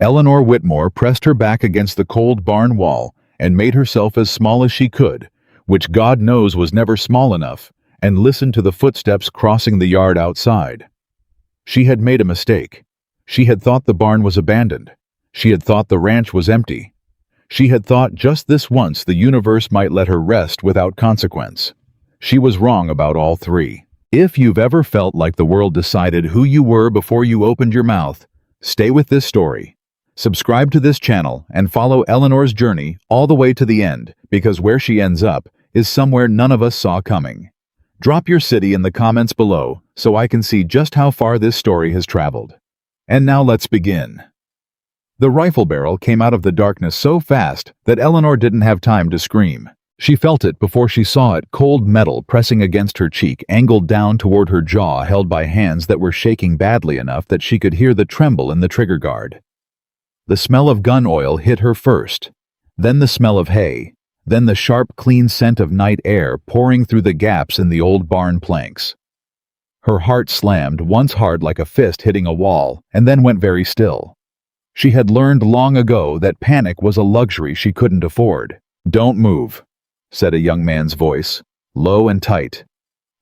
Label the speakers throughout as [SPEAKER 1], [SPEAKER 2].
[SPEAKER 1] Eleanor Whitmore pressed her back against the cold barn wall and made herself as small as she could, which God knows was never small enough, and listened to the footsteps crossing the yard outside. She had made a mistake. She had thought the barn was abandoned. She had thought the ranch was empty. She had thought just this once the universe might let her rest without consequence. She was wrong about all three. If you've ever felt like the world decided who you were before you opened your mouth, stay with this story. Subscribe to this channel and follow Eleanor's journey all the way to the end, because where she ends up is somewhere none of us saw coming. Drop your city in the comments below so I can see just how far this story has traveled. And now let's begin. The rifle barrel came out of the darkness so fast that Eleanor didn't have time to scream. She felt it before she saw it, cold metal pressing against her cheek, angled down toward her jaw, held by hands that were shaking badly enough that she could hear the tremble in the trigger guard. The smell of gun oil hit her first, then the smell of hay, then the sharp, clean scent of night air pouring through the gaps in the old barn planks. Her heart slammed once hard like a fist hitting a wall, and then went very still. She had learned long ago that panic was a luxury she couldn't afford. "Don't move," said a young man's voice, low and tight.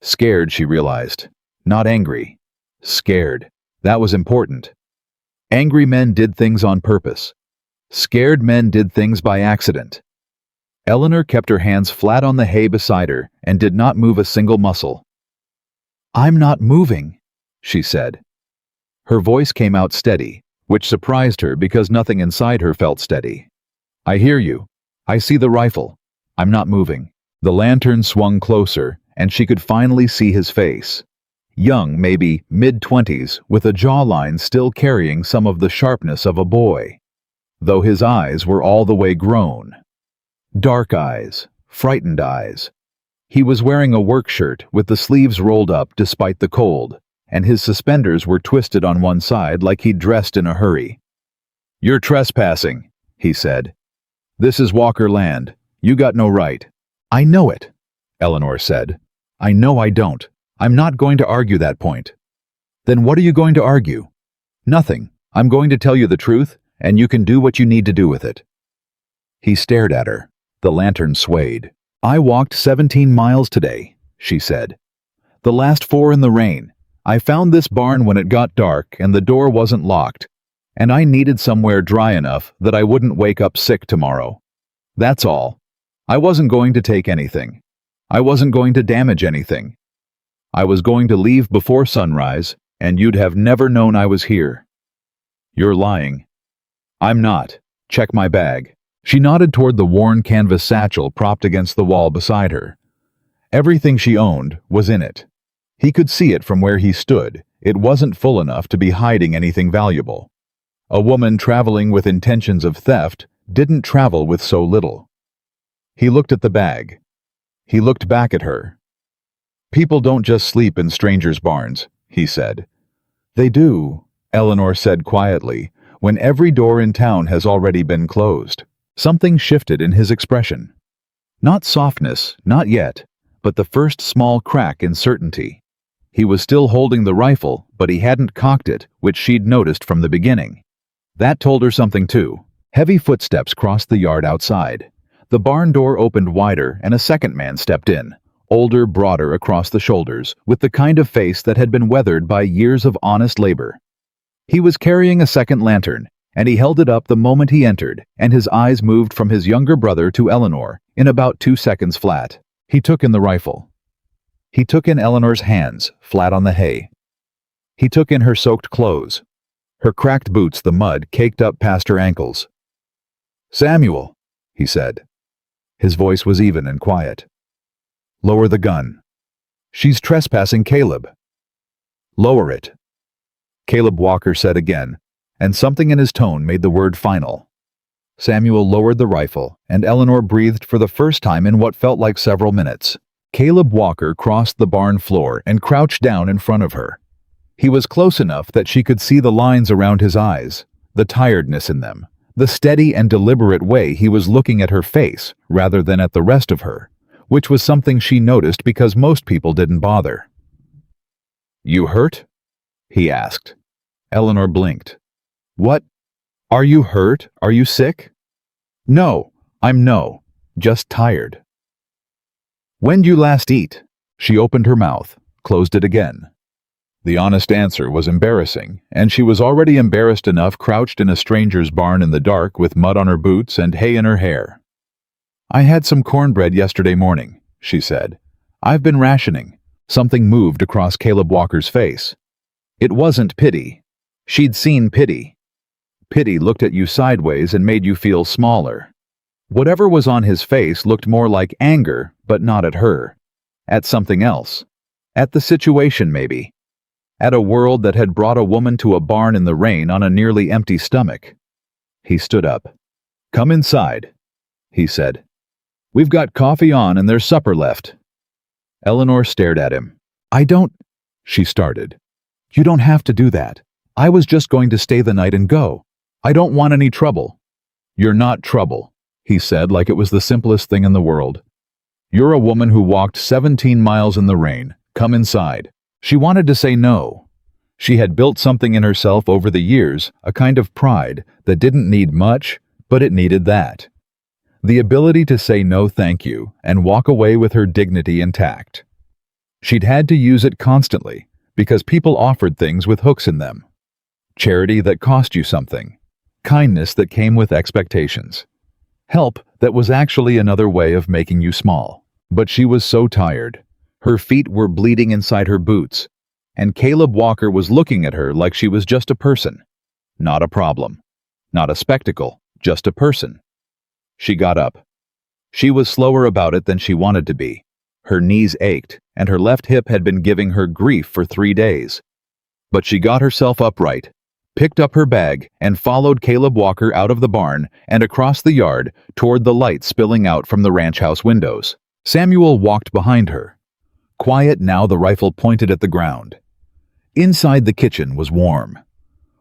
[SPEAKER 1] Scared, she realized. Not angry. Scared. That was important. Angry men did things on purpose. Scared men did things by accident. Eleanor kept her hands flat on the hay beside her and did not move a single muscle. "I'm not moving," she said. Her voice came out steady, which surprised her because nothing inside her felt steady. "I hear you. I see the rifle. I'm not moving." The lantern swung closer, and she could finally see his face. Young, maybe mid-20s, with a jawline still carrying some of the sharpness of a boy, though his eyes were all the way grown. Dark eyes, frightened eyes. He was wearing a work shirt with the sleeves rolled up despite the cold, and his suspenders were twisted on one side like he'd dressed in a hurry. "You're trespassing," he said. "This is Walker land. You got no right." "I know it," Eleanor said. "I know I don't. I'm not going to argue that point." "Then what are you going to argue?" "Nothing. I'm going to tell you the truth, and you can do what you need to do with it." He stared at her. The lantern swayed. "I walked 17 miles today," she said. "The last 4 in the rain. I found this barn when it got dark and the door wasn't locked, and I needed somewhere dry enough that I wouldn't wake up sick tomorrow. That's all. I wasn't going to take anything. I wasn't going to damage anything. I was going to leave before sunrise, and you'd have never known I was here." "You're lying." "I'm not. Check my bag." She nodded toward the worn canvas satchel propped against the wall beside her. Everything she owned was in it. He could see it from where he stood. It wasn't full enough to be hiding anything valuable. A woman traveling with intentions of theft didn't travel with so little. He looked at the bag. He looked back at her. "People don't just sleep in strangers' barns," he said. "They do," Eleanor said quietly, "when every door in town has already been closed." Something shifted in his expression. Not softness, not yet, but the first small crack in certainty. He was still holding the rifle, but he hadn't cocked it, which she'd noticed from the beginning. That told her something too. Heavy footsteps crossed the yard outside. The barn door opened wider and a second man stepped in, older, broader across the shoulders, with the kind of face that had been weathered by years of honest labor. He was carrying a second lantern, and he held it up the moment he entered, and his eyes moved from his younger brother to Eleanor in about 2 seconds flat. He took in the rifle. He took in Eleanor's hands, flat on the hay. He took in her soaked clothes. Her cracked boots, the mud caked up past her ankles. "Samuel," he said. His voice was even and quiet. "Lower the gun. She's trespassing, Caleb." "Lower it," Caleb Walker said again, and something in his tone made the word final. Samuel lowered the rifle, and Eleanor breathed for the first time in what felt like several minutes. Caleb Walker crossed the barn floor and crouched down in front of her. He was close enough that she could see the lines around his eyes, the tiredness in them, the steady and deliberate way he was looking at her face rather than at the rest of her, which was something she noticed because most people didn't bother. "You hurt?" he asked. Eleanor blinked. "What Are you hurt? Are you sick? No, no, just tired. When'd you last eat? She opened her mouth, closed it again. The honest answer was embarrassing, and she was already embarrassed enough crouched in a stranger's barn in the dark with mud on her boots and hay in her hair. I had some cornbread yesterday morning, she said. I've been rationing. Something moved across Caleb Walker's face. It wasn't pity. She'd seen pity. Pity looked at you sideways and made you feel smaller. Whatever was on his face looked more like anger, but not at her. At something else. At the situation, maybe. At a world that had brought a woman to a barn in the rain on a nearly empty stomach. He stood up. Come inside, he said. We've got coffee on and there's supper left. Eleanor stared at him. I don't, she started. You don't have to do that. I was just going to stay the night and go. I don't want any trouble. You're not trouble, he said like it was the simplest thing in the world. You're a woman who walked 17 miles in the rain. Come inside. She wanted to say no. She had built something in herself over the years, a kind of pride that didn't need much, but it needed that. The ability to say no thank you and walk away with her dignity intact. She'd had to use it constantly because people offered things with hooks in them. Charity that cost you something. Kindness that came with expectations. Help that was actually another way of making you small. But she was so tired. Her feet were bleeding inside her boots, and Caleb Walker was looking at her like she was just a person. Not a problem. Not a spectacle, just a person. She got up. She was slower about it than she wanted to be. Her knees ached, and her left hip had been giving her grief for 3 days. But she got herself upright, picked up her bag, and followed Caleb Walker out of the barn and across the yard toward the light spilling out from the ranch house windows. Samuel walked behind her. Quiet now, the rifle pointed at the ground. Inside the kitchen was warm.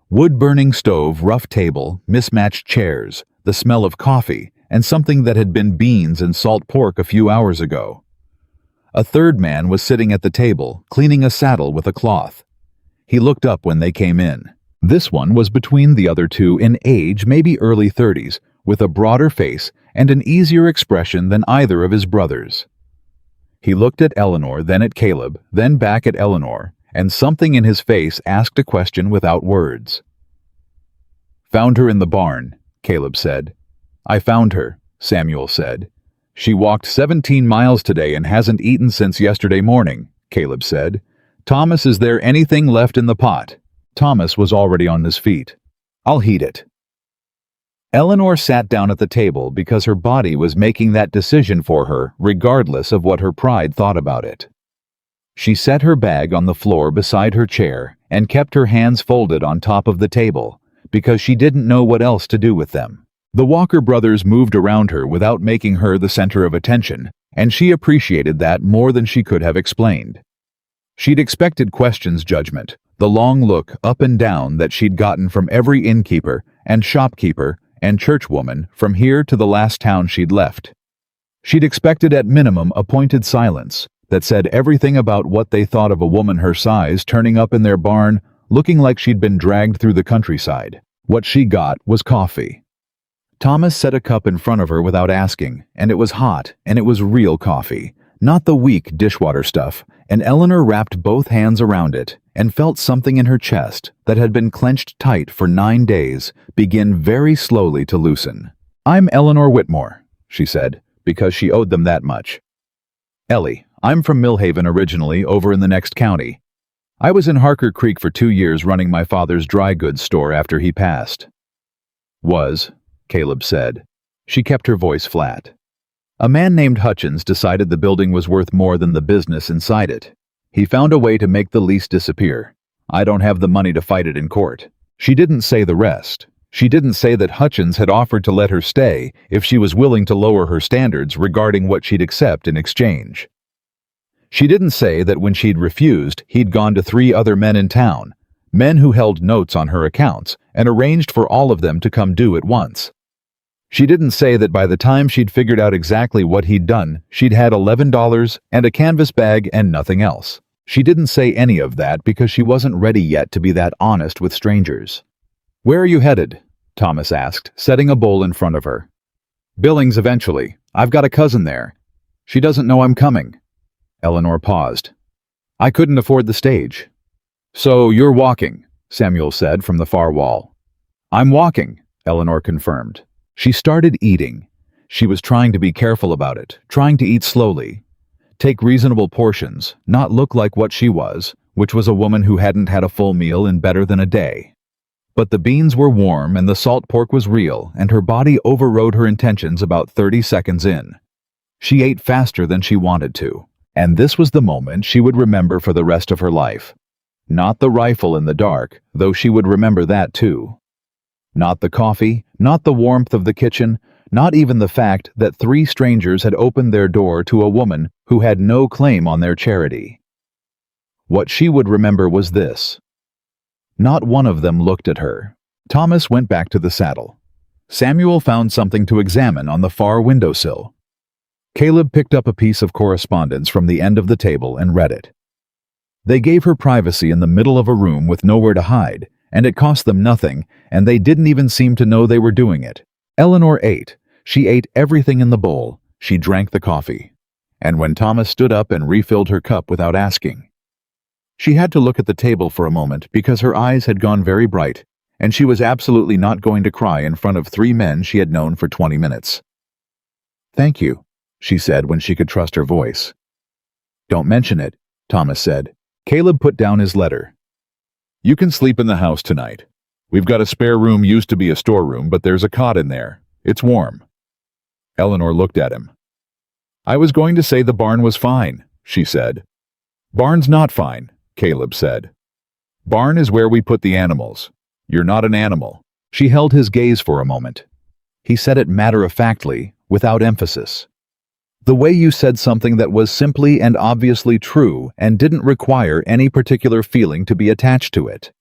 [SPEAKER 1] Wood-burning stove, rough table, mismatched chairs, the smell of coffee, and something that had been beans and salt pork a few hours ago. A third man was sitting at the table, cleaning a saddle with a cloth. He looked up when they came in. This one was between the other two in age, maybe early 30s, with a broader face and an easier expression than either of his brothers. He looked at Eleanor, then at Caleb, then back at Eleanor, and something in his face asked a question without words. Found her in the barn, Caleb said. I found her, Samuel said. She walked 17 miles today and hasn't eaten since yesterday morning, Caleb said. Thomas, is there anything left in the pot? Thomas was already on his feet. I'll heat it. Eleanor sat down at the table because her body was making that decision for her, regardless of what her pride thought about it. She set her bag on the floor beside her chair and kept her hands folded on top of the table because she didn't know what else to do with them. The Walker brothers moved around her without making her the center of attention, and she appreciated that more than she could have explained. She'd expected questions, judgment, the long look up and down that she'd gotten from every innkeeper and shopkeeper and churchwoman from here to the last town she'd left. She'd expected at minimum a pointed silence that said everything about what they thought of a woman her size turning up in their barn looking like she'd been dragged through the countryside. What she got was coffee. Thomas set a cup in front of her without asking, and it was hot, and it was real coffee, not the weak dishwater stuff, and Eleanor wrapped both hands around it and felt something in her chest that had been clenched tight for 9 days begin very slowly to loosen. I'm Eleanor Whitmore, she said, because she owed them that much. Ellie, I'm from Millhaven originally, over in the next county. I was in Harker Creek for 2 years running my father's dry goods store after he passed. Was, Caleb said. She kept her voice flat. A man named Hutchins decided the building was worth more than the business inside it. He found a way to make the lease disappear. I don't have the money to fight it in court. She didn't say the rest. She didn't say that Hutchins had offered to let her stay if she was willing to lower her standards regarding what she'd accept in exchange. She didn't say that when she'd refused, he'd gone to 3 other men in town, men who held notes on her accounts and arranged for all of them to come due at once. She didn't say that by the time she'd figured out exactly what he'd done, she'd had $11 and a canvas bag and nothing else. She didn't say any of that because she wasn't ready yet to be that honest with strangers. Where are you headed? Thomas asked, setting a bowl in front of her. Billings eventually. I've got a cousin there. She doesn't know I'm coming. Eleanor paused. I couldn't afford the stage. So you're walking, Samuel said from the far wall. I'm walking, Eleanor confirmed. She started eating. She was trying to be careful about it, trying to eat slowly. Take reasonable portions, not look like what she was, which was a woman who hadn't had a full meal in better than a day. But the beans were warm and the salt pork was real, and her body overrode her intentions about 30 seconds in. She ate faster than she wanted to, and this was the moment she would remember for the rest of her life. Not the rifle in the dark, though she would remember that too. Not the coffee, not the warmth of the kitchen, not even the fact that 3 strangers had opened their door to a woman who had no claim on their charity. What she would remember was this. Not one of them looked at her. Thomas went back to the saddle. Samuel found something to examine on the far windowsill. Caleb picked up a piece of correspondence from the end of the table and read it. They gave her privacy in the middle of a room with nowhere to hide, and it cost them nothing, and they didn't even seem to know they were doing it. Eleanor ate. She ate everything in the bowl. She drank the coffee. And when Thomas stood up and refilled her cup without asking, she had to look at the table for a moment because her eyes had gone very bright, and she was absolutely not going to cry in front of 3 men she had known for 20 minutes. Thank you, she said when she could trust her voice. Don't mention it, Thomas said. Caleb put down his letter. You can sleep in the house tonight. We've got a spare room used to be a storeroom, but there's a cot in there. It's warm. Eleanor looked at him. I was going to say the barn was fine, she said. Barn's not fine, Caleb said. Barn is where we put the animals. You're not an animal. She held his gaze for a moment. He said it matter-of-factly, without emphasis. The way you said something that was simply and obviously true and didn't require any particular feeling to be attached to it.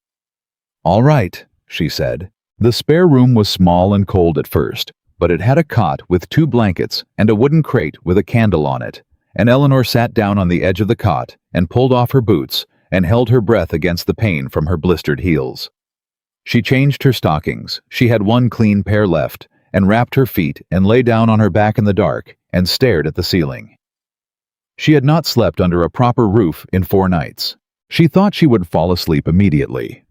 [SPEAKER 1] All right, she said. The spare room was small and cold at first, but it had a cot with 2 blankets and a wooden crate with a candle on it, and Eleanor sat down on the edge of the cot and pulled off her boots and held her breath against the pain from her blistered heels. She changed her stockings, she had 1 clean pair left, and wrapped her feet and lay down on her back in the dark and stared at the ceiling. She had not slept under a proper roof in 4 nights. She thought she would fall asleep immediately.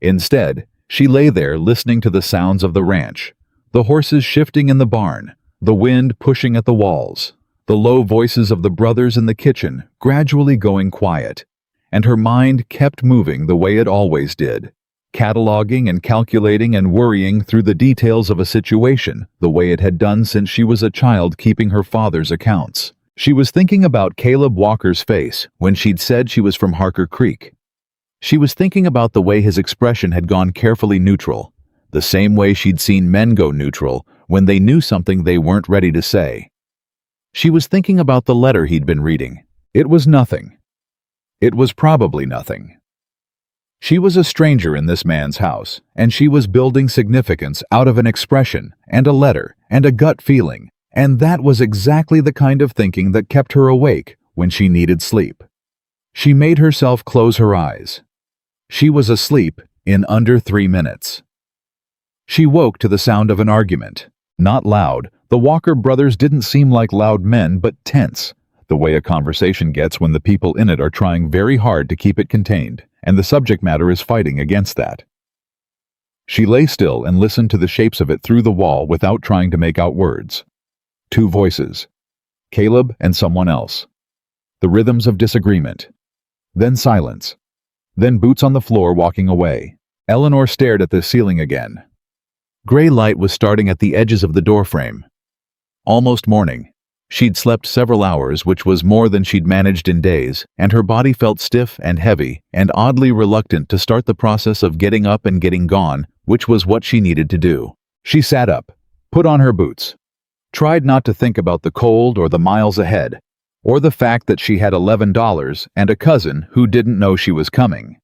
[SPEAKER 1] Instead, she lay there listening to the sounds of the ranch, the horses shifting in the barn, the wind pushing at the walls, the low voices of the brothers in the kitchen gradually going quiet, and her mind kept moving the way it always did, cataloging and calculating and worrying through the details of a situation the way it had done since she was a child keeping her father's accounts. She was thinking about Caleb Walker's face when she'd said she was from Harker Creek. She was thinking about the way his expression had gone carefully neutral, the same way she'd seen men go neutral when they knew something they weren't ready to say. She was thinking about the letter he'd been reading. It was nothing. It was probably nothing. She was a stranger in this man's house, and she was building significance out of an expression and a letter and a gut feeling, and that was exactly the kind of thinking that kept her awake when she needed sleep. She made herself close her eyes. She was asleep in under 3 minutes. She woke to the sound of an argument. Not loud. The Walker brothers didn't seem like loud men, but tense, the way a conversation gets when the people in it are trying very hard to keep it contained, and the subject matter is fighting against that. She lay still and listened to the shapes of it through the wall without trying to make out words. 2 voices. Caleb and someone else. The rhythms of disagreement. Then silence. Then boots on the floor walking away. Eleanor stared at the ceiling again. Gray light was starting at the edges of the doorframe. Almost morning. She'd slept several hours, which was more than she'd managed in days, and her body felt stiff and heavy and oddly reluctant to start the process of getting up and getting gone, which was what she needed to do. She sat up, put on her boots, tried not to think about the cold or the miles ahead, or the fact that she had $11 and a cousin who didn't know she was coming.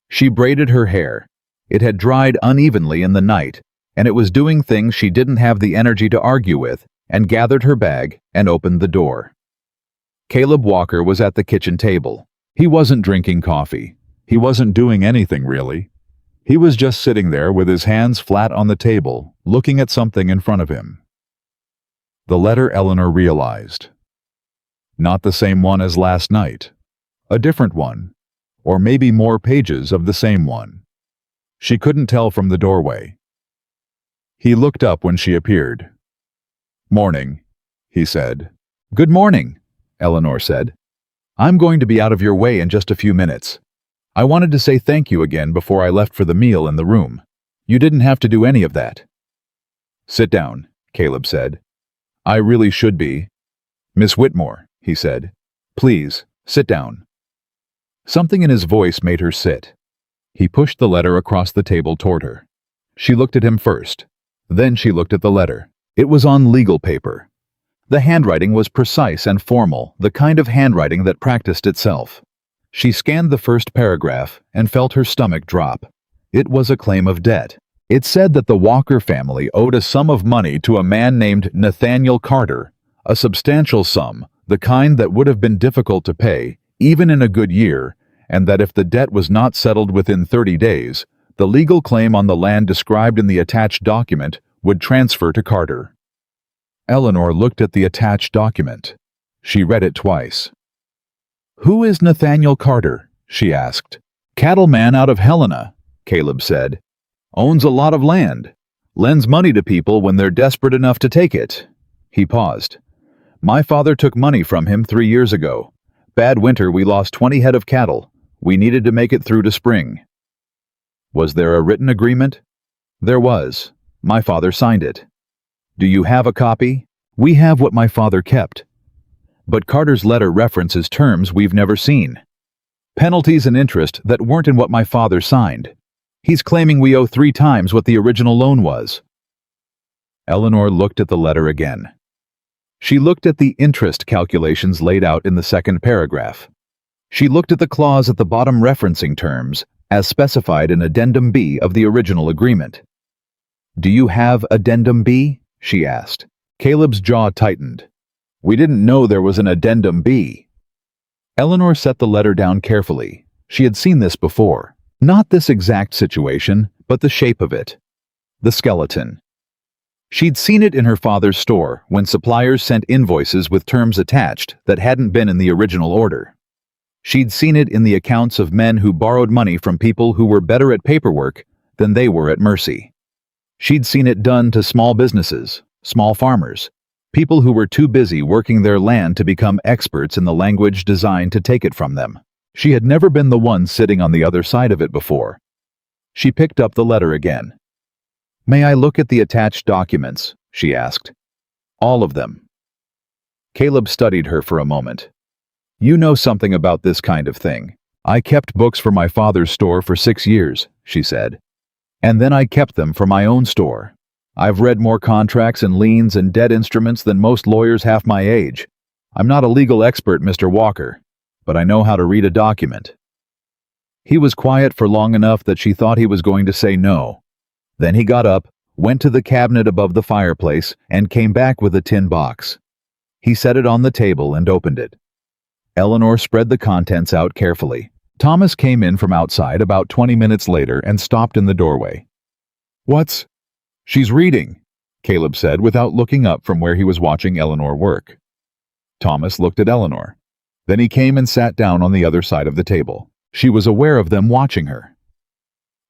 [SPEAKER 1] She braided her hair. It had dried unevenly in the night, and it was doing things she didn't have the energy to argue with, and gathered her bag and opened the door. Caleb Walker was at the kitchen table. He wasn't drinking coffee. He wasn't doing anything, really. He was just sitting there with his hands flat on the table, looking at something in front of him. The letter, Eleanor realized. Not the same one as last night. A different one. Or maybe more pages of the same one. She couldn't tell from the doorway. He looked up when she appeared. "Morning," he said. "Good morning," Eleanor said. "I'm going to be out of your way in just a few minutes. I wanted to say thank you again before I left for the meal in the room. You didn't have to do any of that." "Sit down," Caleb said. "I really should be." "Miss Whitmore," he said. "Please, sit down." Something in his voice made her sit. He pushed the letter across the table toward her. She looked at him first. Then she looked at the letter. It was on legal paper. The handwriting was precise and formal, the kind of handwriting that practiced itself. She scanned the first paragraph and felt her stomach drop. It was a claim of debt. It said that the Walker family owed a sum of money to a man named Nathaniel Carter, a substantial sum, the kind that would have been difficult to pay, even in a good year, and that if the debt was not settled within 30 days, the legal claim on the land described in the attached document would transfer to Carter. Eleanor looked at the attached document. She read it twice. "Who is Nathaniel Carter?" she asked. "Cattleman out of Helena," Caleb said. "Owns a lot of land. Lends money to people when they're desperate enough to take it." He paused. "My father took money from him 3 years ago. Bad winter, we lost 20 head of cattle. We needed to make it through to spring." "Was there a written agreement?" "There was. My father signed it." "Do you have a copy?" "We have what my father kept. But Carter's letter references terms we've never seen. Penalties and interest that weren't in what my father signed. He's claiming we owe 3 times what the original loan was." Eleanor looked at the letter again. She looked at the interest calculations laid out in the second paragraph. She looked at the clause at the bottom referencing terms, as specified in Addendum B of the original agreement. "Do you have Addendum B?" she asked. Caleb's jaw tightened. "We didn't know there was an Addendum B." Eleanor set the letter down carefully. She had seen this before. Not this exact situation, but the shape of it. The skeleton. She'd seen it in her father's store when suppliers sent invoices with terms attached that hadn't been in the original order. She'd seen it in the accounts of men who borrowed money from people who were better at paperwork than they were at mercy. She'd seen it done to small businesses, small farmers, people who were too busy working their land to become experts in the language designed to take it from them. She had never been the one sitting on the other side of it before. She picked up the letter again. "May I look at the attached documents?" she asked. "All of them." Caleb studied her for a moment. "You know something about this kind of thing. I kept books for my father's store for 6 years, she said. And then I kept them for my own store. I've read more contracts and liens and debt instruments than most lawyers half my age. I'm not a legal expert, Mr. Walker, but I know how to read a document." He was quiet for long enough that she thought he was going to say no. Then he got up, went to the cabinet above the fireplace, and came back with a tin box. He set it on the table and opened it. Eleanor spread the contents out carefully. Thomas came in from outside about 20 minutes later and stopped in the doorway. "What's—" "She's reading," Caleb said without looking up from where he was watching Eleanor work. Thomas looked at Eleanor. Then he came and sat down on the other side of the table. She was aware of them watching her.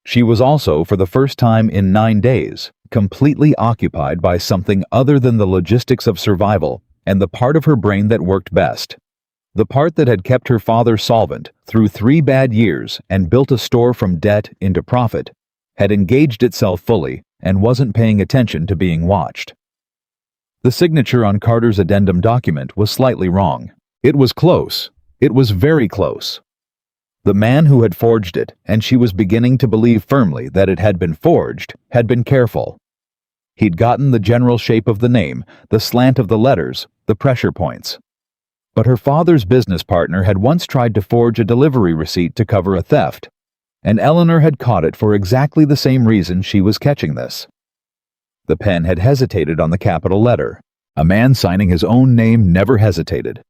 [SPEAKER 1] She was also, for the first time in 9 days, completely occupied by something other than the logistics of survival and the part of her brain that worked best. The part that had kept her father solvent through 3 bad years and built a store from debt into profit, had engaged itself fully and wasn't paying attention to being watched. The signature on Carter's addendum document was slightly wrong. It was close. It was very close. The man who had forged it, and she was beginning to believe firmly that it had been forged, had been careful. He'd gotten the general shape of the name, the slant of the letters, the pressure points. But her father's business partner had once tried to forge a delivery receipt to cover a theft, and Eleanor had caught it for exactly the same reason she was catching this. The pen had hesitated on the capital letter. A man signing his own name never hesitated.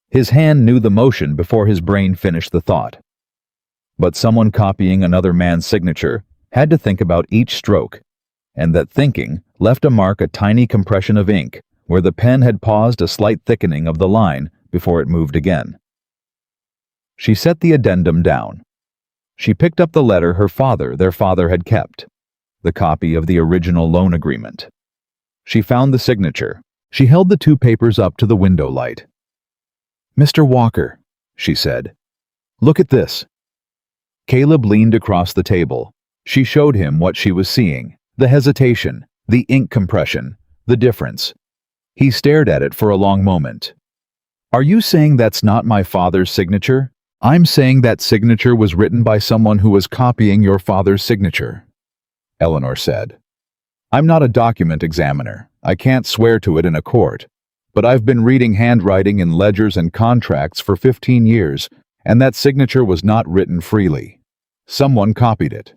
[SPEAKER 1] His hand knew the motion before his brain finished the thought. But someone copying another man's signature had to think about each stroke, and that thinking left a mark, a tiny compression of ink, where the pen had paused, a slight thickening of the line before it moved again. She set the addendum down. She picked up the letter their father had kept, the copy of the original loan agreement. She found the signature. She held the two papers up to the window light. "Mr. Walker," she said, "look at this." Caleb leaned across the table. She showed him what she was seeing, the hesitation, the ink compression, the difference. He stared at it for a long moment. "Are you saying that's not my father's signature?" "I'm saying that signature was written by someone who was copying your father's signature," Eleanor said. "I'm not a document examiner. I can't swear to it in a court. But I've been reading handwriting in ledgers and contracts for 15 years, and that signature was not written freely. Someone copied it."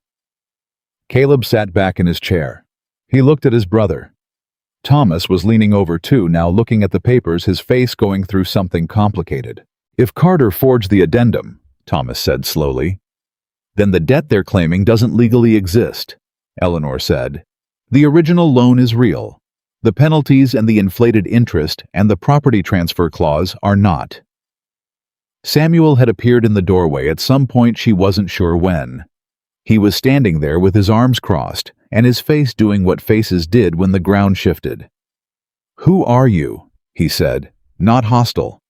[SPEAKER 1] Caleb sat back in his chair. He looked at his brother. Thomas was leaning over too, now looking at the papers, his face going through something complicated. "If Carter forged the addendum," Thomas said slowly, "then the debt they're claiming doesn't legally exist," Eleanor said. "The original loan is real. The penalties and the inflated interest and the property transfer clause are not." Samuel had appeared in the doorway at some point, she wasn't sure when. He was standing there with his arms crossed and his face doing what faces did when the ground shifted. "Who are you?" he said, not hostile.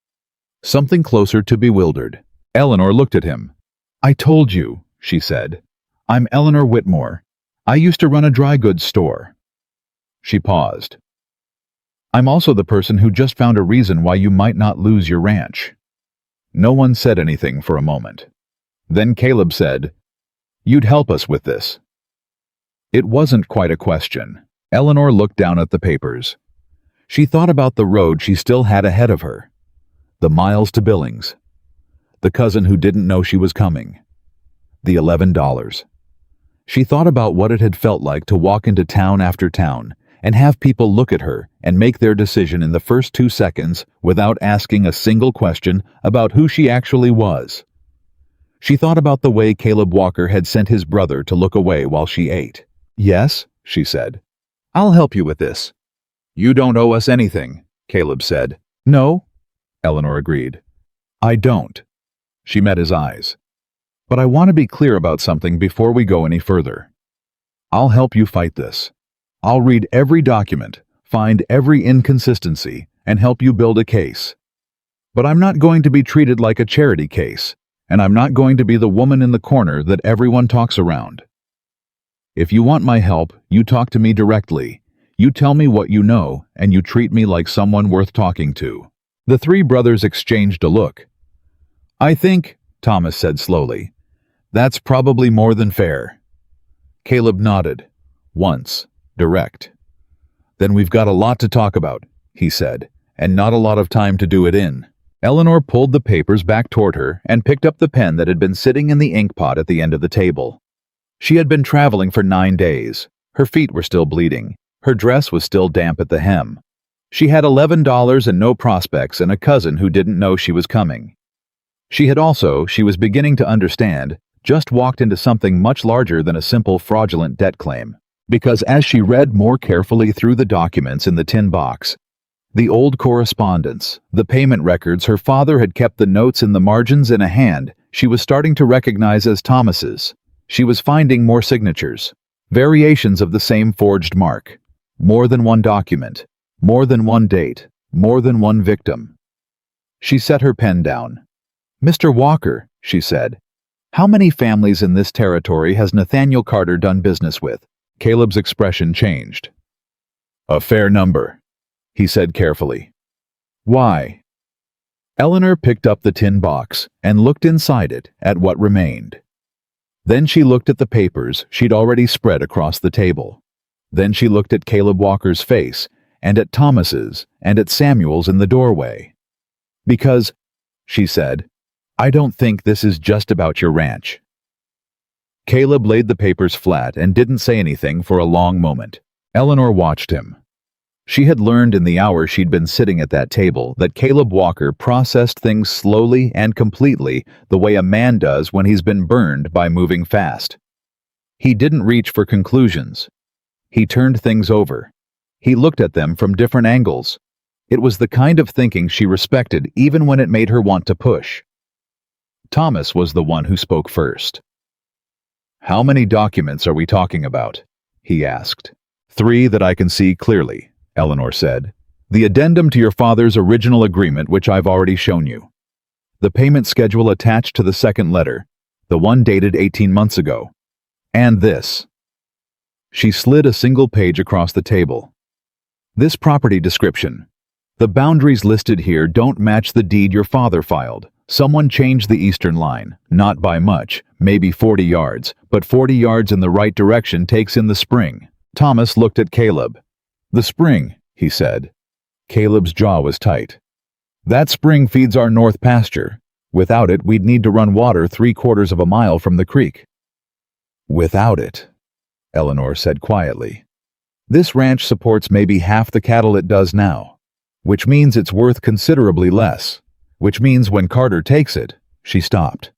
[SPEAKER 1] Something closer to bewildered. Eleanor looked at him. "I told you," she said. "I'm Eleanor Whitmore. I used to run a dry goods store." She paused. "I'm also the person who just found a reason why you might not lose your ranch." No one said anything for a moment. Then Caleb said, "You'd help us with this." It wasn't quite a question. Eleanor looked down at the papers. She thought about the road she still had ahead of her. The miles to Billings. The cousin who didn't know she was coming. The $11. She thought about what it had felt like to walk into town after town and have people look at her and make their decision in the first 2 seconds without asking a single question about who she actually was. She thought about the way Caleb Walker had sent his brother to look away while she ate. "Yes," she said. "I'll help you with this." "You don't owe us anything," Caleb said. "No," Eleanor agreed. "I don't." She met his eyes. "But I want to be clear about something before we go any further. I'll help you fight this. I'll read every document, find every inconsistency, and help you build a case. But I'm not going to be treated like a charity case, and I'm not going to be the woman in the corner that everyone talks around. If you want my help, you talk to me directly. You tell me what you know, and you treat me like someone worth talking to." The three brothers exchanged a look. "I think," Thomas said slowly, "that's probably more than fair." Caleb nodded. Once. Direct. "Then we've got a lot to talk about," he said, "and not a lot of time to do it in." Eleanor pulled the papers back toward her and picked up the pen that had been sitting in the ink pot at the end of the table. She had been traveling for 9 days. Her feet were still bleeding. Her dress was still damp at the hem. She had $11 and no prospects and a cousin who didn't know she was coming. She was beginning to understand, just walked into something much larger than a simple fraudulent debt claim. Because as she read more carefully through the documents in the tin box, the old correspondence, the payment records her father had kept, the notes in the margins in a hand she was starting to recognize as Thomas's, she was finding more signatures, variations of the same forged mark, more than one document, more than one date, more than one victim. She set her pen down. "Mr. Walker," she said, "how many families in this territory has Nathaniel Carter done business with?" Caleb's expression changed. "A fair number," he said carefully. "Why?" Eleanor picked up the tin box and looked inside it at what remained. Then she looked at the papers she'd already spread across the table. Then she looked at Caleb Walker's face and at Thomas's and at Samuel's in the doorway. "Because," she said, "I don't think this is just about your ranch." Caleb laid the papers flat and didn't say anything for a long moment. Eleanor watched him. She had learned in the hour she'd been sitting at that table that Caleb Walker processed things slowly and completely, the way a man does when he's been burned by moving fast. He didn't reach for conclusions. He turned things over. He looked at them from different angles. It was the kind of thinking she respected even when it made her want to push. Thomas was the one who spoke first. "How many documents are we talking about?" he asked. "3 that I can see clearly," Eleanor said. "The addendum to your father's original agreement, which I've already shown you. The payment schedule attached to the second letter, the one dated 18 months ago. And this." She slid a single page across the table. "This property description. The boundaries listed here don't match the deed your father filed. Someone changed the eastern line, not by much, maybe 40 yards, but 40 yards in the right direction takes in the spring." Thomas looked at Caleb. "The spring," he said. Caleb's jaw was tight. "That spring feeds our north pasture. Without it, we'd need to run water 3/4 of a mile from the creek." "Without it," Eleanor said quietly. "This ranch supports maybe half the cattle it does now, which means it's worth considerably less. Which means when Carter takes it," she stopped.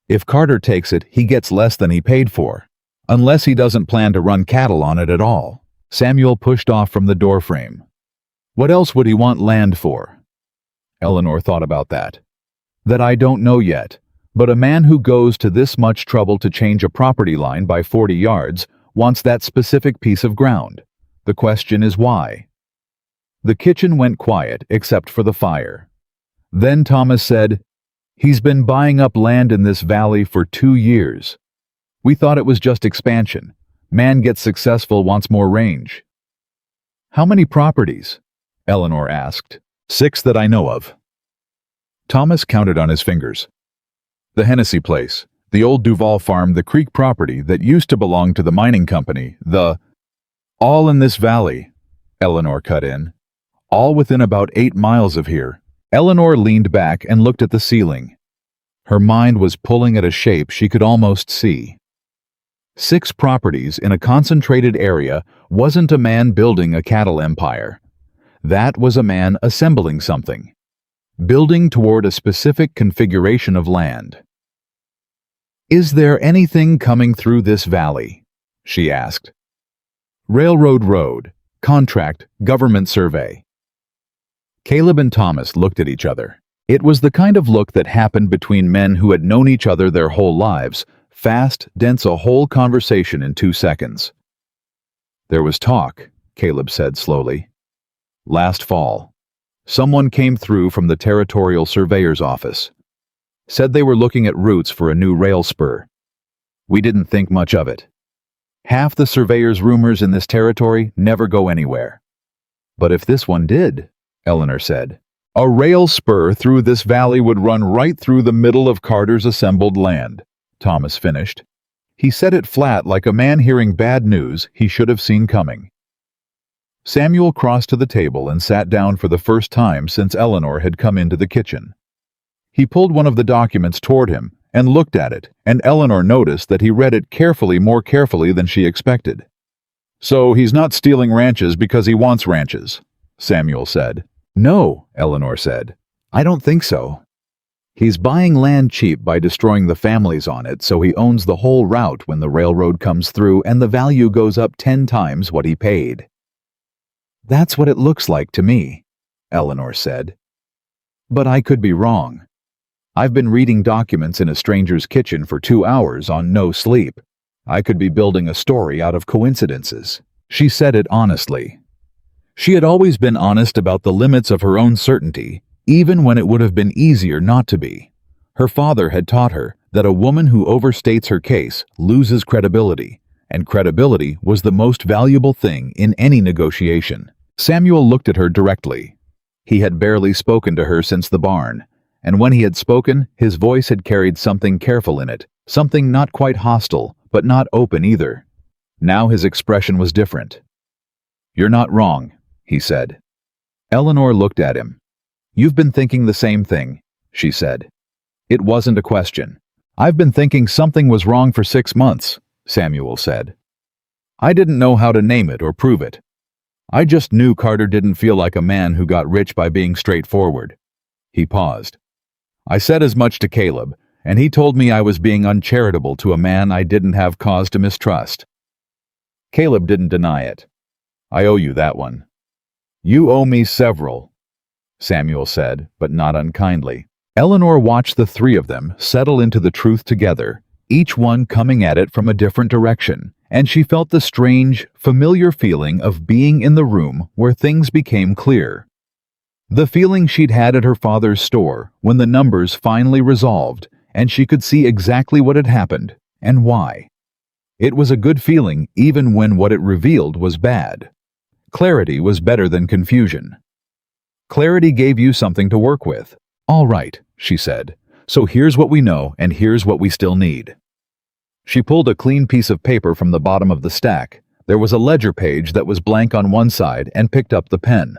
[SPEAKER 1] "If Carter takes it, he gets less than he paid for. Unless he doesn't plan to run cattle on it at all." Samuel pushed off from the doorframe. "What else would he want land for?" Eleanor thought about that. "That I don't know yet, but a man who goes to this much trouble to change a property line by 40 yards wants that specific piece of ground. The question is why." The kitchen went quiet except for the fire. Then Thomas said, "He's been buying up land in this valley for 2 years. We thought it was just expansion. Man gets successful, wants more range." "How many properties?" Eleanor asked. "6 that I know of." Thomas counted on his fingers. "The Hennessy place, the old Duval farm, the creek property that used to belong to the mining company, all in this valley," Eleanor cut in. "All within about 8 miles of here." Eleanor leaned back and looked at the ceiling. Her mind was pulling at a shape she could almost see. 6 properties in a concentrated area wasn't a man building a cattle empire. That was a man assembling something, building toward a specific configuration of land. "Is there anything coming through this valley?" she asked. "Railroad road, contract, government survey." Caleb and Thomas looked at each other. It was the kind of look that happened between men who had known each other their whole lives, fast, dense, a whole conversation in 2 seconds. "There was talk," Caleb said slowly. "Last fall. Someone came through from the territorial surveyor's office. Said they were looking at routes for a new rail spur. We didn't think much of it. Half the surveyor's rumors in this territory never go anywhere. But if this one did," Eleanor said, "a rail spur through this valley would run right through the middle of Carter's assembled land," Thomas finished. He said it flat, like a man hearing bad news he should have seen coming. Samuel crossed to the table and sat down for the first time since Eleanor had come into the kitchen. He pulled one of the documents toward him and looked at it, and Eleanor noticed that he read it carefully, more carefully than she expected. "So he's not stealing ranches because he wants ranches," Samuel said. "No," Eleanor said. "I don't think so. He's buying land cheap by destroying the families on it, so he owns the whole route when the railroad comes through and the value goes up 10 times what he paid." "That's what it looks like to me," Eleanor said. "But I could be wrong. I've been reading documents in a stranger's kitchen for 2 hours on no sleep. I could be building a story out of coincidences." She said it honestly. She had always been honest about the limits of her own certainty, even when it would have been easier not to be. Her father had taught her that a woman who overstates her case loses credibility, and credibility was the most valuable thing in any negotiation. Samuel looked at her directly. He had barely spoken to her since the barn, and when he had spoken, his voice had carried something careful in it, something not quite hostile, but not open either. Now his expression was different. "You're not wrong," he said. Eleanor looked at him. "You've been thinking the same thing," she said. It wasn't a question. "I've been thinking something was wrong for 6 months," Samuel said. "I didn't know how to name it or prove it. I just knew Carter didn't feel like a man who got rich by being straightforward." He paused. "I said as much to Caleb, and he told me I was being uncharitable to a man I didn't have cause to mistrust. Caleb didn't deny it. I owe you that one. You owe me several, Samuel said, but not unkindly. Eleanor watched the three of them settle into the truth together, each one coming at it from a different direction, and she felt the strange, familiar feeling of being in the room where things became clear. The feeling she'd had at her father's store when the numbers finally resolved and she could see exactly what had happened and why. It was a good feeling even when what it revealed was bad. Clarity was better than confusion. Clarity gave you something to work with. All right, she said. So here's what we know and here's what we still need. She pulled a clean piece of paper from the bottom of the stack. There was a ledger page that was blank on one side and picked up the pen.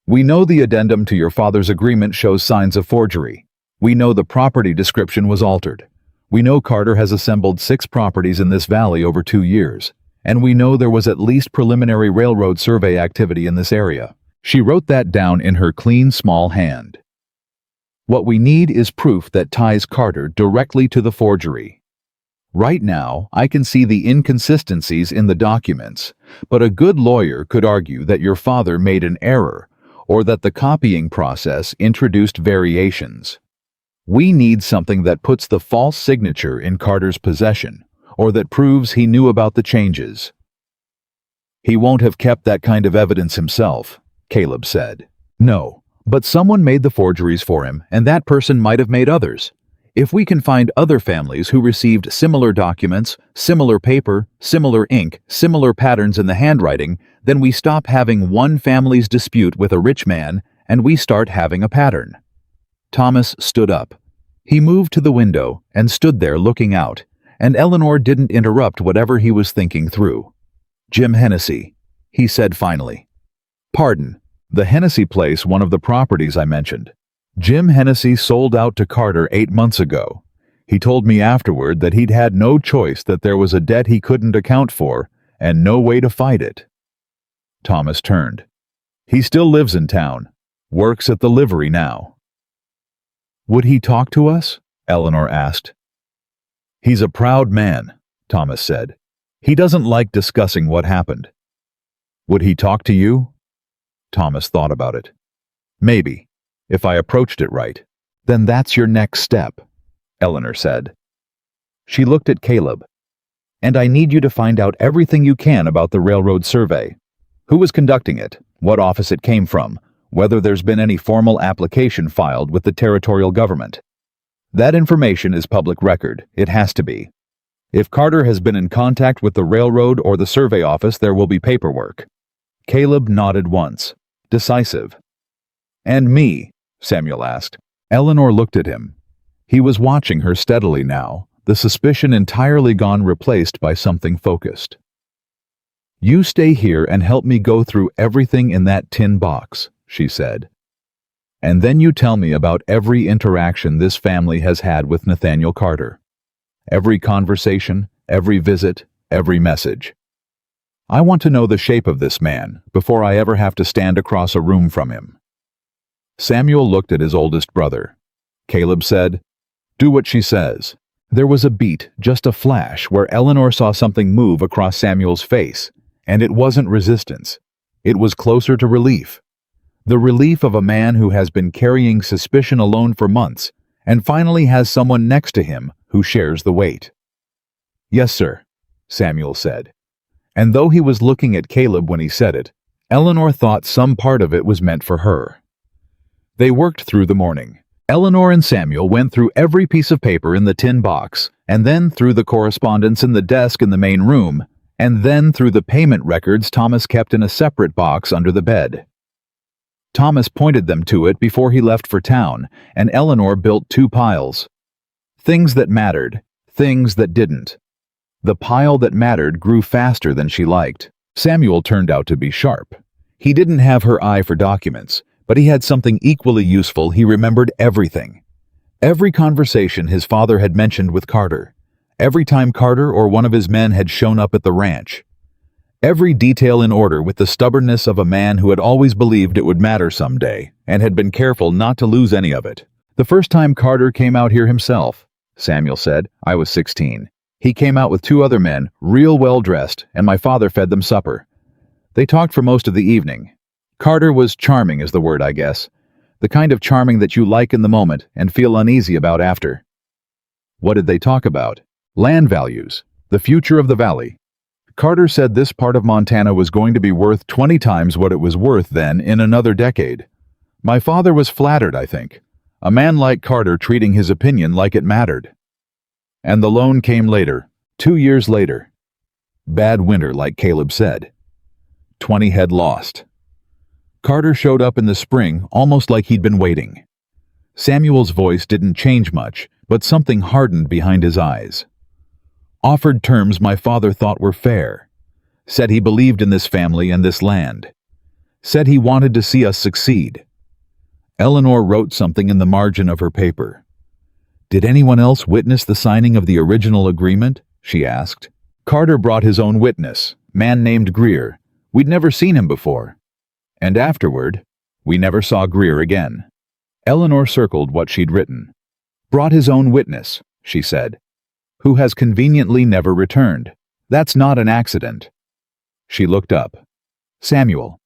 [SPEAKER 1] We know the addendum to your father's agreement shows signs of forgery. We know the property description was altered. We know Carter has assembled 6 properties in this valley over 2 years. And we know there was at least preliminary railroad survey activity in this area. She wrote that down in her clean, small hand. What we need is proof that ties Carter directly to the forgery. Right now, I can see the inconsistencies in the documents, but a good lawyer could argue that your father made an error, or that the copying process introduced variations. We need something that puts the false signature in Carter's possession, or that proves he knew about the changes. He won't have kept that kind of evidence himself, Caleb said. No, but someone made the forgeries for him, and that person might have made others. If we can find other families who received similar documents, similar paper, similar ink, similar patterns in the handwriting, then we stop having one family's dispute with a rich man, and we start having a pattern. Thomas stood up. He moved to the window and stood there looking out, and Eleanor didn't interrupt whatever he was thinking through. Jim Hennessy, he said finally. Pardon, the Hennessy place, one of the properties I mentioned. Jim Hennessy sold out to Carter 8 months ago. He told me afterward that he'd had no choice, that there was a debt he couldn't account for, and no way to fight it. Thomas turned. He still lives in town, works at the livery now. Would he talk to us? Eleanor asked. He's a proud man, Thomas said. He doesn't like discussing what happened. Would he talk to you? Thomas thought about it. Maybe, if I approached it right. Then that's your next step, Eleanor said. She looked at Caleb. And I need you to find out everything you can about the railroad survey. Who was conducting it, what office it came from, whether there's been any formal application filed with the territorial government. That information is public record. It has to be. If Carter has been in contact with the railroad or the survey office, there will be paperwork. Caleb nodded once. Decisive. And me? Samuel asked. Eleanor looked at him. He was watching her steadily now, the suspicion entirely gone, replaced by something focused. You stay here and help me go through everything in that tin box, she said. And then you tell me about every interaction this family has had with Nathaniel Carter. Every conversation, every visit, every message. I want to know the shape of this man before I ever have to stand across a room from him. Samuel looked at his oldest brother. Caleb said, Do what she says. There was a beat, just a flash, where Eleanor saw something move across Samuel's face, and it wasn't resistance. It was closer to relief. The relief of a man who has been carrying suspicion alone for months, and finally has someone next to him who shares the weight. Yes, sir, Samuel said. And though he was looking at Caleb when he said it, Eleanor thought some part of it was meant for her. They worked through the morning. Eleanor and Samuel went through every piece of paper in the tin box, and then through the correspondence in the desk in the main room, and then through the payment records Thomas kept in a separate box under the bed. Thomas pointed them to it before he left for town, and Eleanor built 2 piles. Things that mattered, things that didn't. The pile that mattered grew faster than she liked. Samuel turned out to be sharp. He didn't have her eye for documents, but he had something equally useful. He remembered everything. Every conversation his father had mentioned with Carter. Every time Carter or one of his men had shown up at the ranch. Every detail in order, with the stubbornness of a man who had always believed it would matter someday, and had been careful not to lose any of it. The first time Carter came out here himself. Samuel said. I was 16. He came out with 2 other men, real well-dressed, and my father fed them supper. They talked for most of the evening. Carter was charming is the word, I guess. The kind of charming that you like in the moment and feel uneasy about after. What did they talk about? Land values. The future of the valley. Carter said this part of Montana was going to be worth 20 times what it was worth then in another decade. My father was flattered, I think. A man like Carter treating his opinion like it mattered. And the loan came later, 2 years later. Bad winter, like Caleb said. 20 head lost. Carter showed up in the spring almost like he'd been waiting. Samuel's voice didn't change much, but something hardened behind his eyes. Offered terms my father thought were fair. Said he believed in this family and this land. Said he wanted to see us succeed. Eleanor wrote something in the margin of her paper. Did anyone else witness the signing of the original agreement? She asked. Carter brought his own witness, man named Greer. We'd never seen him before. And afterward, we never saw Greer again. Eleanor circled what she'd written. Brought his own witness, she said, who has conveniently never returned. That's not an accident. She looked up. Samuel,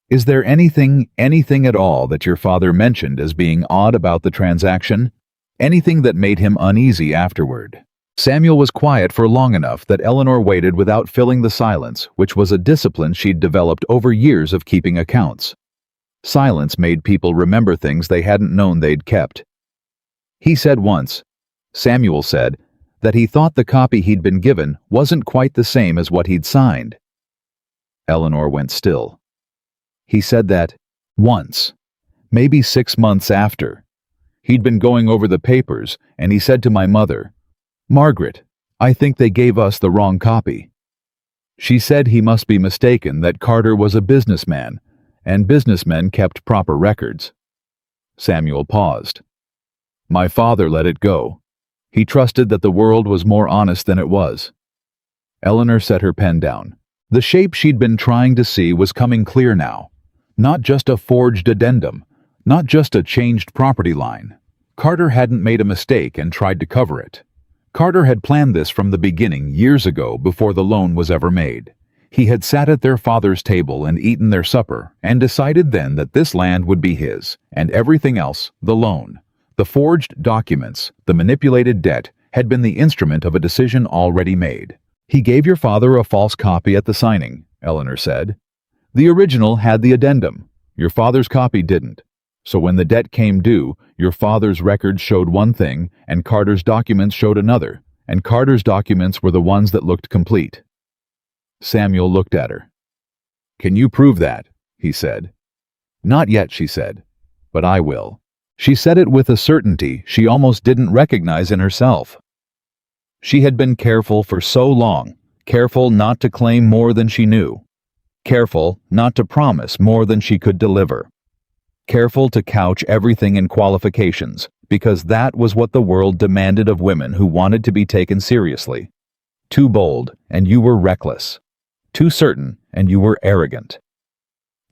[SPEAKER 1] is there anything at all that your father mentioned as being odd about the transaction? Anything that made him uneasy afterward? Samuel was quiet for long enough that Eleanor waited without filling the silence, which was a discipline she'd developed over years of keeping accounts. Silence made people remember things they hadn't known they'd kept. He said once, Samuel said, that he thought the copy he'd been given wasn't quite the same as what he'd signed. Eleanor went still. He said that once, maybe 6 months after. He'd been going over the papers, and he said to my mother, Margaret, I think they gave us the wrong copy. She said he must be mistaken that Carter was a businessman, and businessmen kept proper records. Samuel paused. My father let it go. He trusted that the world was more honest than it was. Eleanor set her pen down. The shape she'd been trying to see was coming clear now. Not just a forged addendum, not just a changed property line. Carter hadn't made a mistake and tried to cover it. Carter had planned this from the beginning years ago before the loan was ever made. He had sat at their father's table and eaten their supper and decided then that this land would be his, and everything else, the loan. The forged documents, the manipulated debt, had been the instrument of a decision already made. He gave your father a false copy at the signing, Eleanor said. The original had the addendum. Your father's copy didn't. So when the debt came due, your father's records showed one thing, and Carter's documents showed another, and Carter's documents were the ones that looked complete. Samuel looked at her. Can you prove that? He said. Not yet, she said, but I will. She said it with a certainty she almost didn't recognize in herself. She had been careful for so long, careful not to claim more than she knew, careful not to promise more than she could deliver, careful to couch everything in qualifications, because that was what the world demanded of women who wanted to be taken seriously. Too bold, and you were reckless. Too certain, and you were arrogant.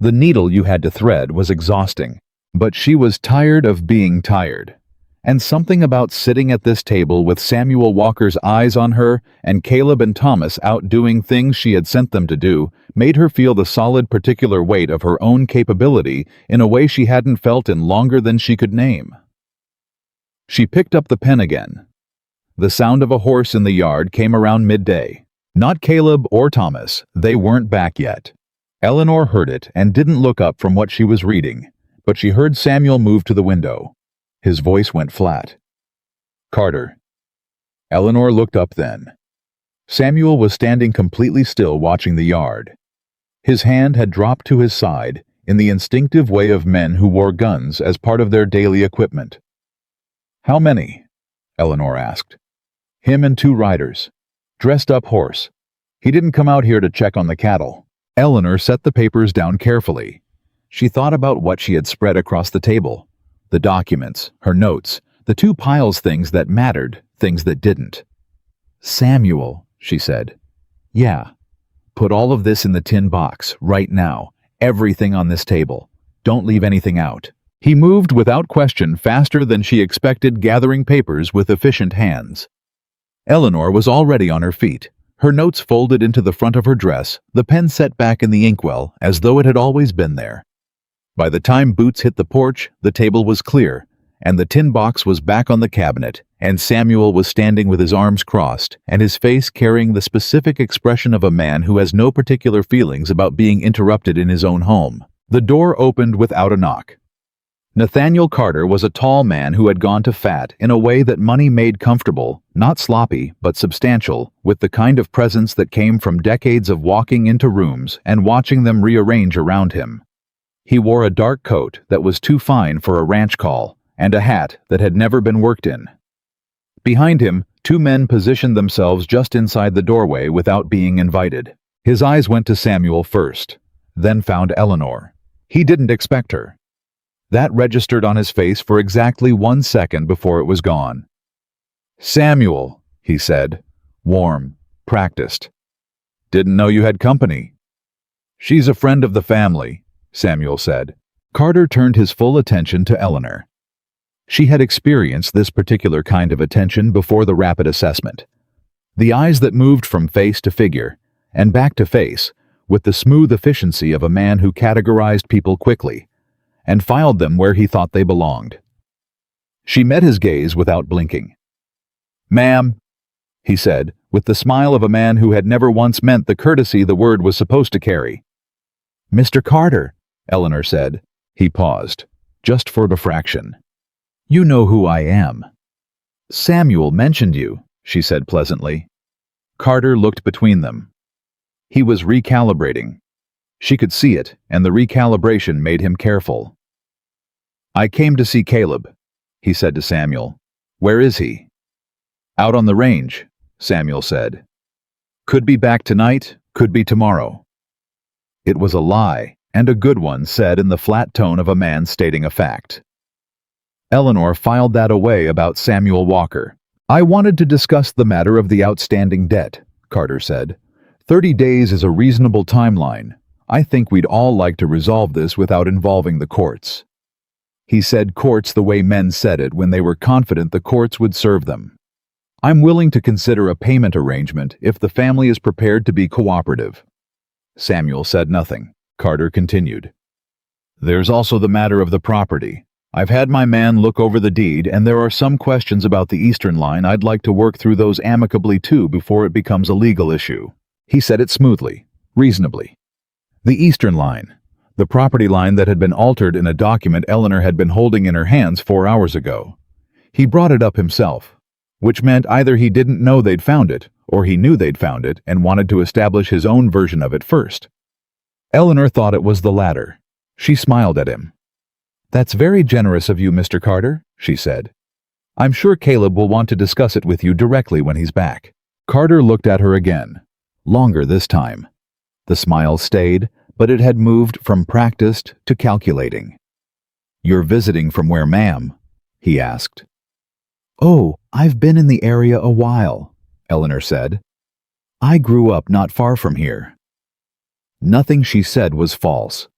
[SPEAKER 1] The needle you had to thread was exhausting, but she was tired of being tired. And something about sitting at this table with Samuel Walker's eyes on her and Caleb and Thomas out doing things she had sent them to do made her feel the solid particular weight of her own capability in a way she hadn't felt in longer than she could name. She picked up the pen again. The sound of a horse in the yard came around midday. Not Caleb or Thomas, they weren't back yet. Eleanor heard it and didn't look up from what she was reading, but she heard Samuel move to the window. His voice went flat. Carter. Eleanor looked up then. Samuel was standing completely still watching the yard. His hand had dropped to his side in the instinctive way of men who wore guns as part of their daily equipment. How many? Eleanor asked. Him and 2 riders. Dressed up horse. He didn't come out here to check on the cattle. Eleanor set the papers down carefully. She thought about what she had spread across the table. The documents, her notes, the 2 piles, things that mattered, things that didn't. Samuel, she said. Yeah. Put all of this in the tin box, right now. Everything on this table. Don't leave anything out. He moved without question faster than she expected, gathering papers with efficient hands. Eleanor was already on her feet, her notes folded into the front of her dress, the pen set back in the inkwell as though it had always been there. By the time Boots hit the porch, the table was clear, and the tin box was back on the cabinet, and Samuel was standing with his arms crossed and his face carrying the specific expression of a man who has no particular feelings about being interrupted in his own home. The door opened without a knock. Nathaniel Carter was a tall man who had gone to fat in a way that money made comfortable, not sloppy, but substantial, with the kind of presence that came from decades of walking into rooms and watching them rearrange around him. He wore a dark coat that was too fine for a ranch call, and a hat that had never been worked in. Behind him, two men positioned themselves just inside the doorway without being invited. His eyes went to Samuel first, then found Eleanor. He didn't expect her. That registered on his face for exactly 1 second before it was gone. "Samuel," he said, warm, practiced. "Didn't know you had company." "She's a friend of the family," Samuel said. Carter turned his full attention to Eleanor. She had experienced this particular kind of attention before the rapid assessment. The eyes that moved from face to figure, and back to face, with the smooth efficiency of a man who categorized people quickly, and filed them where he thought they belonged. She met his gaze without blinking. "Ma'am," he said, with the smile of a man who had never once meant the courtesy the word was supposed to carry. "Mr. Carter," Eleanor said. He paused, just for the fraction. "You know who I am." "Samuel mentioned you," she said pleasantly. Carter looked between them. He was recalibrating. She could see it, and the recalibration made him careful. "I came to see Caleb," he said to Samuel. "Where is he?" "Out on the range," Samuel said. "Could be back tonight, could be tomorrow." It was a lie, and a good one, said in the flat tone of a man stating a fact. Eleanor filed that away about Samuel Walker. "I wanted to discuss the matter of the outstanding debt," Carter said. 30 days is a reasonable timeline. I think we'd all like to resolve this without involving the courts." He said courts the way men said it when they were confident the courts would serve them. "I'm willing to consider a payment arrangement if the family is prepared to be cooperative." Samuel said nothing. Carter continued. "There's also the matter of the property. I've had my man look over the deed, and there are some questions about the eastern line. I'd like to work through those amicably too before it becomes a legal issue." He said it smoothly, reasonably. The eastern line, the property line that had been altered in a document Eleanor had been holding in her hands 4 hours ago. He brought it up himself, which meant either he didn't know they'd found it, or he knew they'd found it and wanted to establish his own version of it first. Eleanor thought it was the latter. She smiled at him. "That's very generous of you, Mr. Carter," she said. "I'm sure Caleb will want to discuss it with you directly when he's back." Carter looked at her again, longer this time. The smile stayed, but it had moved from practiced to calculating. "You're visiting from where, ma'am?" he asked. "Oh, I've been in the area a while," Eleanor said. "I grew up not far from here." Nothing she said was false.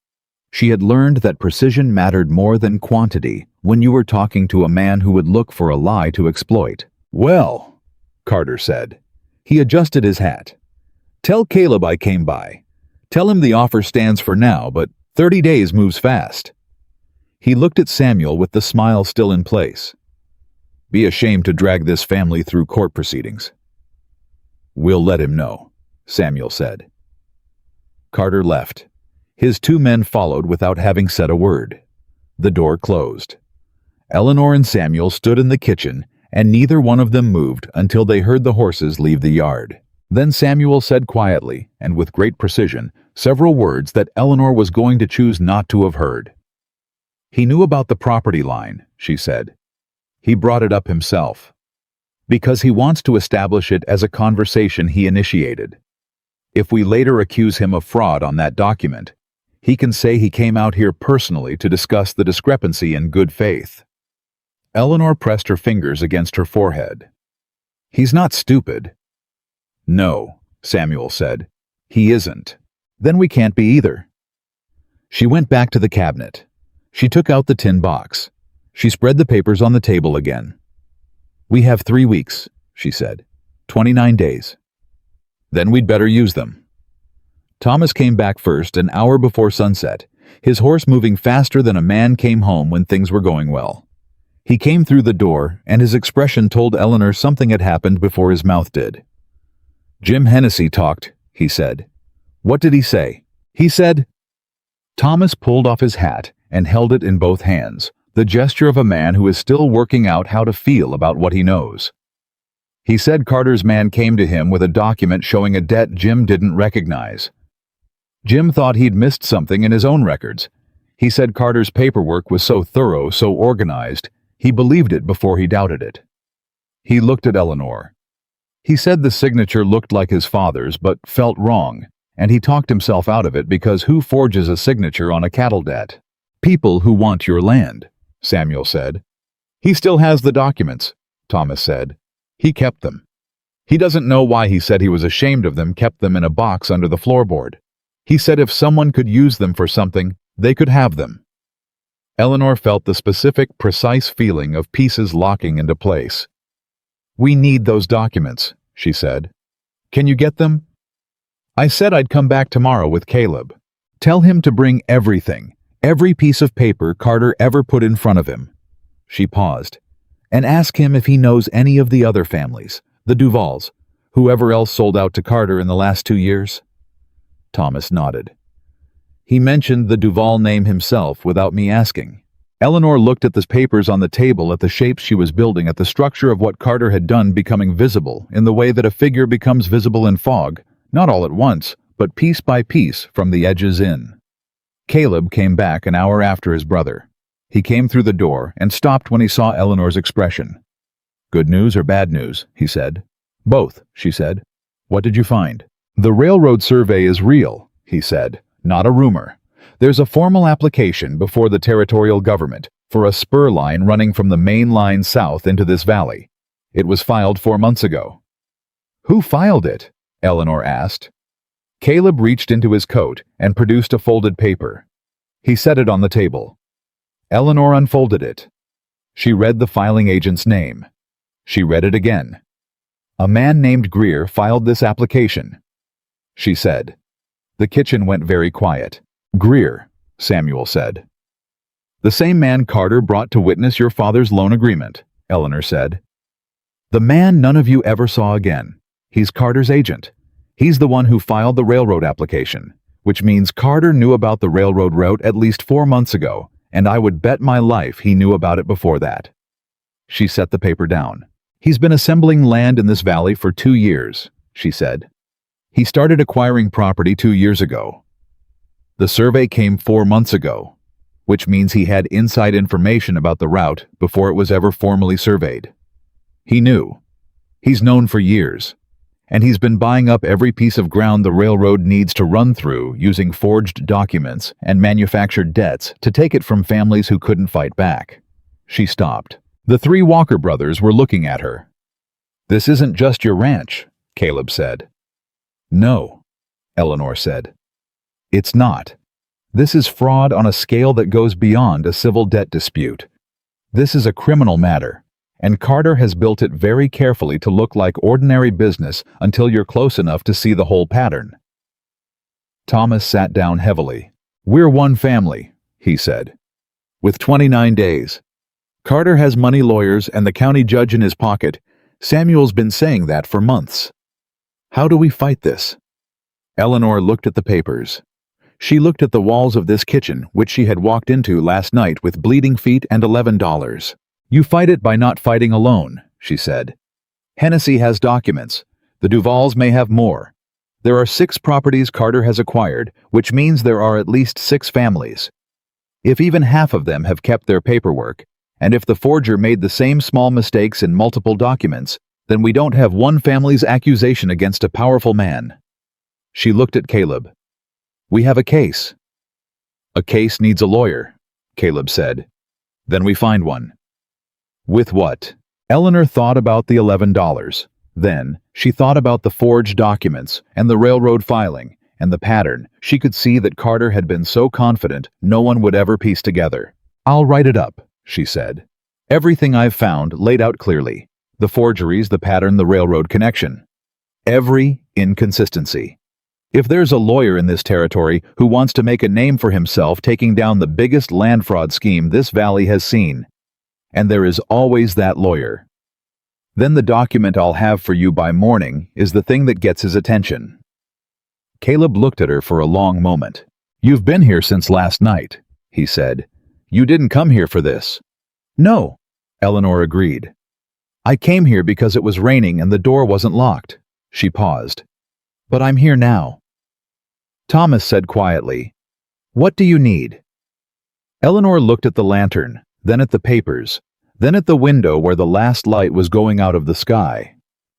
[SPEAKER 1] She had learned that precision mattered more than quantity when you were talking to a man who would look for a lie to exploit. "Well," Carter said. He adjusted his hat. "Tell Caleb I came by. Tell him the offer stands for now, but 30 days moves fast." He looked at Samuel with the smile still in place. "Be ashamed to drag this family through court proceedings." "We'll let him know," Samuel said. Carter left. His 2 men followed without having said a word. The door closed. Eleanor and Samuel stood in the kitchen, and neither one of them moved until they heard the horses leave the yard. Then Samuel said quietly, and with great precision, several words that Eleanor was going to choose not to have heard. "He knew about the property line," she said. "He brought it up himself. Because he wants to establish it as a conversation he initiated. If we later accuse him of fraud on that document, he can say he came out here personally to discuss the discrepancy in good faith." Eleanor pressed her fingers against her forehead. "He's not stupid." "No," Samuel said. "He isn't. Then we can't be either." She went back to the cabinet. She took out the tin box. She spread the papers on the table again. "We have 3 weeks," she said. 29 days. "Then we'd better use them." Thomas came back first an hour before sunset, his horse moving faster than a man came home when things were going well. He came through the door, and his expression told Eleanor something had happened before his mouth did. "Jim Hennessy talked," he said. "What did he say?" "He said—" Thomas pulled off his hat and held it in both hands, the gesture of a man who is still working out how to feel about what he knows. "He said Carter's man came to him with a document showing a debt Jim didn't recognize. Jim thought he'd missed something in his own records. He said Carter's paperwork was so thorough, so organized, he believed it before he doubted it." He looked at Eleanor. "He said the signature looked like his father's but felt wrong, and he talked himself out of it because who forges a signature on a cattle debt? People who want your land," Samuel said. "He still has the documents," Thomas said. "He kept them. He doesn't know why he said he was ashamed of them, kept them in a box under the floorboard. He said if someone could use them for something, they could have them." Eleanor felt the specific, precise feeling of pieces locking into place. "We need those documents," she said. "Can you get them?" "I said I'd come back tomorrow with Caleb. Tell him to bring everything, every piece of paper Carter ever put in front of him." She paused. "And ask him if he knows any of the other families, the Duvals, whoever else sold out to Carter in the last 2 years." Thomas nodded. "He mentioned the Duval name himself without me asking." Eleanor looked at the papers on the table, at the shapes she was building, at the structure of what Carter had done becoming visible in the way that a figure becomes visible in fog, not all at once, but piece by piece from the edges in. Caleb came back an hour after his brother. He came through the door and stopped when he saw Eleanor's expression. "Good news or bad news?" he said. "Both," she said. "What did you find?" "The railroad survey is real," he said, "not a rumor. There's a formal application before the territorial government for a spur line running from the main line south into this valley. It was filed 4 months ago." "Who filed it?" Eleanor asked. Caleb reached into his coat and produced a folded paper. He set it on the table. Eleanor unfolded it. She read the filing agent's name. She read it again. "A man named Greer filed this application," she said. The kitchen went very quiet. "Greer," Samuel said. "The same man Carter brought to witness your father's loan agreement," Eleanor said. "The man none of you ever saw again. He's Carter's agent. He's the one who filed the railroad application, which means Carter knew about the railroad route at least 4 months ago, and I would bet my life he knew about it before that." She set the paper down. "He's been assembling land in this valley for 2 years," she said. "He started acquiring property 2 years ago. The survey came 4 months ago, which means he had inside information about the route before it was ever formally surveyed. He knew. He's known for years. And he's been buying up every piece of ground the railroad needs to run through using forged documents and manufactured debts to take it from families who couldn't fight back." She stopped. The 3 Walker brothers were looking at her. "This isn't just your ranch," Caleb said. "No," Eleanor said. "It's not. This is fraud on a scale that goes beyond a civil debt dispute. This is a criminal matter, and Carter has built it very carefully to look like ordinary business until you're close enough to see the whole pattern." Thomas sat down heavily. "We're one family," he said. "With 29 days. Carter has money lawyers and the county judge in his pocket. Samuel's been saying that for months. How do we fight this?" Eleanor looked at the papers. She looked at the walls of this kitchen, which she had walked into last night with bleeding feet and $11. "You fight it by not fighting alone," she said. "Hennessy has documents. The Duvals may have more. There are 6 properties Carter has acquired, which means there are at least 6 families. If even half of them have kept their paperwork, and if the forger made the same small mistakes in multiple documents, then we don't have one family's accusation against a powerful man." She looked at Caleb. "We have a case." "A case needs a lawyer," Caleb said. "Then we find one." "With what?" Eleanor thought about the $11. Then, she thought about the forged documents and the railroad filing and the pattern she could see that Carter had been so confident no one would ever piece together. "I'll write it up," she said. "Everything I've found laid out clearly. The forgeries, the pattern, the railroad connection. Every inconsistency. If there's a lawyer in this territory who wants to make a name for himself taking down the biggest land fraud scheme this valley has seen, and there is always that lawyer, then the document I'll have for you by morning is the thing that gets his attention." Caleb looked at her for a long moment. "You've been here since last night," he said. "You didn't come here for this." "No," Eleanor agreed. "I came here because it was raining and the door wasn't locked." She paused. "But I'm here now." Thomas said quietly, "What do you need?" Eleanor looked at the lantern, then at the papers, then at the window where the last light was going out of the sky.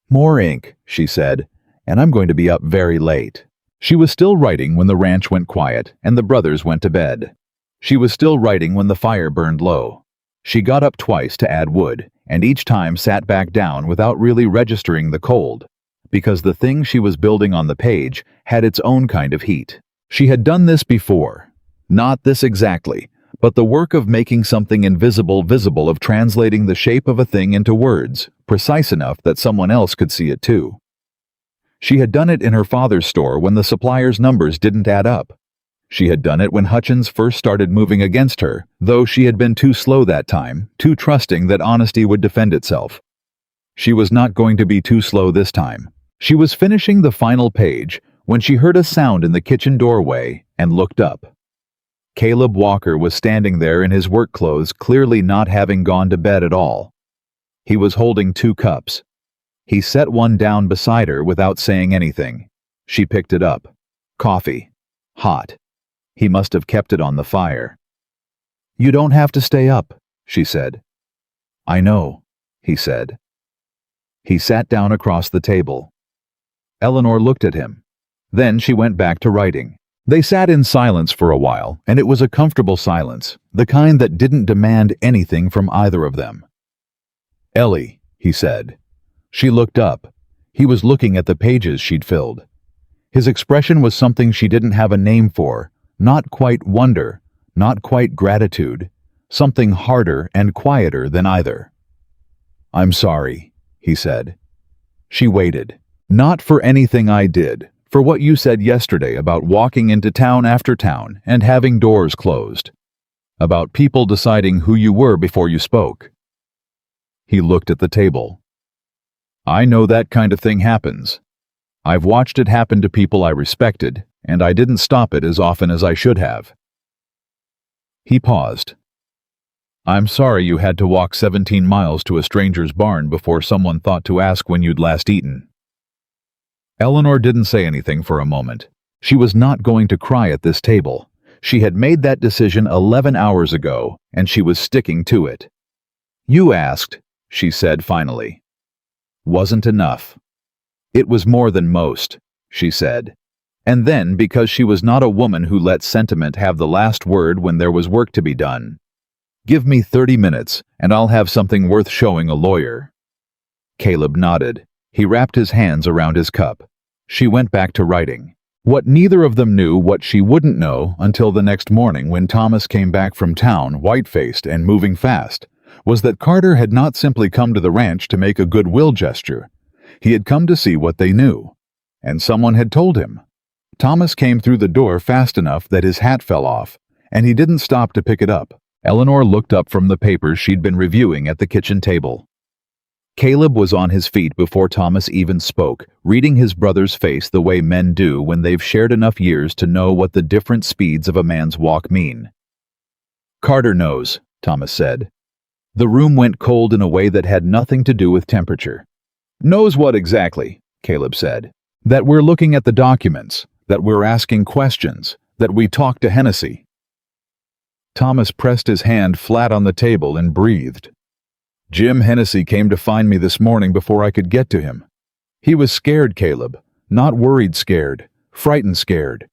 [SPEAKER 1] "More ink," she said, "and I'm going to be up very late." She was still writing when the ranch went quiet and the brothers went to bed. She was still writing when the fire burned low. She got up twice to add wood, and each time sat back down without really registering the cold, because the thing she was building on the page had its own kind of heat. She had done this before. Not this exactly, but the work of making something invisible visible, of translating the shape of a thing into words, precise enough that someone else could see it too. She had done it in her father's store when the supplier's numbers didn't add up. She had done it when Hutchins first started moving against her, though she had been too slow that time, too trusting that honesty would defend itself. She was not going to be too slow this time. She was finishing the final page when she heard a sound in the kitchen doorway and looked up. Caleb Walker was standing there in his work clothes, clearly not having gone to bed at all. He was holding 2 cups. He set one down beside her without saying anything. She picked it up. Coffee. Hot. He must have kept it on the fire. "You don't have to stay up," she said. "I know," he said. He sat down across the table. Eleanor looked at him. Then she went back to writing. They sat in silence for a while, and it was a comfortable silence, the kind that didn't demand anything from either of them. "Ellie," he said. She looked up. He was looking at the pages she'd filled. His expression was something she didn't have a name for, not quite wonder, not quite gratitude, something harder and quieter than either. "I'm sorry," he said. She waited. "Not for anything I did, for what you said yesterday about walking into town after town and having doors closed. About people deciding who you were before you spoke." He looked at the table. "I know that kind of thing happens. I've watched it happen to people I respected, and I didn't stop it as often as I should have." He paused. "I'm sorry you had to walk 17 miles to a stranger's barn before someone thought to ask when you'd last eaten." Eleanor didn't say anything for a moment. She was not going to cry at this table. She had made that decision 11 hours ago, and she was sticking to it. "You asked," she said finally. "Wasn't enough." "It was more than most," she said. And then, because she was not a woman who let sentiment have the last word when there was work to be done, "Give me 30 minutes, and I'll have something worth showing a lawyer." Caleb nodded. He wrapped his hands around his cup. She went back to writing. What neither of them knew, what she wouldn't know until the next morning when Thomas came back from town, white-faced and moving fast, was that Carter had not simply come to the ranch to make a goodwill gesture. He had come to see what they knew. And someone had told him. Thomas came through the door fast enough that his hat fell off, and he didn't stop to pick it up. Eleanor looked up from the papers she'd been reviewing at the kitchen table. Caleb was on his feet before Thomas even spoke, reading his brother's face the way men do when they've shared enough years to know what the different speeds of a man's walk mean. "Carter knows," Thomas said. The room went cold in a way that had nothing to do with temperature. "Knows what exactly?" Caleb said. "That we're looking at the documents, that we're asking questions, that we talked to Hennessy." Thomas pressed his hand flat on the table and breathed. "Jim Hennessy came to find me this morning before I could get to him. He was scared, Caleb, not worried scared, frightened scared.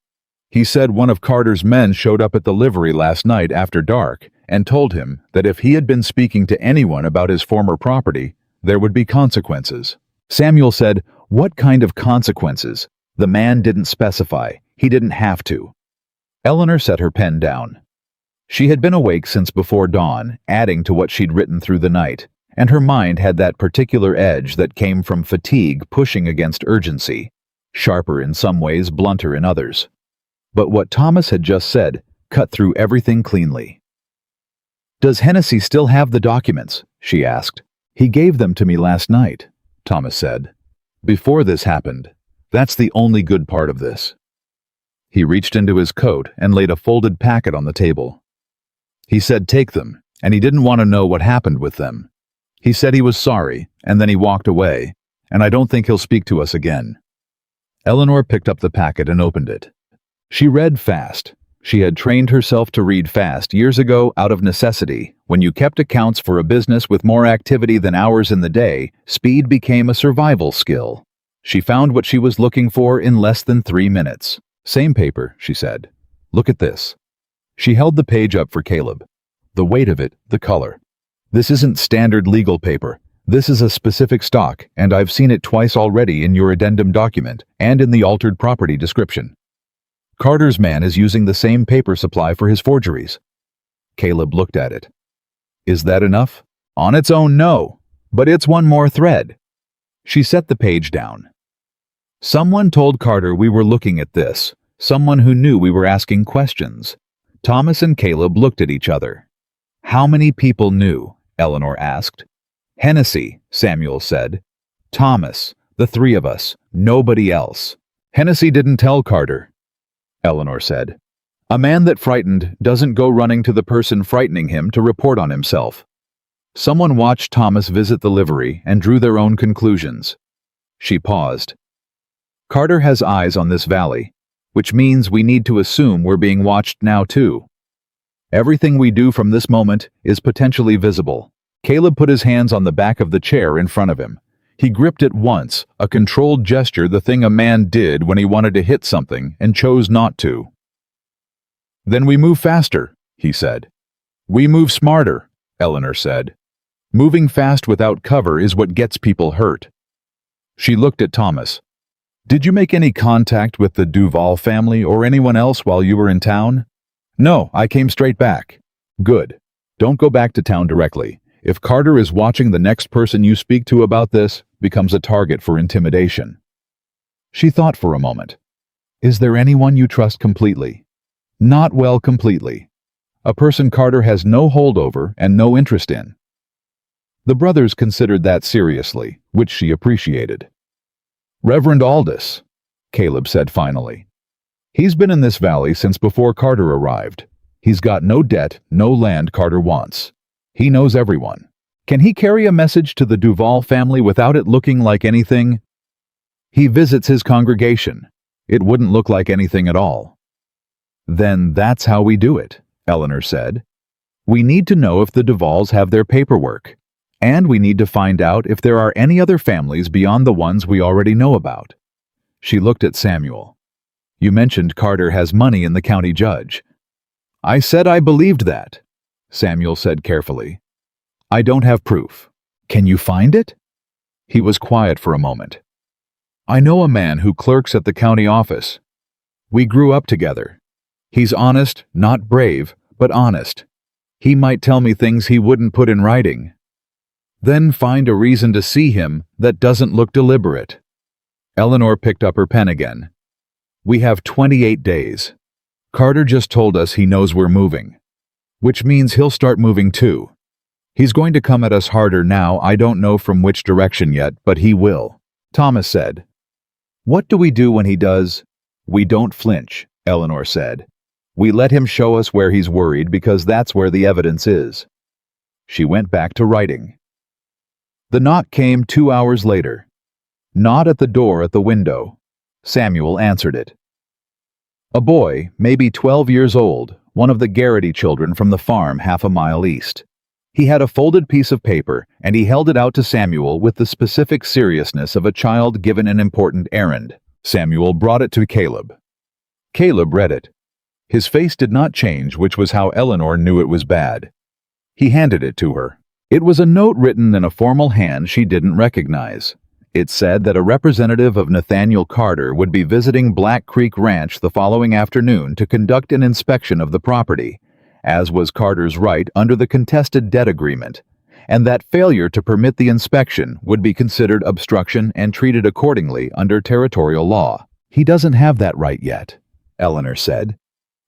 [SPEAKER 1] He said one of Carter's men showed up at the livery last night after dark and told him that if he had been speaking to anyone about his former property, there would be consequences." Samuel said, "What kind of consequences?" The man didn't specify. He didn't have to. Eleanor set her pen down. She had been awake since before dawn, adding to what she'd written through the night, and her mind had that particular edge that came from fatigue pushing against urgency, sharper in some ways, blunter in others. But what Thomas had just said cut through everything cleanly. "Does Hennessy still have the documents?" she asked. "He gave them to me last night," Thomas said. "Before this happened. That's the only good part of this." He reached into his coat and laid a folded packet on the table. He said take them, and he didn't want to know what happened with them. He said he was sorry, and then he walked away, and I don't think he'll speak to us again. Eleanor picked up the packet and opened it. She read fast. She had trained herself to read fast years ago out of necessity. When you kept accounts for a business with more activity than hours in the day, speed became a survival skill. She found what she was looking for in less than 3 minutes. "Same paper," she said. "Look at this." She held the page up for Caleb. The weight of it, the color. "This isn't standard legal paper. This is a specific stock, and I've seen it twice already in your addendum document and in the altered property description. Carter's man is using the same paper supply for his forgeries." Caleb looked at it. "Is that enough?" "On its own, no. But it's one more thread." She set the page down. "Someone told Carter we were looking at this. Someone who knew we were asking questions." Thomas and Caleb looked at each other. "How many people knew?" Eleanor asked. "Hennessy," Samuel said. "Thomas, the 3 of us, nobody else." "Hennessy didn't tell Carter," Eleanor said. "A man that frightened doesn't go running to the person frightening him to report on himself." Someone watched Thomas visit the livery and drew their own conclusions. She paused. "Carter has eyes on this valley, which means we need to assume we're being watched now too. Everything we do from this moment is potentially visible." Caleb put his hands on the back of the chair in front of him. He gripped it once, a controlled gesture, the thing a man did when he wanted to hit something and chose not to. "Then we move faster," he said. "We move smarter," Eleanor said. "Moving fast without cover is what gets people hurt." She looked at Thomas. "Did you make any contact with the Duval family or anyone else while you were in town?" "No, I came straight back." "Good. Don't go back to town directly. If Carter is watching, the next person you speak to about this becomes a target for intimidation." She thought for a moment. "Is there anyone you trust completely?" "Not well completely. A person Carter has no hold over and no interest in." The brothers considered that seriously, which she appreciated. "Reverend Aldous," Caleb said finally. "He's been in this valley since before Carter arrived. He's got no debt, no land Carter wants. He knows everyone. Can he carry a message to the Duval family without it looking like anything?" "He visits his congregation. It wouldn't look like anything at all." "Then that's how we do it," Eleanor said. "We need to know if the Duvals have their paperwork. And we need to find out if there are any other families beyond the ones we already know about." She looked at Samuel. "You mentioned Carter has money in the county judge." "I said I believed that," Samuel said carefully. "I don't have proof. Can you find it?" He was quiet for a moment. "I know a man who clerks at the county office. We grew up together. He's honest, not brave, but honest. He might tell me things he wouldn't put in writing. Then find a reason to see him that doesn't look deliberate." Eleanor picked up her pen again. "We have 28 days. Carter just told us he knows we're moving, which means he'll start moving too. He's going to come at us harder now. I don't know from which direction yet, but he will." Thomas said. "What do we do when he does?" "We don't flinch," Eleanor said. "We let him show us where he's worried because that's where the evidence is." She went back to writing. The knock came 2 hours later. Not at the door, at the window. Samuel answered it. A boy, maybe 12 years old, one of the Garrity children from the farm half a mile east. He had a folded piece of paper, and he held it out to Samuel with the specific seriousness of a child given an important errand. Samuel brought it to Caleb. Caleb read it. His face did not change, which was how Eleanor knew it was bad. He handed it to her. It was a note written in a formal hand she didn't recognize. It said that a representative of Nathaniel Carter would be visiting Black Creek Ranch the following afternoon to conduct an inspection of the property, as was Carter's right under the contested debt agreement, and that failure to permit the inspection would be considered obstruction and treated accordingly under territorial law. "He doesn't have that right yet," Eleanor said.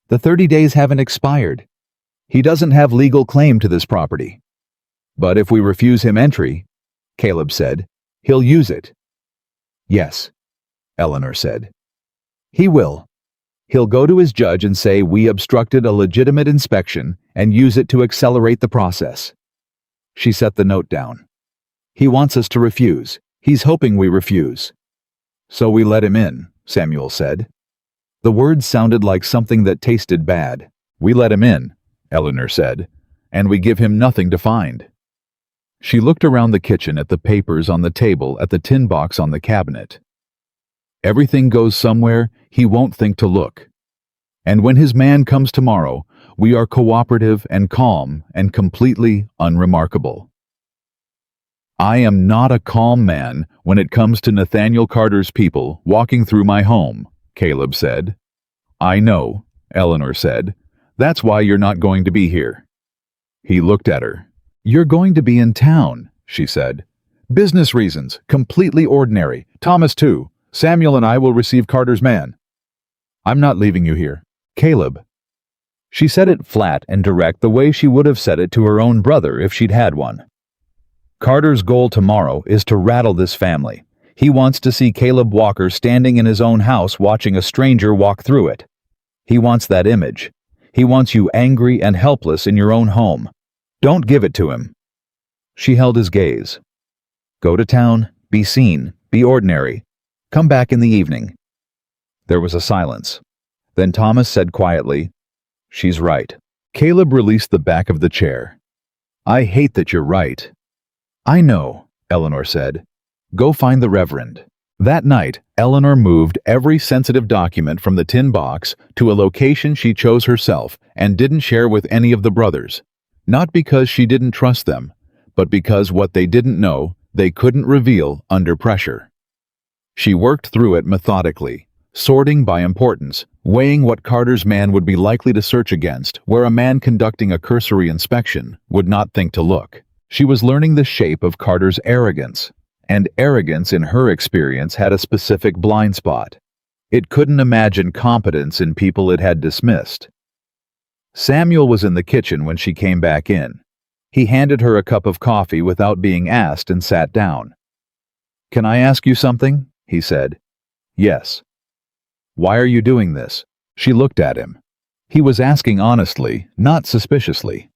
[SPEAKER 1] "The 30 days haven't expired. He doesn't have legal claim to this property." "But if we refuse him entry," Caleb said, "he'll use it." "Yes," Eleanor said. "He will. He'll go to his judge and say we obstructed a legitimate inspection and use it to accelerate the process." She set the note down. "He wants us to refuse. He's hoping we refuse." "So we let him in," Samuel said. The words sounded like something that tasted bad. "We let him in," Eleanor said, "and we give him nothing to find." She looked around the kitchen at the papers on the table, at the tin box on the cabinet. "Everything goes somewhere, he won't think to look. And when his man comes tomorrow, we are cooperative and calm and completely unremarkable." "I am not a calm man when it comes to Nathaniel Carter's people walking through my home," Caleb said. "I know," Eleanor said. "That's why you're not going to be here." He looked at her. "You're going to be in town," she said. "Business reasons, completely ordinary. Thomas too. Samuel and I will receive Carter's man." "I'm not leaving you here." "Caleb." She said it flat and direct, the way she would have said it to her own brother if she'd had one. "Carter's goal tomorrow is to rattle this family. He wants to see Caleb Walker standing in his own house watching a stranger walk through it. He wants that image. He wants you angry and helpless in your own home. Don't give it to him." She held his gaze. "Go to town, be seen, be ordinary. Come back in the evening." There was a silence. Then Thomas said quietly, "She's right." Caleb released the back of the chair. "I hate that you're right." "I know," Eleanor said. "Go find the Reverend." That night, Eleanor moved every sensitive document from the tin box to a location she chose herself and didn't share with any of the brothers. Not because she didn't trust them, but because what they didn't know, they couldn't reveal under pressure. She worked through it methodically, sorting by importance, weighing what Carter's man would be likely to search against, where a man conducting a cursory inspection would not think to look. She was learning the shape of Carter's arrogance, and arrogance in her experience had a specific blind spot. It couldn't imagine competence in people it had dismissed. Samuel was in the kitchen when she came back in. He handed her a cup of coffee without being asked and sat down. "Can I ask you something?" he said. "Yes." "Why are you doing this?" She looked at him. He was asking honestly, not suspiciously.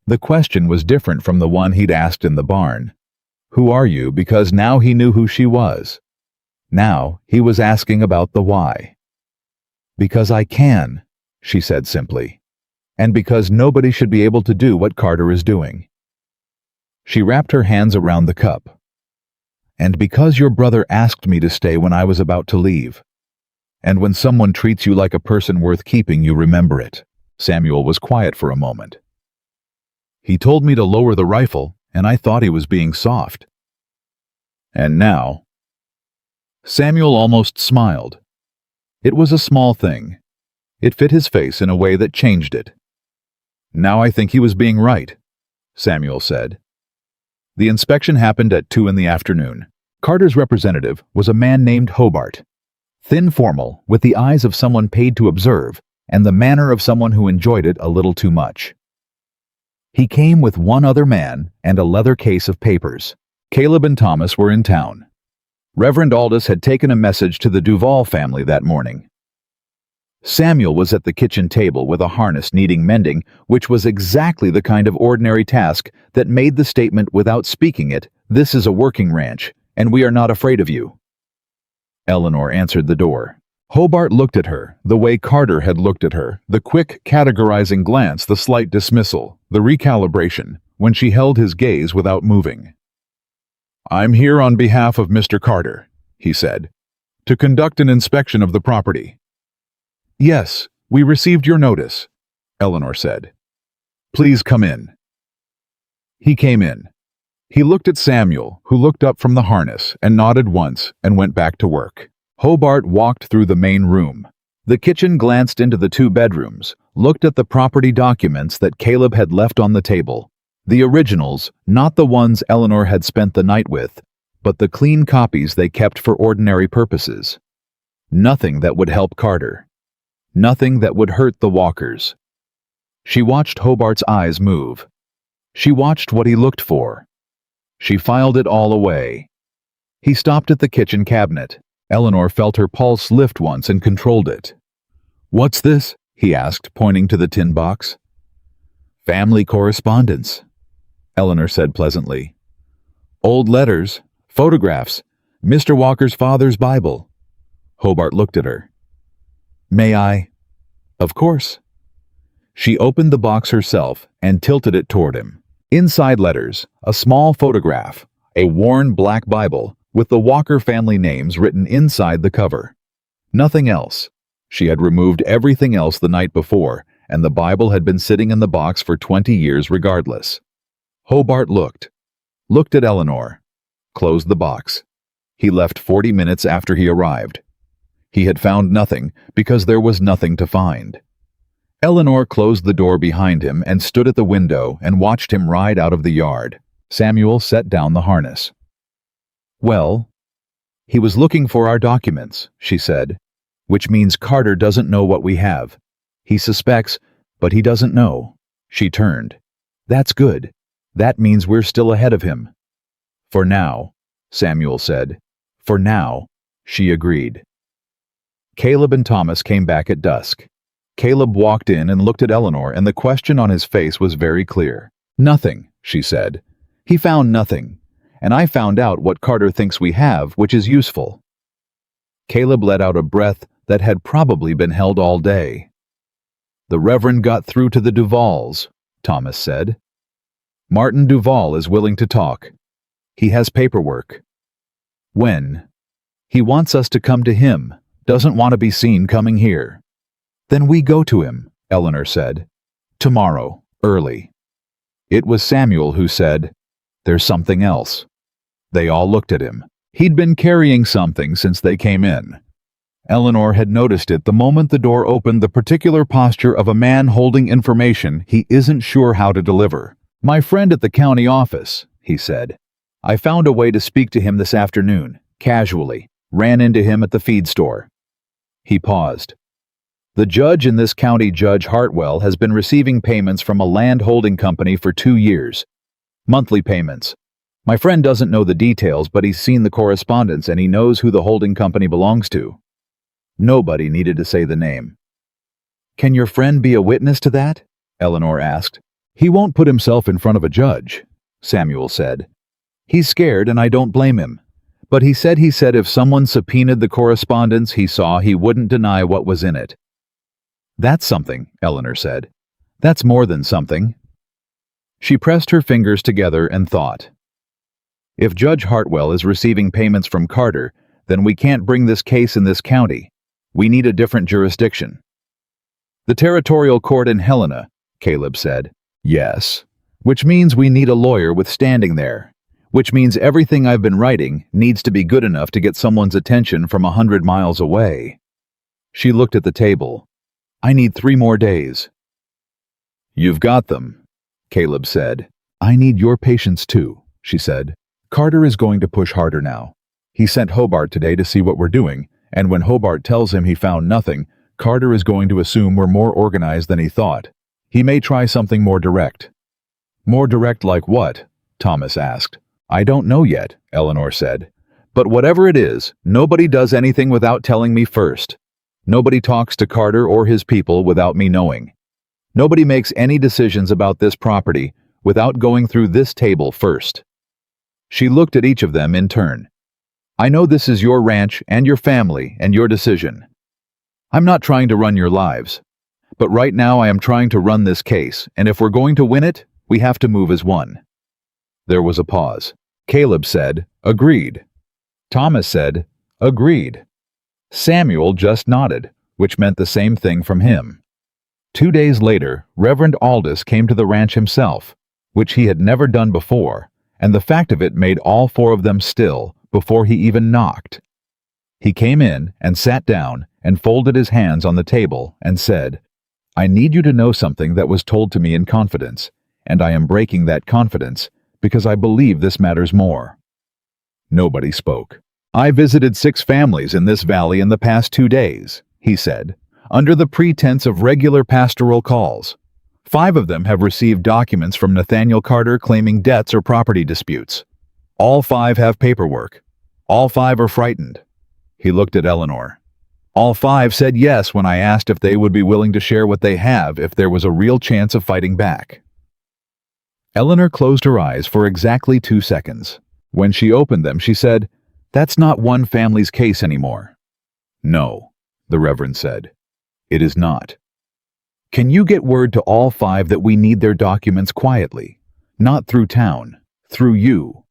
[SPEAKER 1] The question was different from the one he'd asked in the barn. "Who are you?" Because now he knew who she was. Now he was asking about the why. "Because I can," she said simply. "And because nobody should be able to do what Carter is doing." She wrapped her hands around the cup. "And because your brother asked me to stay when I was about to leave. And when someone treats you like a person worth keeping, you remember it." Samuel was quiet for a moment. "He told me to lower the rifle, and I thought he was being soft. And now—" Samuel almost smiled. It was a small thing. It fit his face in a way that changed it. "Now I think he was being right," Samuel said. The inspection happened at 2 in the afternoon. Carter's representative was a man named Hobart. Thin, formal, with the eyes of someone paid to observe, and the manner of someone who enjoyed it a little too much. He came with one other man and a leather case of papers. Caleb and Thomas were in town. Reverend Aldous had taken a message to the Duval family that morning. Samuel was at the kitchen table with a harness needing mending, which was exactly the kind of ordinary task that made the statement without speaking it, "This is a working ranch, and we are not afraid of you." Eleanor answered the door. Hobart looked at her, the way Carter had looked at her, the quick, categorizing glance, the slight dismissal, the recalibration, when she held his gaze without moving. "I'm here on behalf of Mr. Carter," he said, "to conduct an inspection of the property." "Yes, we received your notice," Eleanor said. "Please come in." He came in. He looked at Samuel, who looked up from the harness and nodded once and went back to work. Hobart walked through the main room. The kitchen glanced into the 2 bedrooms, looked at the property documents that Caleb had left on the table. The originals, not the ones Eleanor had spent the night with, but the clean copies they kept for ordinary purposes. Nothing that would help Carter. Nothing that would hurt the Walkers. She watched Hobart's eyes move. She watched what he looked for. She filed it all away. He stopped at the kitchen cabinet. Eleanor felt her pulse lift once and controlled it. "What's this?" he asked, pointing to the tin box. "Family correspondence," Eleanor said pleasantly. "Old letters, photographs, Mr. Walker's father's Bible." Hobart looked at her. "May I?" "Of course." She opened the box herself and tilted it toward him. Inside letters, a small photograph, a worn black Bible with the Walker family names written inside the cover. Nothing else. She had removed everything else the night before, and the Bible had been sitting in the box for 20 years regardless. Hobart looked at Eleanor, closed the box. He left 40 minutes after he arrived. He had found nothing because there was nothing to find. Eleanor closed the door behind him and stood at the window and watched him ride out of the yard. Samuel set down the harness. "Well, he was looking for our documents," she said, "which means Carter doesn't know what we have. He suspects, but he doesn't know." She turned. "That's good. That means we're still ahead of him." "For now," Samuel said. "For now," she agreed. Caleb and Thomas came back at dusk. Caleb walked in and looked at Eleanor, and the question on his face was very clear. "Nothing," she said. "He found nothing, and I found out what Carter thinks we have, which is useful." Caleb let out a breath that had probably been held all day. "The Reverend got through to the Duvalls," Thomas said. "Martin Duval is willing to talk. He has paperwork." "When?" "He wants us to come to him, doesn't want to be seen coming here." "Then we go to him," Eleanor said. "Tomorrow, early." It was Samuel who said, "There's something else." They all looked at him. He'd been carrying something since they came in. Eleanor had noticed it the moment the door opened, the particular posture of a man holding information he isn't sure how to deliver. "My friend at the county office," he said. "I found a way to speak to him this afternoon, casually. Ran into him at the feed store." He paused. "The judge in this county, Judge Hartwell, has been receiving payments from a land holding company for 2 years. Monthly payments. My friend doesn't know the details, but he's seen the correspondence and he knows who the holding company belongs to." Nobody needed to say the name. "Can your friend be a witness to that?" Eleanor asked. "He won't put himself in front of a judge," Samuel said. "He's scared and I don't blame him. But he said if someone subpoenaed the correspondence he saw, he wouldn't deny what was in it." "That's something," Eleanor said. "That's more than something." She pressed her fingers together and thought. "If Judge Hartwell is receiving payments from Carter, then we can't bring this case in this county. We need a different jurisdiction." "The territorial court in Helena," Caleb said. "Yes. Which means we need a lawyer with standing there. Which means everything I've been writing needs to be good enough to get someone's attention from 100 miles away." She looked at the table. "I need 3 more days." "You've got them," Caleb said. "I need your patience too," she said. "Carter is going to push harder now. He sent Hobart today to see what we're doing, and when Hobart tells him he found nothing, Carter is going to assume we're more organized than he thought. He may try something more direct." "More direct like what?" Thomas asked. "I don't know yet," Eleanor said. "But whatever it is, nobody does anything without telling me first. Nobody talks to Carter or his people without me knowing. Nobody makes any decisions about this property without going through this table first." She looked at each of them in turn. "I know this is your ranch and your family and your decision. I'm not trying to run your lives. But right now I am trying to run this case, and if we're going to win it, we have to move as one." There was a pause. Caleb said, "Agreed." Thomas said, "Agreed." Samuel just nodded, which meant the same thing from him. 2 days later, Reverend Aldous came to the ranch himself, which he had never done before, and the fact of it made all 4 of them still before he even knocked. He came in and sat down and folded his hands on the table and said, "I need you to know something that was told to me in confidence, and I am breaking that confidence because I believe this matters more." Nobody spoke. "I visited 6 families in this valley in the past 2 days," he said, "under the pretense of regular pastoral calls. 5 of them have received documents from Nathaniel Carter claiming debts or property disputes. All 5 have paperwork. All 5 are frightened." He looked at Eleanor. "All 5 said yes when I asked if they would be willing to share what they have if there was a real chance of fighting back." Eleanor closed her eyes for exactly 2 seconds. When she opened them, she said, "That's not one family's case anymore." "No," the Reverend said. "It is not. Can you get word to all 5 that we need their documents quietly? Not through town, through you."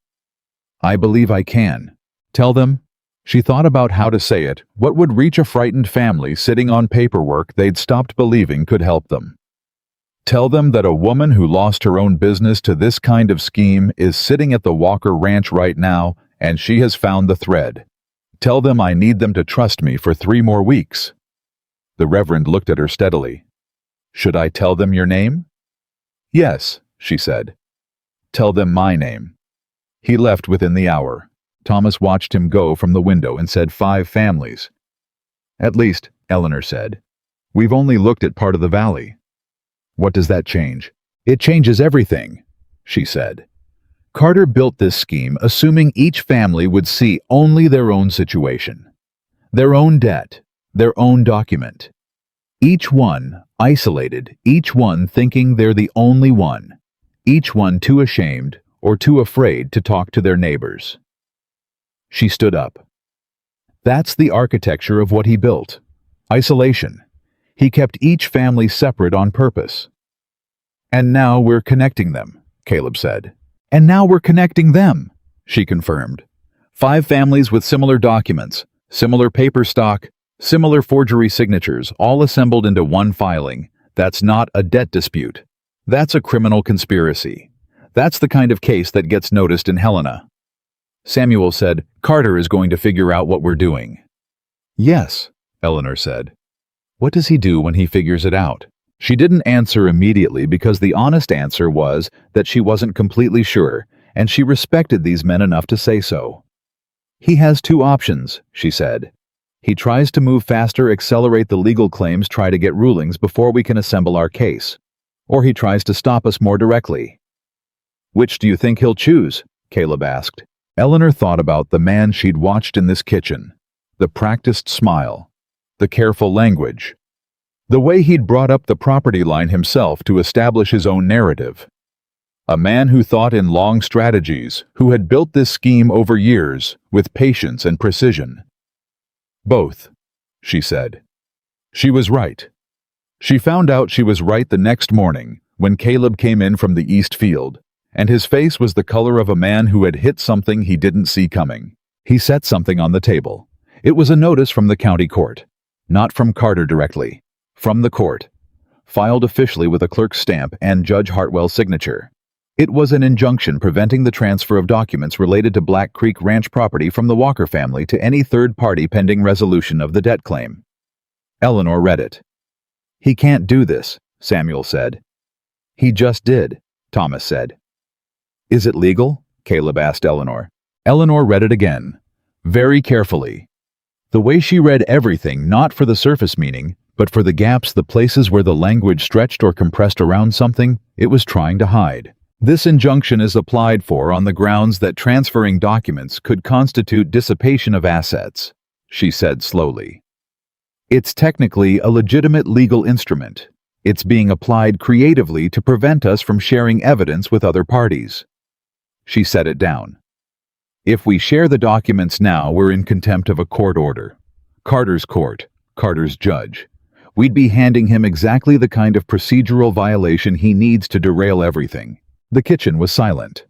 [SPEAKER 1] "I believe I can. Tell them." She thought about how to say it, what would reach a frightened family sitting on paperwork they'd stopped believing could help them. "Tell them that a woman who lost her own business to this kind of scheme is sitting at the Walker Ranch right now, and she has found the thread. Tell them I need them to trust me for 3 more weeks." The Reverend looked at her steadily. "Should I tell them your name?" "Yes," she said. "Tell them my name." He left within the hour. Thomas watched him go from the window and said 5 families. "At least," Eleanor said. "We've only looked at part of the valley." "What does that change?" "It changes everything," she said. Carter built this scheme assuming each family would see only their own situation, their own debt, their own document. Each one isolated, each one thinking they're the only one, each one too ashamed or too afraid to talk to their neighbors. She stood up. That's the architecture of what he built. Isolation. He kept each family separate on purpose. "And now we're connecting them," Caleb said. "And now we're connecting them," she confirmed. 5 families with similar documents, similar paper stock, similar forgery signatures, all assembled into one filing. That's not a debt dispute. That's a criminal conspiracy. That's the kind of case that gets noticed in Helena. Samuel said, "Carter is going to figure out what we're doing." "Yes," Eleanor said. "What does he do when he figures it out?" She didn't answer immediately because the honest answer was that she wasn't completely sure, and she respected these men enough to say so. "He has 2 options," she said. "He tries to move faster, accelerate the legal claims, try to get rulings before we can assemble our case. Or he tries to stop us more directly." "Which do you think he'll choose?" Caleb asked. Eleanor thought about the man she'd watched in this kitchen, the practiced smile, the careful language, the way he'd brought up the property line himself to establish his own narrative. A man who thought in long strategies, who had built this scheme over years with patience and precision. "Both," she said. She was right. She found out she was right the next morning when Caleb came in from the east field, and his face was the color of a man who had hit something he didn't see coming. He set something on the table. It was a notice from the county court. Not from Carter directly. From the court. Filed officially with a clerk's stamp and Judge Hartwell's signature. It was an injunction preventing the transfer of documents related to Black Creek Ranch property from the Walker family to any third party pending resolution of the debt claim. Eleanor read it. "He can't do this," Samuel said. "He just did," Thomas said. "Is it legal?" Caleb asked Eleanor. Eleanor read it again, very carefully. The way she read everything, not for the surface meaning, but for the gaps, the places where the language stretched or compressed around something it was trying to hide. "This injunction is applied for on the grounds that transferring documents could constitute dissipation of assets," she said slowly. "It's technically a legitimate legal instrument. It's being applied creatively to prevent us from sharing evidence with other parties." She set it down. "If we share the documents now, we're in contempt of a court order. Carter's court, Carter's judge. We'd be handing him exactly the kind of procedural violation he needs to derail everything." The kitchen was silent.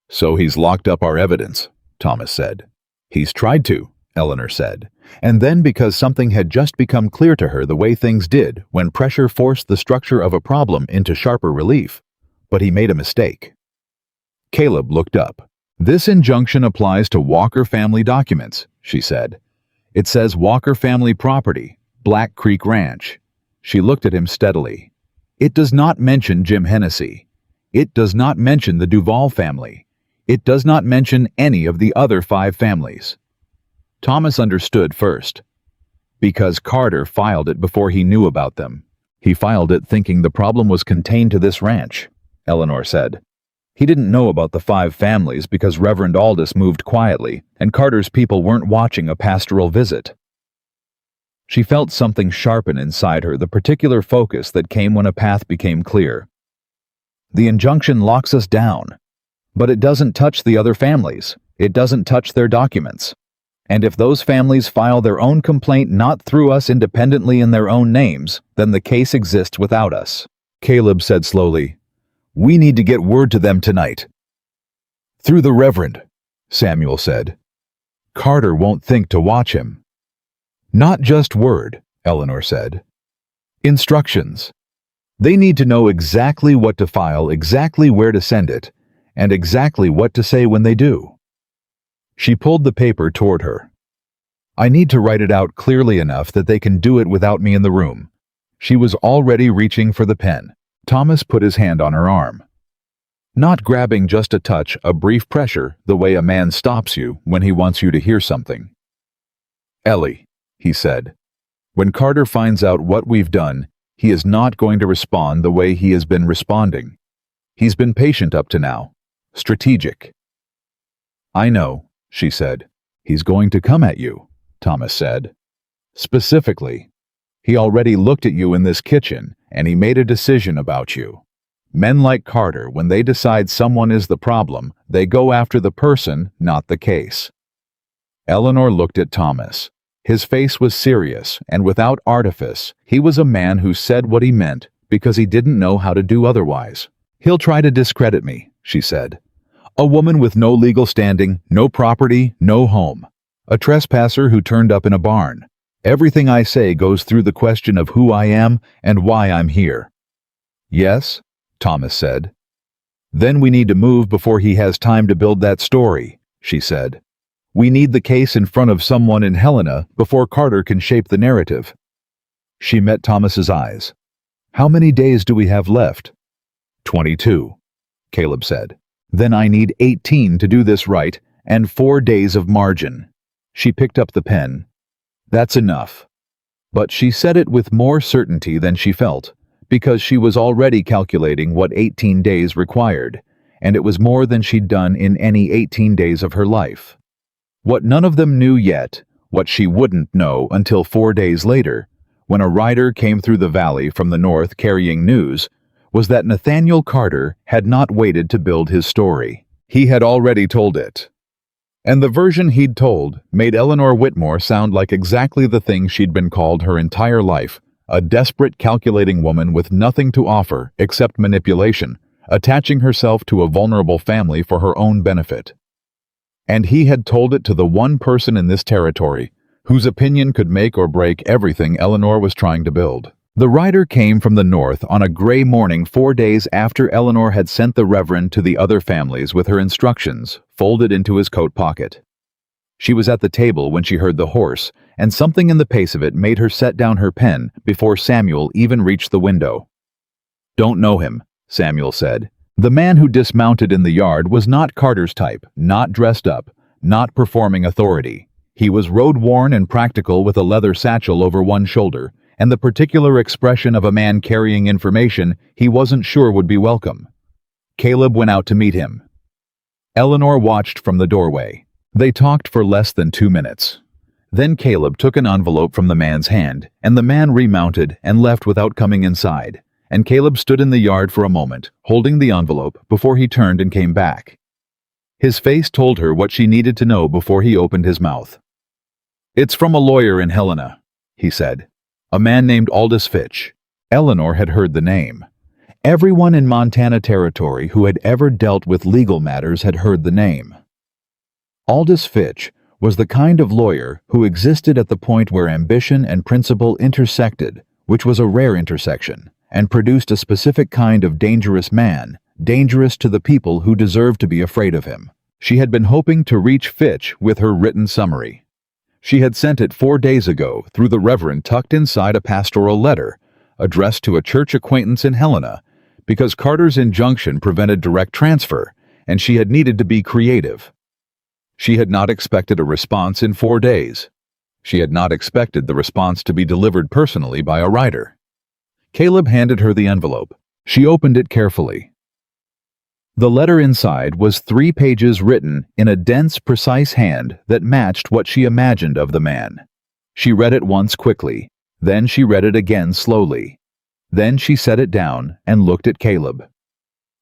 [SPEAKER 1] "So he's locked up our evidence," Thomas said. "He's tried to," Eleanor said. And then, because something had just become clear to her the way things did when pressure forced the structure of a problem into sharper relief. But he made a mistake. Caleb looked up. "This injunction applies to Walker family documents," she said. It says Walker family property, Black Creek Ranch. She looked at him steadily. It does not mention Jim Hennessy. It does not mention the Duval family. It does not mention any of the other 5 families. Thomas understood first. Because Carter filed it before he knew about them. He filed it thinking the problem was contained to this ranch, Eleanor said. He didn't know about the 5 families because Reverend Aldous moved quietly, and Carter's people weren't watching a pastoral visit. She felt something sharpen inside her, the particular focus that came when a path became clear. The injunction locks us down, but it doesn't touch the other families. It doesn't touch their documents. And if those families file their own complaint not through us independently in their own names, then the case exists without us. Caleb said slowly, "We need to get word to them tonight." "Through the Reverend," Samuel said. "Carter won't think to watch him." "Not just word," Eleanor said. "Instructions. They need to know exactly what to file, exactly where to send it, and exactly what to say when they do." She pulled the paper toward her. "I need to write it out clearly enough that they can do it without me in the room." She was already reaching for the pen. Thomas put his hand on her arm. Not grabbing, just a touch, a brief pressure, the way a man stops you when he wants you to hear something. "Ellie," he said, "when Carter finds out what we've done, he is not going to respond the way he has been responding. He's been patient up to now. Strategic." "I know," she said. "He's going to come at you," Thomas said. "Specifically. He already looked at you in this kitchen, and he made a decision about you. Men like Carter, when they decide someone is the problem, they go after the person, not the case." Eleanor looked at Thomas. His face was serious, and without artifice, he was a man who said what he meant because he didn't know how to do otherwise. "He'll try to discredit me," she said. "A woman with no legal standing, no property, no home. A trespasser who turned up in a barn. Everything I say goes through the question of who I am and why I'm here." "Yes," Thomas said. "Then we need to move before he has time to build that story," she said. "We need the case in front of someone in Helena before Carter can shape the narrative." She met Thomas's eyes. "How many days do we have left?" 22, Caleb said. "Then I need 18 to do this right, and 4 days of margin." She picked up the pen. "That's enough." But she said it with more certainty than she felt, because she was already calculating what 18 days required, and it was more than she'd done in any 18 days of her life. What none of them knew yet, what she wouldn't know until 4 days later, when a rider came through the valley from the north carrying news, was that Nathaniel Carter had not waited to build his story. He had already told it. And the version he'd told made Eleanor Whitmore sound like exactly the thing she'd been called her entire life, a desperate, calculating woman with nothing to offer except manipulation, attaching herself to a vulnerable family for her own benefit. And he had told it to the one person in this territory whose opinion could make or break everything Eleanor was trying to build. The rider came from the north on a gray morning 4 days after Eleanor had sent the Reverend to the other families with her instructions folded into his coat pocket. She was at the table when she heard the horse, and something in the pace of it made her set down her pen before Samuel even reached the window. "Don't know him," Samuel said. The man who dismounted in the yard was not Carter's type, not dressed up, not performing authority. He was road-worn and practical with a leather satchel over one shoulder, and the particular expression of a man carrying information he wasn't sure would be welcome. Caleb went out to meet him. Eleanor watched from the doorway. They talked for less than 2 minutes. Then Caleb took an envelope from the man's hand, and the man remounted and left without coming inside, and Caleb stood in the yard for a moment, holding the envelope, before he turned and came back. His face told her what she needed to know before he opened his mouth. "It's from a lawyer in Helena," he said. "A man named Aldous Fitch." Eleanor had heard the name. Everyone in Montana Territory who had ever dealt with legal matters had heard the name. Aldous Fitch was the kind of lawyer who existed at the point where ambition and principle intersected, which was a rare intersection, and produced a specific kind of dangerous man, dangerous to the people who deserved to be afraid of him. She had been hoping to reach Fitch with her written summary. She had sent it 4 days ago through the Reverend tucked inside a pastoral letter, addressed to a church acquaintance in Helena, because Carter's injunction prevented direct transfer, and she had needed to be creative. She had not expected a response in 4 days. She had not expected the response to be delivered personally by a writer. Caleb handed her the envelope. She opened it carefully. The letter inside was 3 pages written in a dense, precise hand that matched what she imagined of the man. She read it once quickly, then she read it again slowly. Then she set it down and looked at Caleb.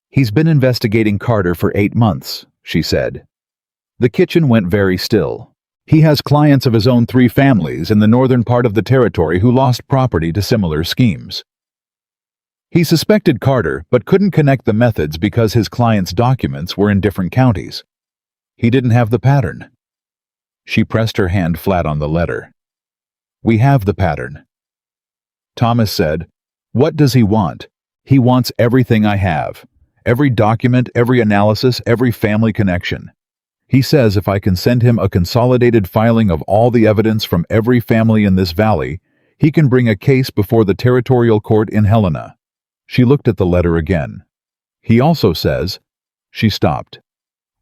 [SPEAKER 1] "He's been investigating Carter for 8 months, she said. The kitchen went very still. He has clients of his own 3 families in the northern part of the territory who lost property to similar schemes. He suspected Carter, but couldn't connect the methods because his clients' documents were in different counties. He didn't have the pattern." She pressed her hand flat on the letter. "We have the pattern." Thomas said, "What does he want?" "He wants everything I have. Every document, every analysis, every family connection. He says if I can send him a consolidated filing of all the evidence from every family in this valley, he can bring a case before the territorial court in Helena." She looked at the letter again. "He also says—" She stopped.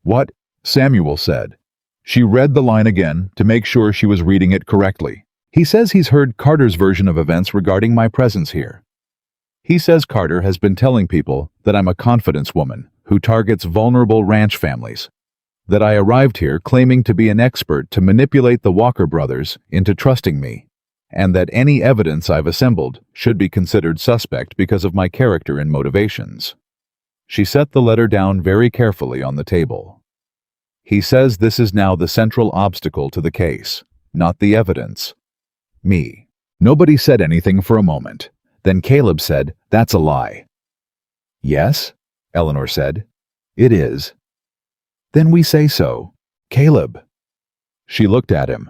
[SPEAKER 1] "What?" Samuel said. She read the line again to make sure she was reading it correctly. "He says he's heard Carter's version of events regarding my presence here. He says Carter has been telling people that I'm a confidence woman who targets vulnerable ranch families, that I arrived here claiming to be an expert to manipulate the Walker brothers into trusting me, and that any evidence I've assembled should be considered suspect because of my character and motivations." She set the letter down very carefully on the table. "He says this is now the central obstacle to the case, not the evidence. Me." Nobody said anything for a moment. Then Caleb said, "That's a lie." "Yes," Eleanor said. "It is." "Then we say so." "Caleb." She looked at him.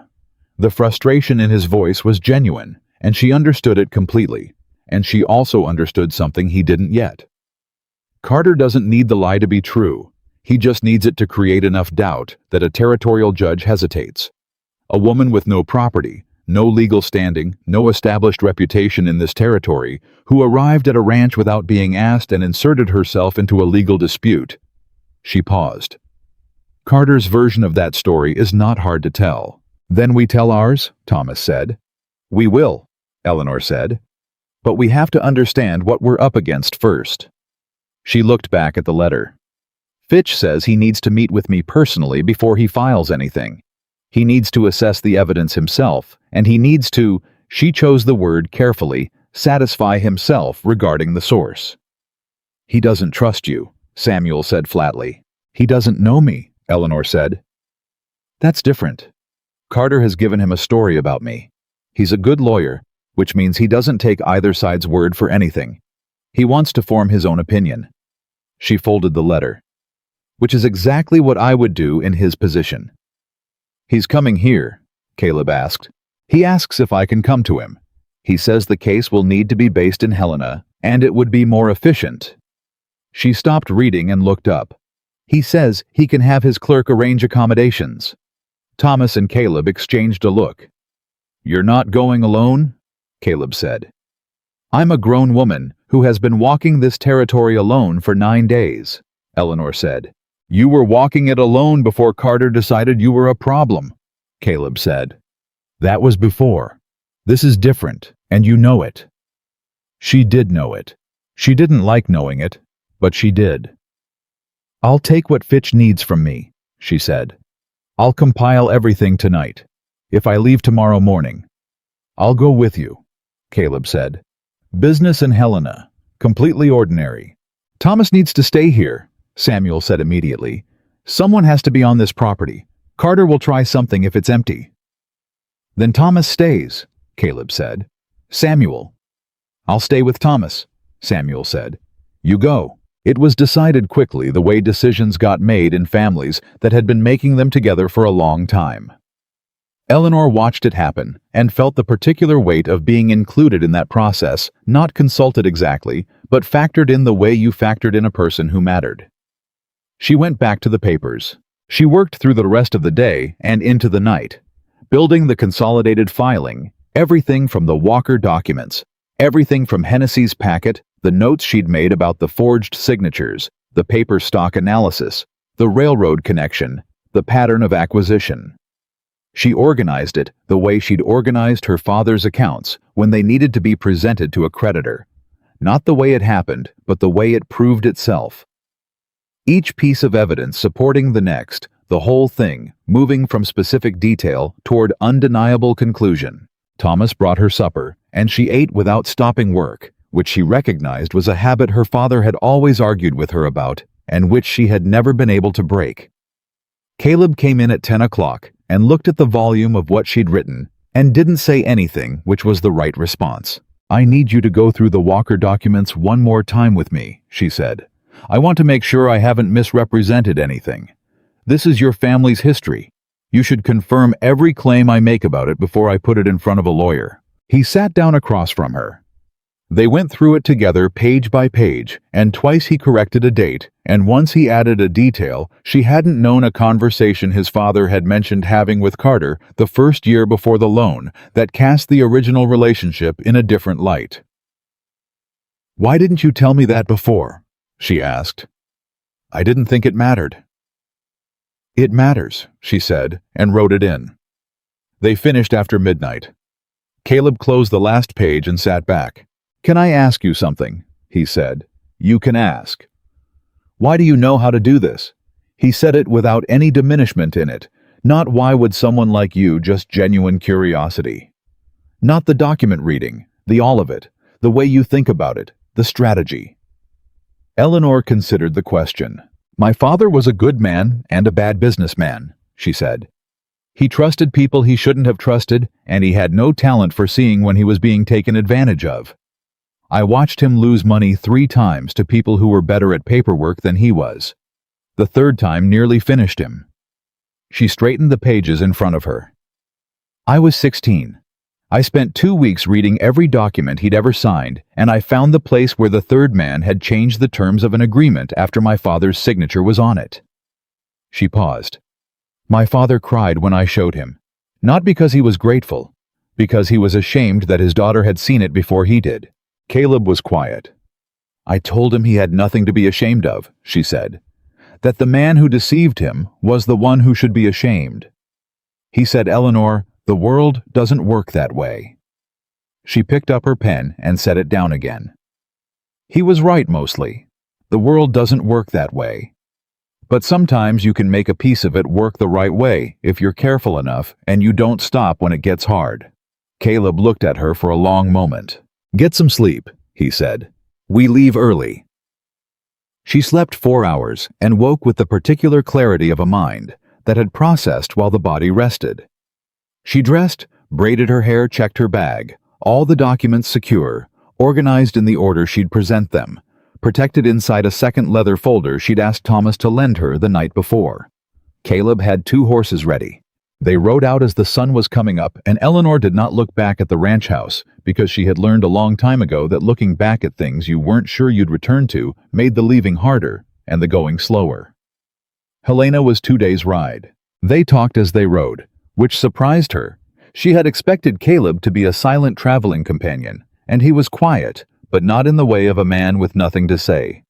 [SPEAKER 1] The frustration in his voice was genuine, and she understood it completely, and she also understood something he didn't yet. Carter doesn't need the lie to be true. He just needs it to create enough doubt that a territorial judge hesitates. A woman with no property, no legal standing, no established reputation in this territory, who arrived at a ranch without being asked and inserted herself into a legal dispute. She paused. Carter's version of that story is not hard to tell. "Then we tell ours," Thomas said. "We will," Eleanor said. "But we have to understand what we're up against first." She looked back at the letter. "Fitch says he needs to meet with me personally before he files anything. He needs to assess the evidence himself, and he needs to," she chose the word carefully, "satisfy himself regarding the source." "He doesn't trust you," Samuel said flatly. "He doesn't know me," Eleanor said. "That's different. Carter has given him a story about me. He's a good lawyer, which means he doesn't take either side's word for anything. He wants to form his own opinion." She folded the letter. "Which is exactly what I would do in his position." "He's coming here?" Caleb asked. "He asks if I can come to him. He says the case will need to be based in Helena, and it would be more efficient." She stopped reading and looked up. "He says he can have his clerk arrange accommodations." Thomas and Caleb exchanged a look. "You're not going alone?" Caleb said. "I'm a grown woman who has been walking this territory alone for 9 days, Eleanor said. "You were walking it alone before Carter decided you were a problem," Caleb said. "That was before. This is different, and you know it." She did know it. She didn't like knowing it, but she did. "I'll take what Fitch needs from me," she said. "I'll compile everything tonight. If I leave tomorrow morning." "I'll go with you," Caleb said. "Business in Helena. Completely ordinary." "Thomas needs to stay here," Samuel said immediately. "Someone has to be on this property. Carter will try something if it's empty." "Then Thomas stays," Caleb said. "Samuel." "I'll stay with Thomas," Samuel said. "You go." It was decided quickly the way decisions got made in families that had been making them together for a long time. Eleanor watched it happen and felt the particular weight of being included in that process, not consulted exactly, but factored in the way you factored in a person who mattered. She went back to the papers. She worked through the rest of the day and into the night. building the consolidated filing, everything from the Walker documents, everything from Hennessy's packet, the notes she'd made about the forged signatures, the paper stock analysis, the railroad connection, the pattern of acquisition. She organized it the way she'd organized her father's accounts when they needed to be presented to a creditor. Not the way it happened, but the way it proved itself. Each piece of evidence supporting the next, the whole thing, moving from specific detail toward undeniable conclusion. Thomas brought her supper, and she ate without stopping work, which she recognized was a habit her father had always argued with her about, and which she had never been able to break. Caleb came in at 10 o'clock and looked at the volume of what she'd written, and didn't say anything, which was the right response. "I need you to go through the Walker documents one more time with me," she said. "I want to make sure I haven't misrepresented anything. This is your family's history. You should confirm every claim I make about it before I put it in front of a lawyer." He sat down across from her. They went through it together page by page, and twice he corrected a date, and once he added a detail she hadn't known, a conversation his father had mentioned having with Carter the first year before the loan that cast the original relationship in a different light. "Why didn't you tell me that before?" she asked. "I didn't think it mattered." "It matters," she said, and wrote it in. They finished after midnight. Caleb closed the last page and sat back. "Can I ask you something?" he said. "You can ask." "Why do you know how to do this?" He said it without any diminishment in it. Not why would someone like you, just genuine curiosity. Not the document reading, the all of it, the way you think about it, the strategy. Eleanor considered the question. "My father was a good man and a bad businessman," she said. "He trusted people he shouldn't have trusted, and he had no talent for seeing when he was being taken advantage of. I watched him lose money 3 times to people who were better at paperwork than he was. The third time nearly finished him." She straightened the pages in front of her. "I was 16. I spent 2 weeks reading every document he'd ever signed, and I found the place where the third man had changed the terms of an agreement after my father's signature was on it." She paused. "My father cried when I showed him. Not because he was grateful, because he was ashamed that his daughter had seen it before he did." Caleb was quiet. "I told him he had nothing to be ashamed of," she said. "That the man who deceived him was the one who should be ashamed. He said, 'Eleanor, the world doesn't work that way.'" She picked up her pen and set it down again. "He was right mostly. The world doesn't work that way. But sometimes you can make a piece of it work the right way if you're careful enough and you don't stop when it gets hard." Caleb looked at her for a long moment. "Get some sleep," he said. "We leave early." She slept 4 hours and woke with the particular clarity of a mind that had processed while the body rested. She dressed, braided her hair, checked her bag, all the documents secure, organized in the order she'd present them, protected inside a second leather folder she'd asked Thomas to lend her the night before. Caleb had 2 horses ready. They rode out as the sun was coming up, and Eleanor did not look back at the ranch house because she had learned a long time ago that looking back at things you weren't sure you'd return to made the leaving harder and the going slower. Helena was 2 days' ride. They talked as they rode, which surprised her. She had expected Caleb to be a silent traveling companion, and he was quiet, but not in the way of a man with nothing to say.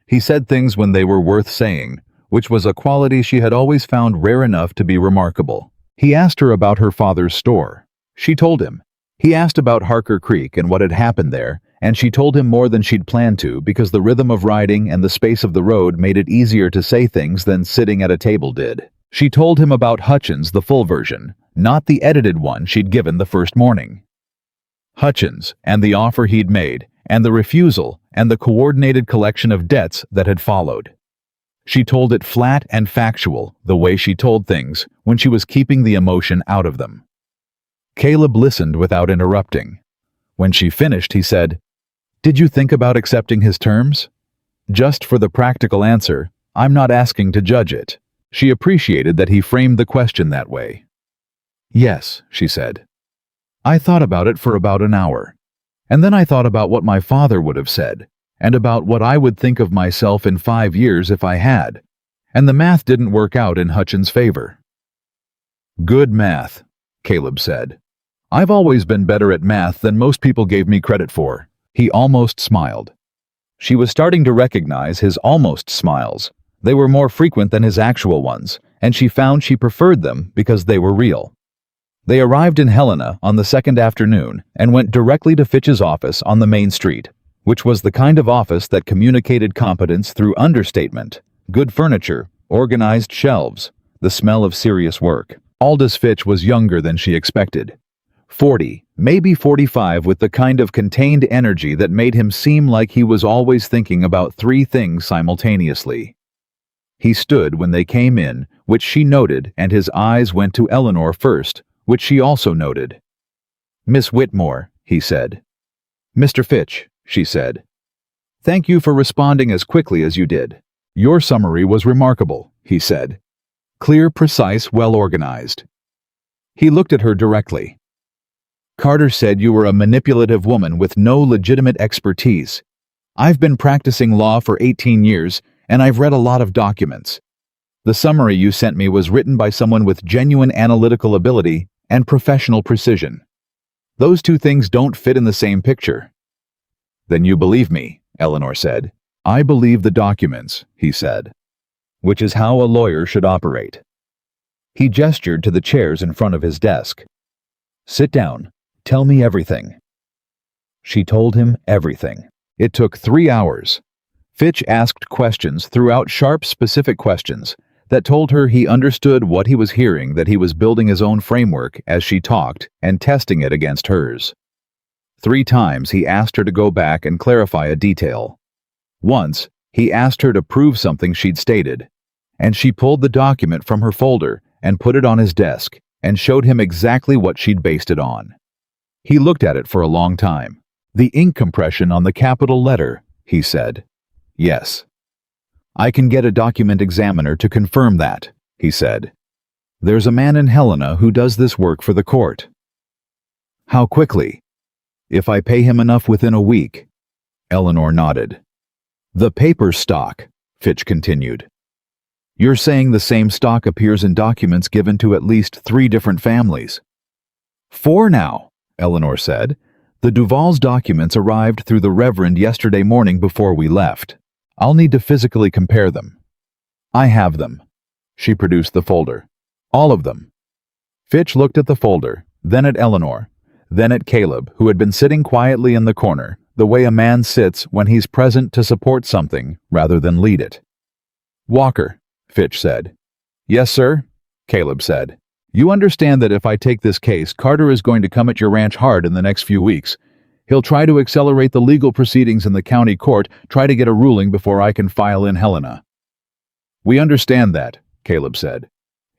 [SPEAKER 1] He said things when they were worth saying, which was a quality she had always found rare enough to be remarkable. He asked her about her father's store. She told him. He asked about Harker Creek and what had happened there, and she told him more than she'd planned to because the rhythm of riding and the space of the road made it easier to say things than sitting at a table did. She told him about Hutchins, the full version, not the edited one she'd given the first morning. Hutchins, and the offer he'd made, and the refusal, and the coordinated collection of debts that had followed. She told it flat and factual, the way she told things, when she was keeping the emotion out of them. Caleb listened without interrupting. When she finished, he said, "Did you think about accepting his terms?" Just for the practical answer, "I'm not asking to judge it." She appreciated that he framed the question that way. "Yes," she said. "I thought about it for about an hour. And then I thought about what my father would have said, and about what I would think of myself in 5 years if I had. And the math didn't work out in Hutchins' favor." "Good math." Caleb said. "I've always been better at math than most people gave me credit for." He almost smiled. She was starting to recognize his almost smiles. They were more frequent than his actual ones, and she found she preferred them because they were real. They arrived in Helena on the second afternoon and went directly to Fitch's office on the main street, which was the kind of office that communicated competence through understatement, good furniture, organized shelves, the smell of serious work. Aldous Fitch was younger than she expected. 40, maybe 45, with the kind of contained energy that made him seem like he was always thinking about three things simultaneously. He stood when they came in, which she noted, and his eyes went to Eleanor first, which she also noted. "Miss Whitmore," he said. "Mr. Fitch," she said. "Thank you for responding as quickly as you did. Your summary was remarkable," he said. "Clear, precise, well organized." He looked at her directly. "Carter said you were a manipulative woman with no legitimate expertise. I've been practicing law for 18 years, and I've read a lot of documents. The summary you sent me was written by someone with genuine analytical ability and professional precision. Those two things don't fit in the same picture." "Then you believe me," Eleanor said. "I believe the documents," he said. "Which is how a lawyer should operate." He gestured to the chairs in front of his desk. "Sit down. Tell me everything." She told him everything. It took 3 hours. Fitch asked questions, threw out sharp, specific questions that told her he understood what he was hearing, that he was building his own framework as she talked and testing it against hers. 3 times he asked her to go back and clarify a detail. Once, he asked her to prove something she'd stated, and she pulled the document from her folder and put it on his desk and showed him exactly what she'd based it on. He looked at it for a long time. "The ink compression on the capital letter," he said. "Yes." "I can get a document examiner to confirm that," he said. "There's a man in Helena who does this work for the court." "How quickly?" "If I pay him enough within a week." Eleanor nodded. "The paper stock," Fitch continued. "You're saying the same stock appears in documents given to at least 3 different families." "4 now," Eleanor said. "The Duvall's documents arrived through the Reverend yesterday morning before we left. I'll need to physically compare them." "I have them." She produced the folder. "All of them." Fitch looked at the folder, then at Eleanor, then at Caleb, who had been sitting quietly in the corner, the way a man sits when he's present to support something rather than lead it. "Walker," Fitch said. "Yes, sir," Caleb said. "You understand that if I take this case, Carter is going to come at your ranch hard in the next few weeks. He'll try to accelerate the legal proceedings in the county court, try to get a ruling before I can file in Helena." "We understand that," Caleb said.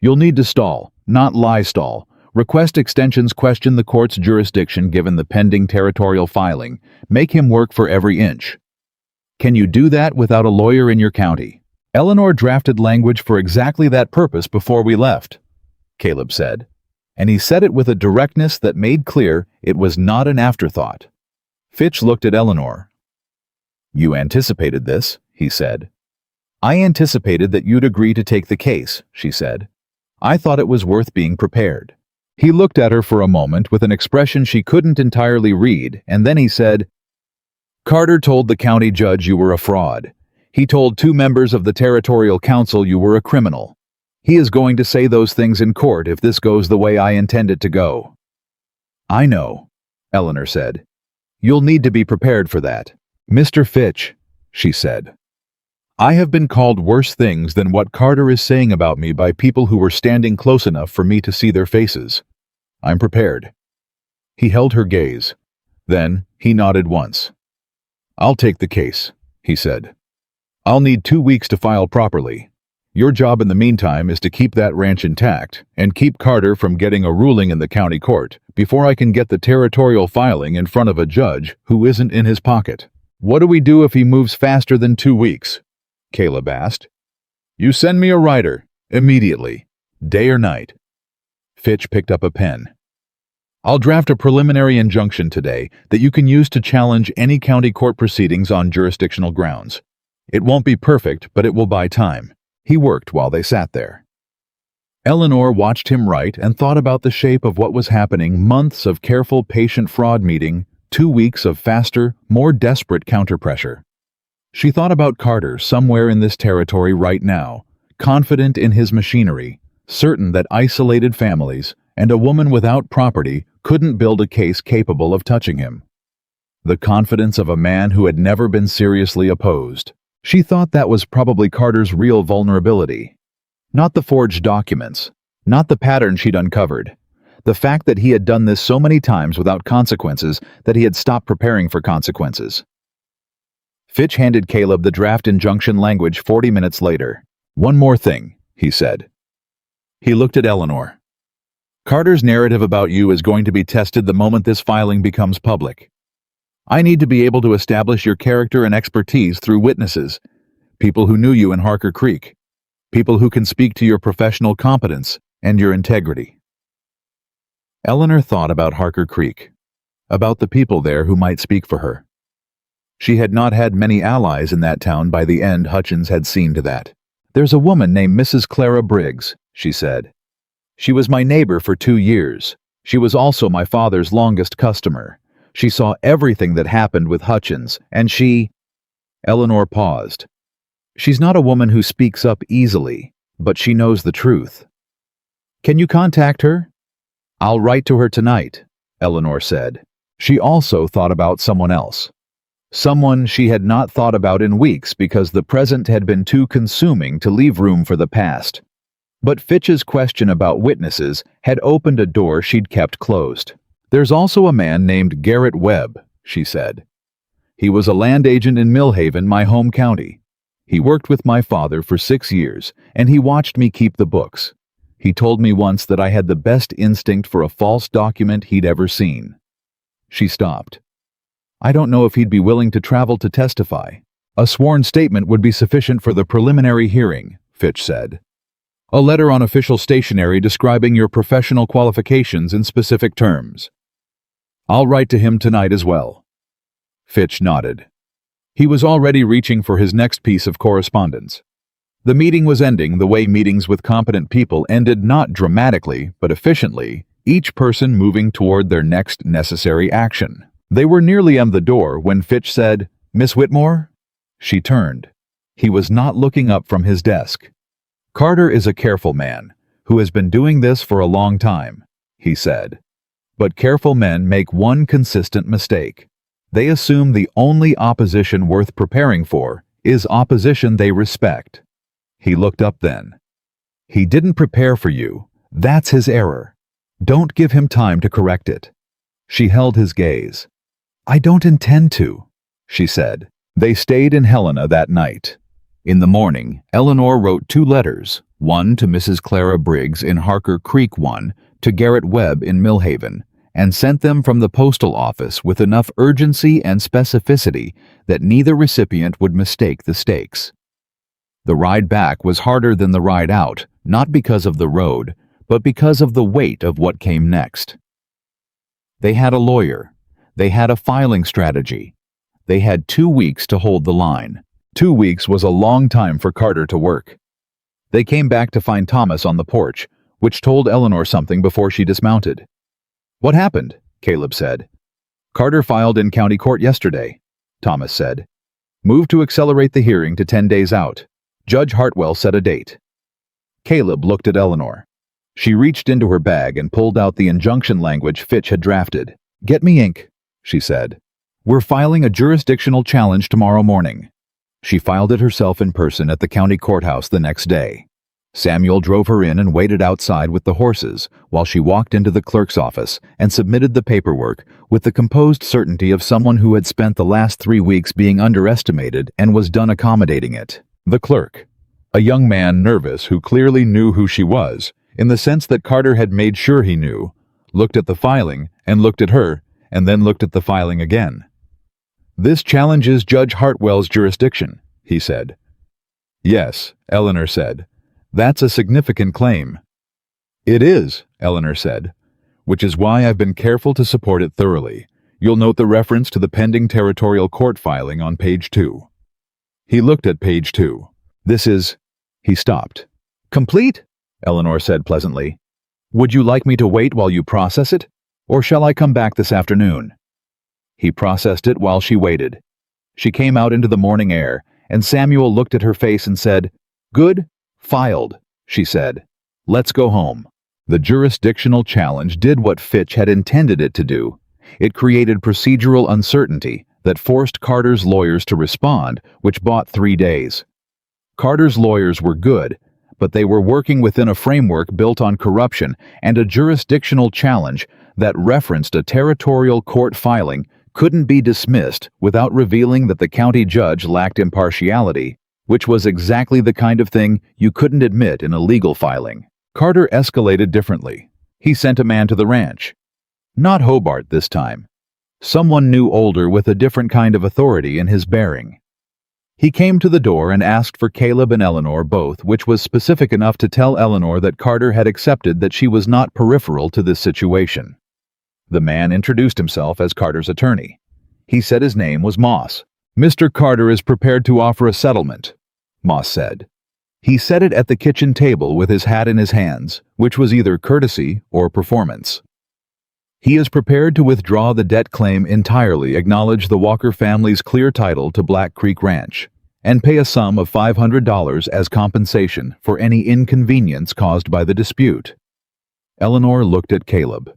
[SPEAKER 1] "You'll need to stall, not lie stall. Request extensions, question the court's jurisdiction given the pending territorial filing. Make him work for every inch." "Can you do that without a lawyer in your county?" "Eleanor drafted language for exactly that purpose before we left," Caleb said. And he said it with a directness that made clear it was not an afterthought. Fitch looked at Eleanor. "You anticipated this," he said. "I anticipated that you'd agree to take the case," she said. "I thought it was worth being prepared." He looked at her for a moment with an expression she couldn't entirely read, and then he said, "Carter told the county judge you were a fraud. He told 2 members of the territorial council you were a criminal. He is going to say those things in court if this goes the way I intend it to go." "I know," Eleanor said. "You'll need to be prepared for that." "Mr. Fitch," she said, "I have been called worse things than what Carter is saying about me by people who were standing close enough for me to see their faces. I'm prepared." He held her gaze. Then he nodded once. "I'll take the case," he said. "I'll need 2 weeks to file properly. Your job in the meantime is to keep that ranch intact and keep Carter from getting a ruling in the county court before I can get the territorial filing in front of a judge who isn't in his pocket." "What do we do if he moves faster than 2 weeks?" Caleb asked. "You send me a writer, immediately, day or night." Fitch picked up a pen. "I'll draft a preliminary injunction today that you can use to challenge any county court proceedings on jurisdictional grounds. It won't be perfect, but it will buy time." He worked while they sat there. Eleanor watched him write and thought about the shape of what was happening: months of careful, patient fraud meeting, 2 weeks of faster, more desperate counterpressure. She thought about Carter somewhere in this territory right now, confident in his machinery, certain that isolated families and a woman without property couldn't build a case capable of touching him. The confidence of a man who had never been seriously opposed. She thought that was probably Carter's real vulnerability. Not the forged documents, not the pattern she'd uncovered. The fact that he had done this so many times without consequences that he had stopped preparing for consequences. Fitch handed Caleb the draft injunction language 40 minutes later. "One more thing," he said. He looked at Eleanor. "Carter's narrative about you is going to be tested the moment this filing becomes public. I need to be able to establish your character and expertise through witnesses, people who knew you in Harker Creek, people who can speak to your professional competence and your integrity." Eleanor thought about Harker Creek, about the people there who might speak for her. She had not had many allies in that town by the end. Hutchins had seen to that. "There's a woman named Mrs. Clara Briggs," she said. "She was my neighbor for 2 years. She was also my father's longest customer. She saw everything that happened with Hutchins, and she—" Eleanor paused. "She's not a woman who speaks up easily, but she knows the truth." "Can you contact her?" "I'll write to her tonight," Eleanor said. She also thought about someone else. Someone she had not thought about in weeks because the present had been too consuming to leave room for the past. But Fitch's question about witnesses had opened a door she'd kept closed. "There's also a man named Garrett Webb," she said. "He was a land agent in Millhaven, my home county. He worked with my father for 6 years, and he watched me keep the books. He told me once that I had the best instinct for a false document he'd ever seen." She stopped. "I don't know if he'd be willing to travel to testify. A sworn statement would be sufficient for the preliminary hearing," Fitch said. "A letter on official stationery describing your professional qualifications in specific terms." "I'll write to him tonight as well." Fitch nodded. He was already reaching for his next piece of correspondence. The meeting was ending the way meetings with competent people ended, not dramatically, but efficiently, each person moving toward their next necessary action. They were nearly at the door when Fitch said, "Miss Whitmore?" She turned. He was not looking up from his desk. "Carter is a careful man, who has been doing this for a long time," he said. "But careful men make one consistent mistake. They assume the only opposition worth preparing for is opposition they respect." He looked up then. "He didn't prepare for you. That's his error. Don't give him time to correct it." She held his gaze. "I don't intend to," she said. They stayed in Helena that night. In the morning, Eleanor wrote 2 letters, one to Mrs. Clara Briggs in Harker Creek, one to Garrett Webb in Millhaven, and sent them from the postal office with enough urgency and specificity that neither recipient would mistake the stakes. The ride back was harder than the ride out, not because of the road, but because of the weight of what came next. They had a lawyer. They had a filing strategy. They had 2 weeks to hold the line. 2 weeks was a long time for Carter to work. They came back to find Thomas on the porch, which told Eleanor something before she dismounted. "What happened?" Caleb said. "Carter filed in county court yesterday," Thomas said. "Moved to accelerate the hearing to 10 days out. Judge Hartwell set a date." Caleb looked at Eleanor. She reached into her bag and pulled out the injunction language Fitch had drafted. "Get me ink," she said. "We're filing a jurisdictional challenge tomorrow morning." She filed it herself in person at the county courthouse the next day. Samuel drove her in and waited outside with the horses while she walked into the clerk's office and submitted the paperwork with the composed certainty of someone who had spent the last 3 weeks being underestimated and was done accommodating it. The clerk, a young man nervous who clearly knew who she was, in the sense that Carter had made sure he knew, looked at the filing and looked at her and then looked at the filing again. "This challenges Judge Hartwell's jurisdiction," he said. "Yes," Eleanor said. "That's a significant claim." "It is," Eleanor said, "which is why I've been careful to support it thoroughly. You'll note the reference to the pending territorial court filing on page 2. He looked at page 2. "This is—" He stopped. "Complete?" Eleanor said pleasantly. "Would you like me to wait while you process it, or shall I come back this afternoon?" He processed it while she waited. She came out into the morning air, and Samuel looked at her face and said, "Good, filed," she said. "Let's go home." The jurisdictional challenge did what Fitch had intended it to do. It created procedural uncertainty that forced Carter's lawyers to respond, which bought 3 days. Carter's lawyers were good, but they were working within a framework built on corruption and a jurisdictional challenge that referenced a territorial court filing couldn't be dismissed without revealing that the county judge lacked impartiality, which was exactly the kind of thing you couldn't admit in a legal filing. Carter escalated differently. He sent a man to the ranch. Not Hobart this time. Someone new, older, with a different kind of authority in his bearing. He came to the door and asked for Caleb and Eleanor both, which was specific enough to tell Eleanor that Carter had accepted that she was not peripheral to this situation. The man introduced himself as Carter's attorney. He said his name was Moss. "Mr. Carter is prepared to offer a settlement," Moss said. He said it at the kitchen table with his hat in his hands, which was either courtesy or performance. He is prepared to withdraw the debt claim entirely, acknowledge the Walker family's clear title to Black Creek Ranch, and pay a sum of $500 as compensation for any inconvenience caused by the dispute. Eleanor looked at Caleb.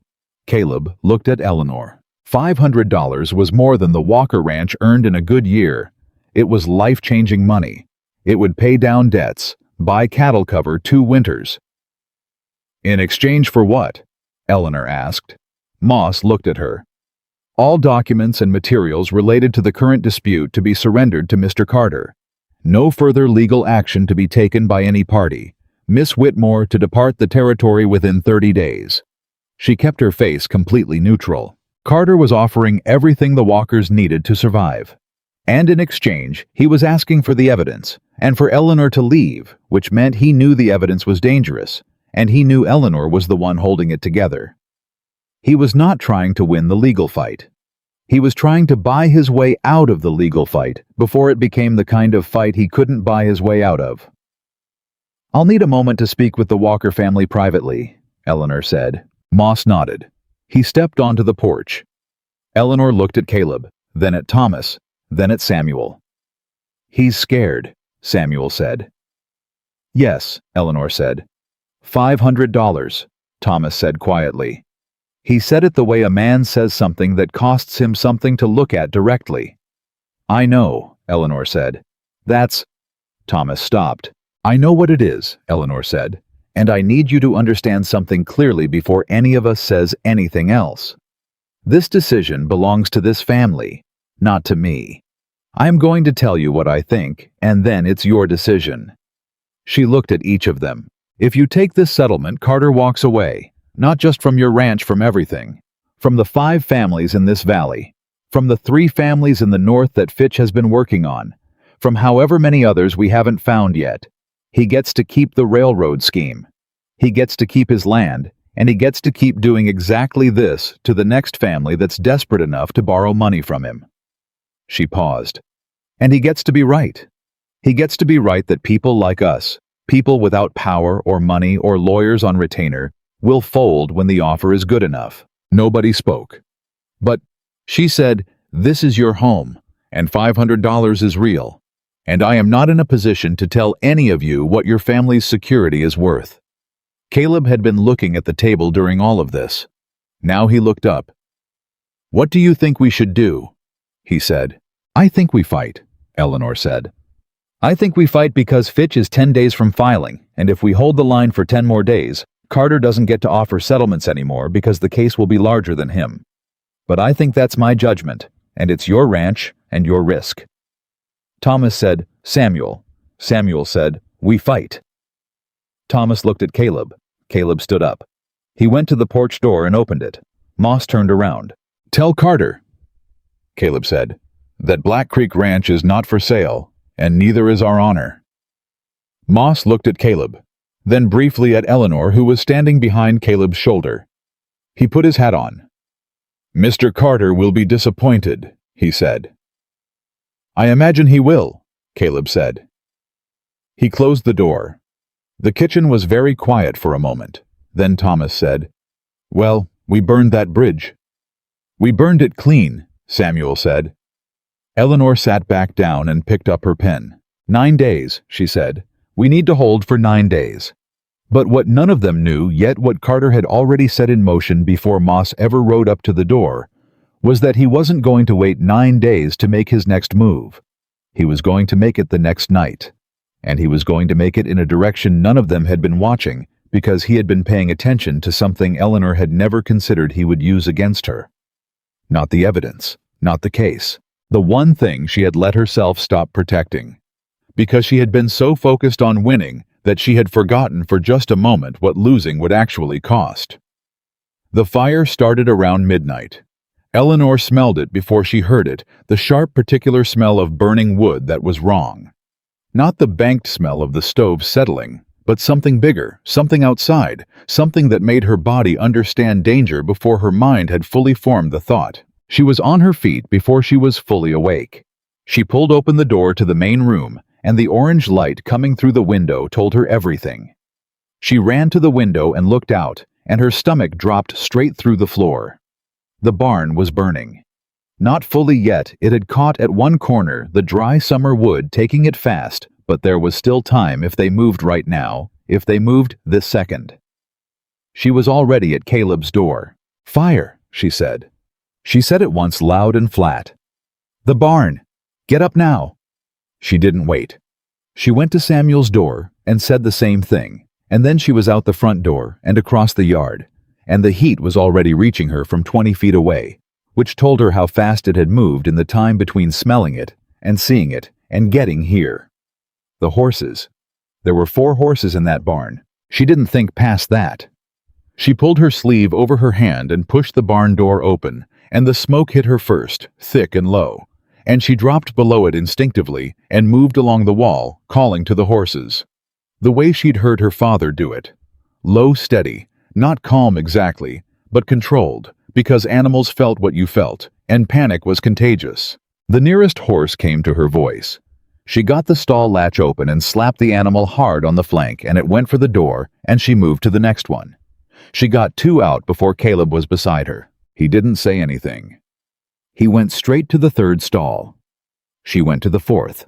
[SPEAKER 1] Caleb looked at Eleanor. $500 was more than the Walker Ranch earned in a good year. It was life-changing money. It would pay down debts, buy cattle cover 2 winters. "In exchange for what?" Eleanor asked. Moss looked at her. "All documents and materials related to the current dispute to be surrendered to Mr. Carter. No further legal action to be taken by any party. Miss Whitmore to depart the territory within 30 days. She kept her face completely neutral. Carter was offering everything the Walkers needed to survive. And in exchange, he was asking for the evidence, and for Eleanor to leave, which meant he knew the evidence was dangerous, and he knew Eleanor was the one holding it together. He was not trying to win the legal fight. He was trying to buy his way out of the legal fight before it became the kind of fight he couldn't buy his way out of. "I'll need a moment to speak with the Walker family privately," Eleanor said. Moss nodded. He stepped onto the porch. Eleanor looked at Caleb, then at Thomas, then at Samuel. "He's scared," Samuel said. "Yes," Eleanor said. $500, Thomas said quietly. He said it the way a man says something that costs him something to look at directly. "I know," Eleanor said. "That's—" Thomas stopped. "I know what it is," Eleanor said, "and I need you to understand something clearly before any of us says anything else. This decision belongs to this family, not to me. I'm going to tell you what I think, and then it's your decision." She looked at each of them. "If you take this settlement, Carter walks away. Not just from your ranch, from everything. From the 5 families in this valley. From the 3 families in the north that Fitch has been working on. From however many others we haven't found yet. He gets to keep the railroad scheme. He gets to keep his land, and he gets to keep doing exactly this to the next family that's desperate enough to borrow money from him." She paused. "And he gets to be right. He gets to be right that people like us, people without power or money or lawyers on retainer, will fold when the offer is good enough." Nobody spoke. "But," she said, "this is your home, and $500 is real, and I am not in a position to tell any of you what your family's security is worth." Caleb had been looking at the table during all of this. Now he looked up. "What do you think we should do?" he said. "I think we fight," Eleanor said. "I think we fight because Fitch is 10 days from filing, and if we hold the line for 10 more days, Carter doesn't get to offer settlements anymore because the case will be larger than him. But I think that's my judgment, and it's your ranch and your risk." Thomas said, "Samuel." Samuel said, "We fight." Thomas looked at Caleb. Caleb stood up. He went to the porch door and opened it. Moss turned around. "Tell Carter," Caleb said, "that Black Creek Ranch is not for sale, and neither is our honor." Moss looked at Caleb, then briefly at Eleanor, who was standing behind Caleb's shoulder. He put his hat on. "Mr. Carter will be disappointed," he said. "I imagine he will," Caleb said. He closed the door. The kitchen was very quiet for a moment. Then Thomas said, "Well, we burned that bridge." "We burned it clean," Samuel said. Eleanor sat back down and picked up her pen. 9 days, she said. "We need to hold for 9 days." But what none of them knew, yet what Carter had already set in motion before Moss ever rode up to the door, was that he wasn't going to wait 9 days to make his next move. He was going to make it the next night. And he was going to make it in a direction none of them had been watching, because he had been paying attention to something Eleanor had never considered he would use against her. Not the evidence, not the case. The one thing she had let herself stop protecting. Because she had been so focused on winning that she had forgotten for just a moment what losing would actually cost. The fire started around midnight. Eleanor smelled it before she heard it, the sharp particular smell of burning wood that was wrong. Not the banked smell of the stove settling, but something bigger, something outside, something that made her body understand danger before her mind had fully formed the thought. She was on her feet before she was fully awake. She pulled open the door to the main room, and the orange light coming through the window told her everything. She ran to the window and looked out, and her stomach dropped straight through the floor. The barn was burning. Not fully yet, it had caught at one corner the dry summer wood, taking it fast, but there was still time if they moved right now, if they moved this second. She was already at Caleb's door. "Fire," she said. She said it once loud and flat. "The barn. Get up now." She didn't wait. She went to Samuel's door and said the same thing, and then she was out the front door and across the yard, and the heat was already reaching her from 20 feet away, which told her how fast it had moved in the time between smelling it and seeing it and getting here. The horses. There were 4 horses in that barn. She didn't think past that. She pulled her sleeve over her hand and pushed the barn door open, and the smoke hit her first, thick and low, and she dropped below it instinctively and moved along the wall, calling to the horses. The way she'd heard her father do it. Low, steady, not calm exactly, but controlled, because animals felt what you felt, and panic was contagious. The nearest horse came to her voice. She got the stall latch open and slapped the animal hard on the flank, and it went for the door, and she moved to the next one. She got 2 out before Caleb was beside her. He didn't say anything. He went straight to the 3rd stall. She went to the 4th.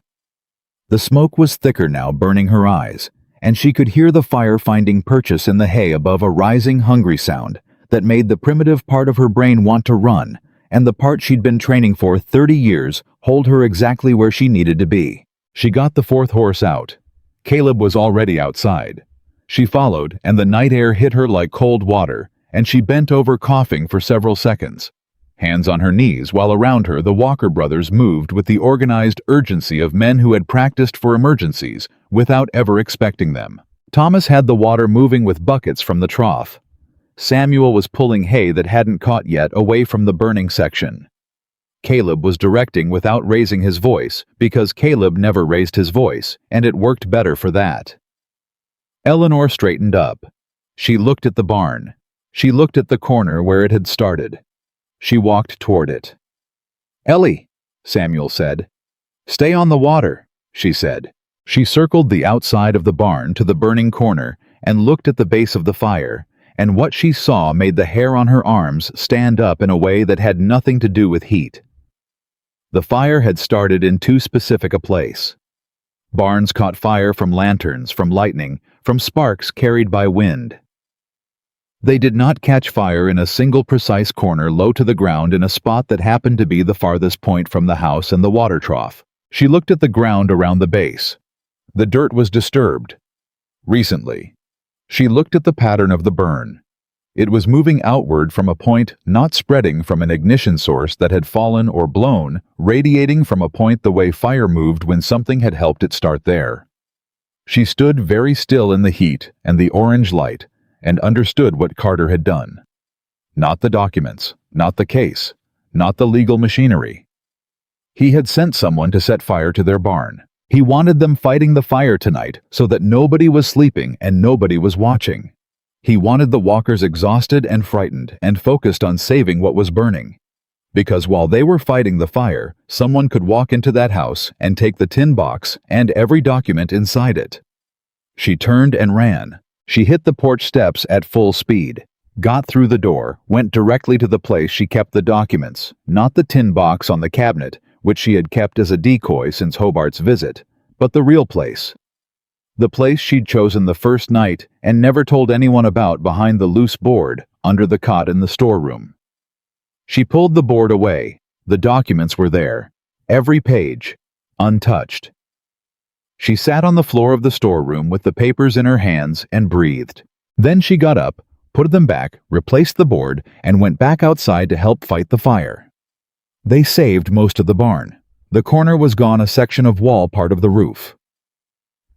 [SPEAKER 1] The smoke was thicker now, burning her eyes, and she could hear the fire finding purchase in the hay above, a rising hungry sound that made the primitive part of her brain want to run, and the part she'd been training for 30 years hold her exactly where she needed to be. She got the 4th horse out. Caleb was already outside. She followed, and the night air hit her like cold water, and she bent over coughing for several seconds. Hands on her knees, while around her the Walker brothers moved with the organized urgency of men who had practiced for emergencies without ever expecting them. Thomas had the water moving with buckets from the trough. Samuel was pulling hay that hadn't caught yet away from the burning section. Caleb was directing without raising his voice, because Caleb never raised his voice, and it worked better for that. Eleanor straightened up. She looked at the barn. She looked at the corner where it had started. She walked toward it. "Ellie," Samuel said. "Stay on the water," she said. She circled the outside of the barn to the burning corner and looked at the base of the fire, and what she saw made the hair on her arms stand up in a way that had nothing to do with heat. The fire had started in too specific a place. Barns caught fire from lanterns, from lightning, from sparks carried by wind. They did not catch fire in a single precise corner low to the ground in a spot that happened to be the farthest point from the house and the water trough. She looked at the ground around the base. The dirt was disturbed. Recently. She looked at the pattern of the burn. It was moving outward from a point, not spreading from an ignition source that had fallen or blown, radiating from a point the way fire moved when something had helped it start there. She stood very still in the heat and the orange light, and understood what Carter had done. Not the documents, not the case, not the legal machinery. He had sent someone to set fire to their barn. He wanted them fighting the fire tonight so that nobody was sleeping and nobody was watching. He wanted the Walkers exhausted and frightened and focused on saving what was burning. Because while they were fighting the fire, someone could walk into that house and take the tin box and every document inside it. She turned and ran. She hit the porch steps at full speed, got through the door, went directly to the place she kept the documents, not the tin box on the cabinet, which she had kept as a decoy since Hobart's visit, but the real place. The place she'd chosen the first night and never told anyone about behind the loose board under the cot in the storeroom. She pulled the board away. The documents were there, every page, untouched. She sat on the floor of the storeroom with the papers in her hands and breathed. Then she got up, put them back, replaced the board, and went back outside to help fight the fire. They saved most of the barn. The corner was gone, a section of wall, part of the roof.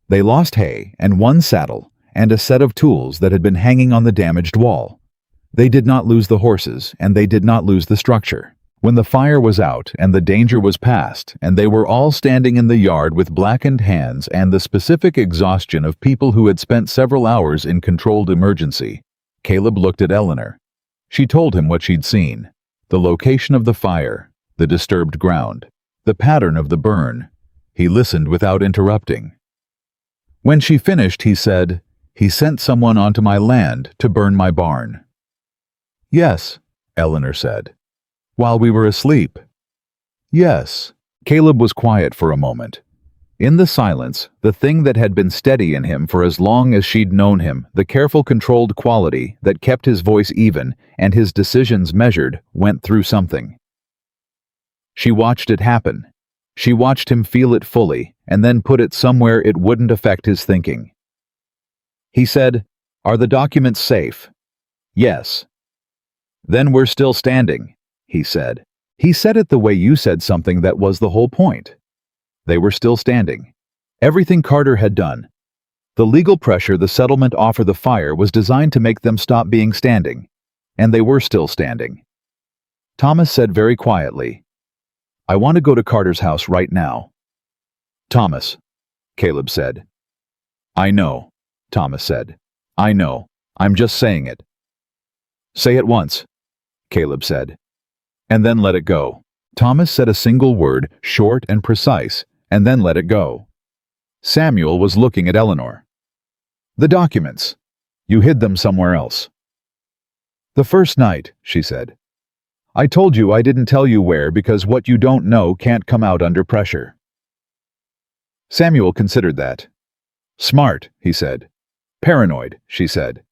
[SPEAKER 1] They lost hay and one saddle and a set of tools that had been hanging on the damaged wall. They did not lose the horses, and they did not lose the structure. When the fire was out and the danger was past, and they were all standing in the yard with blackened hands and the specific exhaustion of people who had spent several hours in controlled emergency, Caleb looked at Eleanor. She told him what she'd seen: the location of the fire, the disturbed ground, the pattern of the burn. He listened without interrupting. When she finished, he said, "He sent someone onto my land to burn my barn." "Yes," Eleanor said. "While we were asleep." "Yes." Caleb was quiet for a moment. In the silence, the thing that had been steady in him for as long as she'd known him, the careful, controlled quality that kept his voice even and his decisions measured, went through something. She watched it happen. She watched him feel it fully and then put it somewhere it wouldn't affect his thinking. He said, "Are the documents safe?" "Yes." "Then we're still standing," he said. He said it the way you said something that was the whole point. They were still standing. Everything Carter had done. The legal pressure the settlement offer the fire was designed to make them stop being standing. And they were still standing. Thomas said very quietly, "I want to go to Carter's house right now." "Thomas," Caleb said. "I know," Thomas said. "I know. I'm just saying it." "Say it once," Caleb said. "And then let it go." Thomas said a single word, short and precise, and then let it go. Samuel was looking at Eleanor. "The documents. You hid them somewhere else." "The first night," she said. "I told you I didn't tell you where because what you don't know can't come out under pressure." Samuel considered that. "Smart," he said. "Paranoid," she said.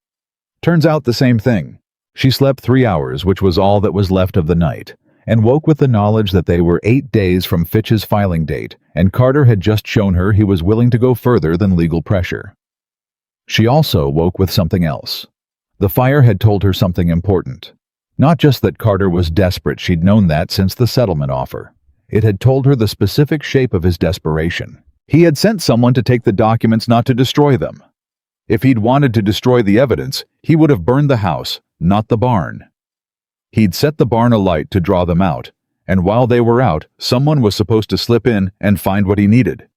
[SPEAKER 1] "Turns out the same thing." She slept 3 hours, which was all that was left of the night, and woke with the knowledge that they were 8 days from Fitch's filing date, and Carter had just shown her he was willing to go further than legal pressure. She also woke with something else. The fire had told her something important. Not just that Carter was desperate, she'd known that since the settlement offer. It had told her the specific shape of his desperation. He had sent someone to take the documents, not to destroy them. If he'd wanted to destroy the evidence, he would have burned the house, not the barn. He'd set the barn alight to draw them out, and while they were out, someone was supposed to slip in and find what he needed.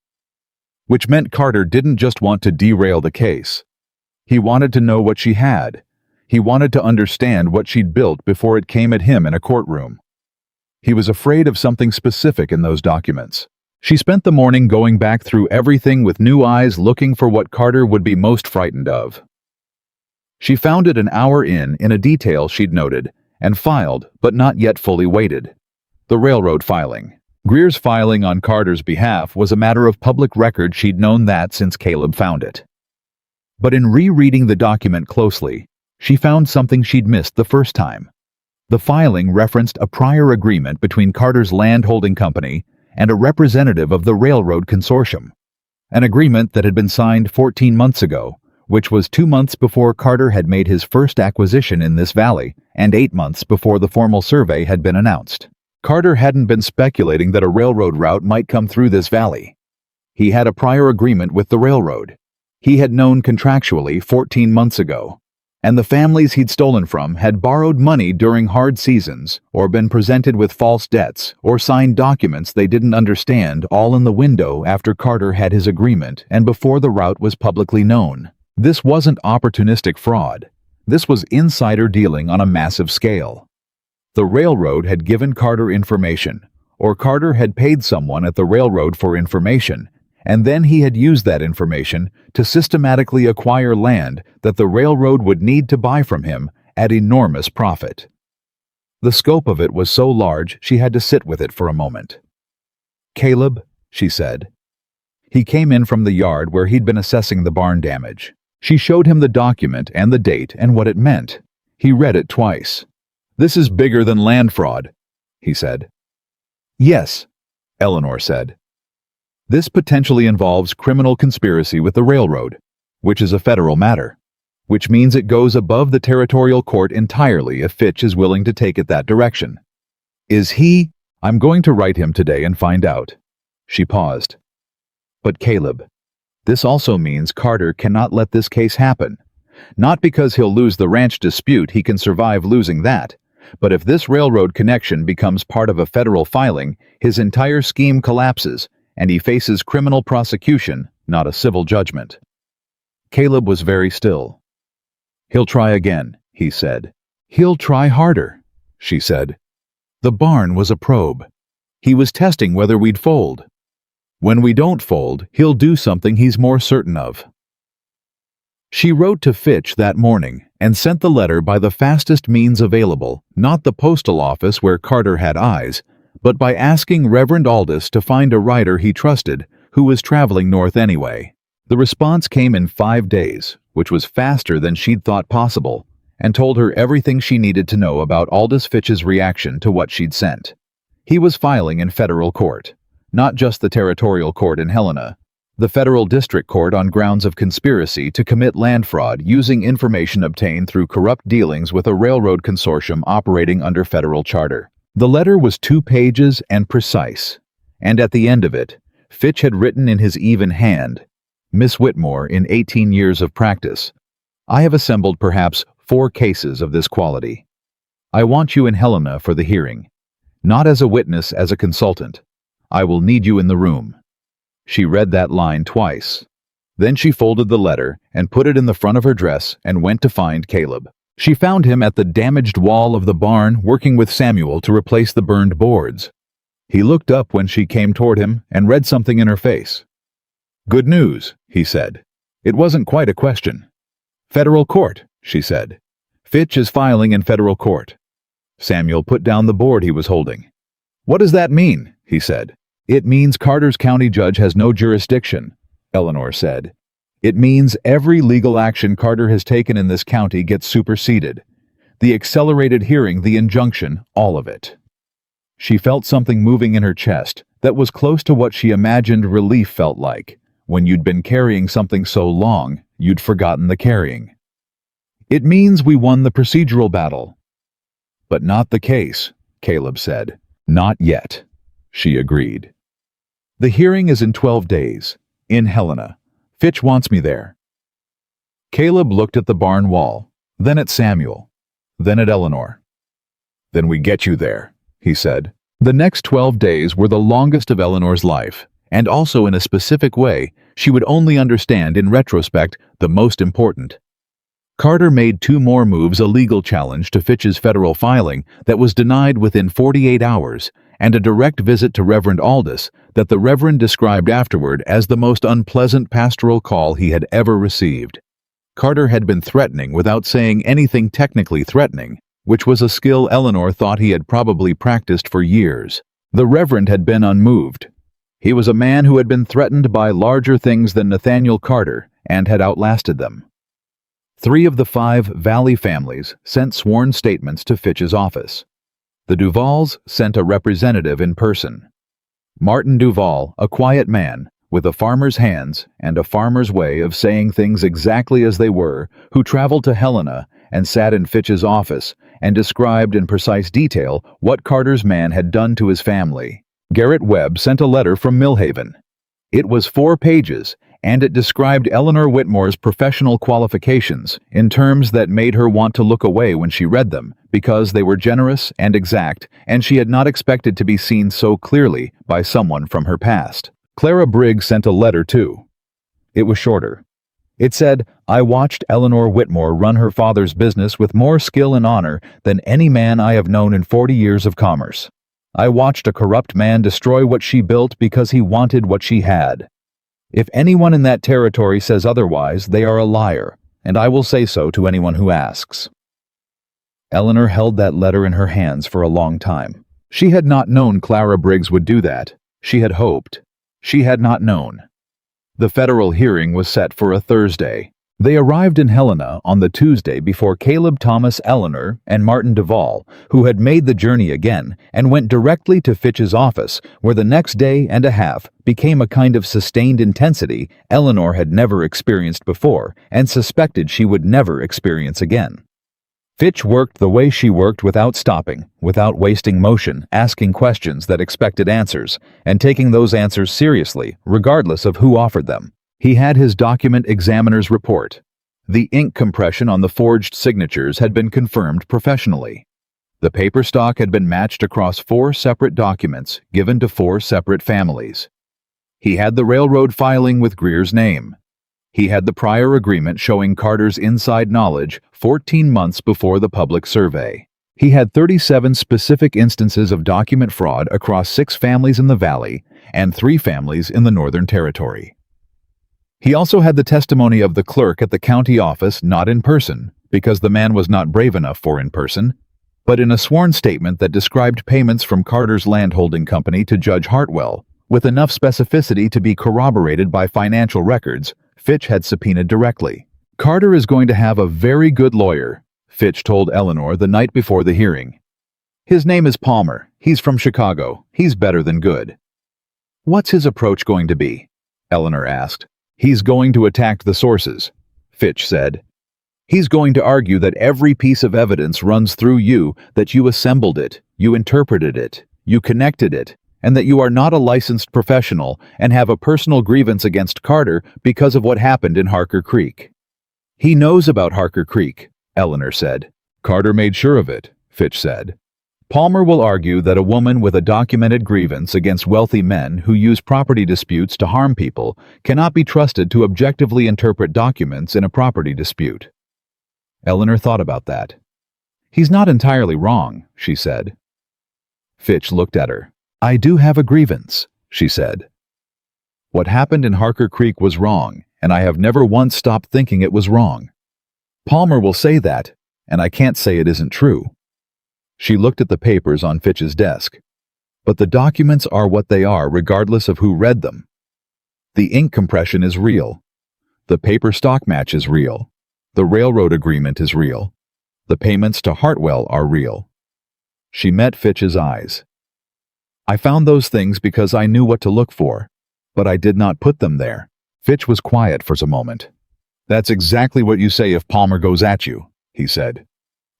[SPEAKER 1] Which meant Carter didn't just want to derail the case. He wanted to know what she had. He wanted to understand what she'd built before it came at him in a courtroom. He was afraid of something specific in those documents. She spent the morning going back through everything with new eyes, looking for what Carter would be most frightened of. She found it an hour in a detail she'd noted, and filed, but not yet fully weighted. The railroad filing. Greer's filing on Carter's behalf was a matter of public record. She'd known that since Caleb found it. But in rereading the document closely, she found something she'd missed the first time. The filing referenced a prior agreement between Carter's land holding company and a representative of the railroad consortium. An agreement that had been signed 14 months ago, which was 2 months before Carter had made his first acquisition in this valley, and 8 months before the formal survey had been announced. Carter hadn't been speculating that a railroad route might come through this valley. He had a prior agreement with the railroad. He had known contractually 14 months ago. And the families he'd stolen from had borrowed money during hard seasons, or been presented with false debts, or signed documents they didn't understand, all in the window after Carter had his agreement and before the route was publicly known. This wasn't opportunistic fraud. This was insider dealing on a massive scale. The railroad had given Carter information, or Carter had paid someone at the railroad for information, and then he had used that information to systematically acquire land that the railroad would need to buy from him at enormous profit. The scope of it was so large she had to sit with it for a moment. "Caleb," she said. He came in from the yard where he'd been assessing the barn damage. She showed him the document and the date and what it meant. He read it twice. "This is bigger than land fraud," he said. "Yes," Eleanor said. "This potentially involves criminal conspiracy with the railroad, which is a federal matter, which means it goes above the territorial court entirely if Fitch is willing to take it that direction. Is he? I'm going to write him today and find out." She paused. "But Caleb, this also means Carter cannot let this case happen. Not because he'll lose the ranch dispute, he can survive losing that. But if this railroad connection becomes part of a federal filing, his entire scheme collapses, and he faces criminal prosecution, not a civil judgment." Caleb was very still. "He'll try again," he said. "He'll try harder," she said. "The barn was a probe. He was testing whether we'd fold. When we don't fold, he'll do something he's more certain of." She wrote to Fitch that morning and sent the letter by the fastest means available, not the postal office where Carter had eyes, but by asking Reverend Aldous to find a writer he trusted who was traveling north anyway. The response came in 5 days, which was faster than she'd thought possible, and told her everything she needed to know about Aldous Fitch's reaction to what she'd sent. He was filing in federal court, not just the territorial court in Helena, the federal district court on grounds of conspiracy to commit land fraud using information obtained through corrupt dealings with a railroad consortium operating under federal charter. The letter was 2 pages and precise, and at the end of it, Fitch had written in his even hand, "Miss Whitmore, in 18 years of practice, I have assembled perhaps 4 cases of this quality. I want you in Helena for the hearing, not as a witness, as a consultant. I will need you in the room." She read that line twice. Then she folded the letter and put it in the front of her dress and went to find Caleb. She found him at the damaged wall of the barn working with Samuel to replace the burned boards. He looked up when she came toward him and read something in her face. "Good news," he said. It wasn't quite a question. "Federal court," she said. "Fitch is filing in federal court." Samuel put down the board he was holding. "What does that mean?" he said. "It means Carter's county judge has no jurisdiction," Eleanor said. "It means every legal action Carter has taken in this county gets superseded. The accelerated hearing, the injunction, all of it." She felt something moving in her chest that was close to what she imagined relief felt like, when you'd been carrying something so long you'd forgotten the carrying. "It means we won the procedural battle." "But not the case," Caleb said. "Not yet," she agreed. "The hearing is in 12 days, in Helena. Fitch wants me there." Caleb looked at the barn wall, then at Samuel, then at Eleanor. "Then we get you there," he said. The next 12 days were the longest of Eleanor's life, and also in a specific way she would only understand in retrospect the most important. Carter made 2 more moves, a legal challenge to Fitch's federal filing that was denied within 48 hours, and a direct visit to Reverend Aldous that the Reverend described afterward as the most unpleasant pastoral call he had ever received. Carter had been threatening without saying anything technically threatening, which was a skill Eleanor thought he had probably practiced for years. The Reverend had been unmoved. He was a man who had been threatened by larger things than Nathaniel Carter and had outlasted them. 3 of the 5 Valley families sent sworn statements to Fitch's office. The Duvals sent a representative in person. Martin Duval, a quiet man, with a farmer's hands and a farmer's way of saying things exactly as they were, who traveled to Helena and sat in Fitch's office and described in precise detail what Carter's man had done to his family. Garrett Webb sent a letter from Millhaven. It was 4 pages, and it described Eleanor Whitmore's professional qualifications in terms that made her want to look away when she read them, because they were generous and exact, and she had not expected to be seen so clearly by someone from her past. Clara Briggs sent a letter too. It was shorter. It said, "I watched Eleanor Whitmore run her father's business with more skill and honor than any man I have known in 40 years of commerce. I watched a corrupt man destroy what she built because he wanted what she had. If anyone in that territory says otherwise, they are a liar, and I will say so to anyone who asks." Eleanor held that letter in her hands for a long time. She had not known Clara Briggs would do that. She had hoped. She had not known. The federal hearing was set for a Thursday. They arrived in Helena on the Tuesday before Caleb Thomas Eleanor and Martin Duvall, who had made the journey again, and went directly to Fitch's office, where the next day and a half became a kind of sustained intensity Eleanor had never experienced before and suspected she would never experience again. Fitch worked the way she worked, without stopping, without wasting motion, asking questions that expected answers, and taking those answers seriously, regardless of who offered them. He had his document examiner's report. The ink compression on the forged signatures had been confirmed professionally. The paper stock had been matched across 4 separate documents given to 4 separate families. He had the railroad filing with Greer's name. He had the prior agreement showing Carter's inside knowledge 14 months before the public survey. He had 37 specific instances of document fraud across 6 families in the Valley and 3 families in the Northern Territory. He also had the testimony of the clerk at the county office, not in person, because the man was not brave enough for in person, but in a sworn statement that described payments from Carter's landholding company to Judge Hartwell, with enough specificity to be corroborated by financial records Fitch had subpoenaed directly. "Carter is going to have a very good lawyer," Fitch told Eleanor the night before the hearing. "His name is Palmer. He's from Chicago. He's better than good." "What's his approach going to be?" Eleanor asked. "He's going to attack the sources," Fitch said. "He's going to argue that every piece of evidence runs through you, that you assembled it, you interpreted it, you connected it, and that you are not a licensed professional and have a personal grievance against Carter because of what happened in Harker Creek." "He knows about Harker Creek," Eleanor said. "Carter made sure of it," Fitch said. "Palmer will argue that a woman with a documented grievance against wealthy men who use property disputes to harm people cannot be trusted to objectively interpret documents in a property dispute." Eleanor thought about that. "He's not entirely wrong," she said. Fitch looked at her. "I do have a grievance," she said. "What happened in Harker Creek was wrong, and I have never once stopped thinking it was wrong. Palmer will say that, and I can't say it isn't true." She looked at the papers on Fitch's desk. "But the documents are what they are, regardless of who read them. The ink compression is real. The paper stock match is real. The railroad agreement is real. The payments to Hartwell are real." She met Fitch's eyes. "I found those things because I knew what to look for, but I did not put them there." Fitch was quiet for a moment. "That's exactly what you say if Palmer goes at you," he said.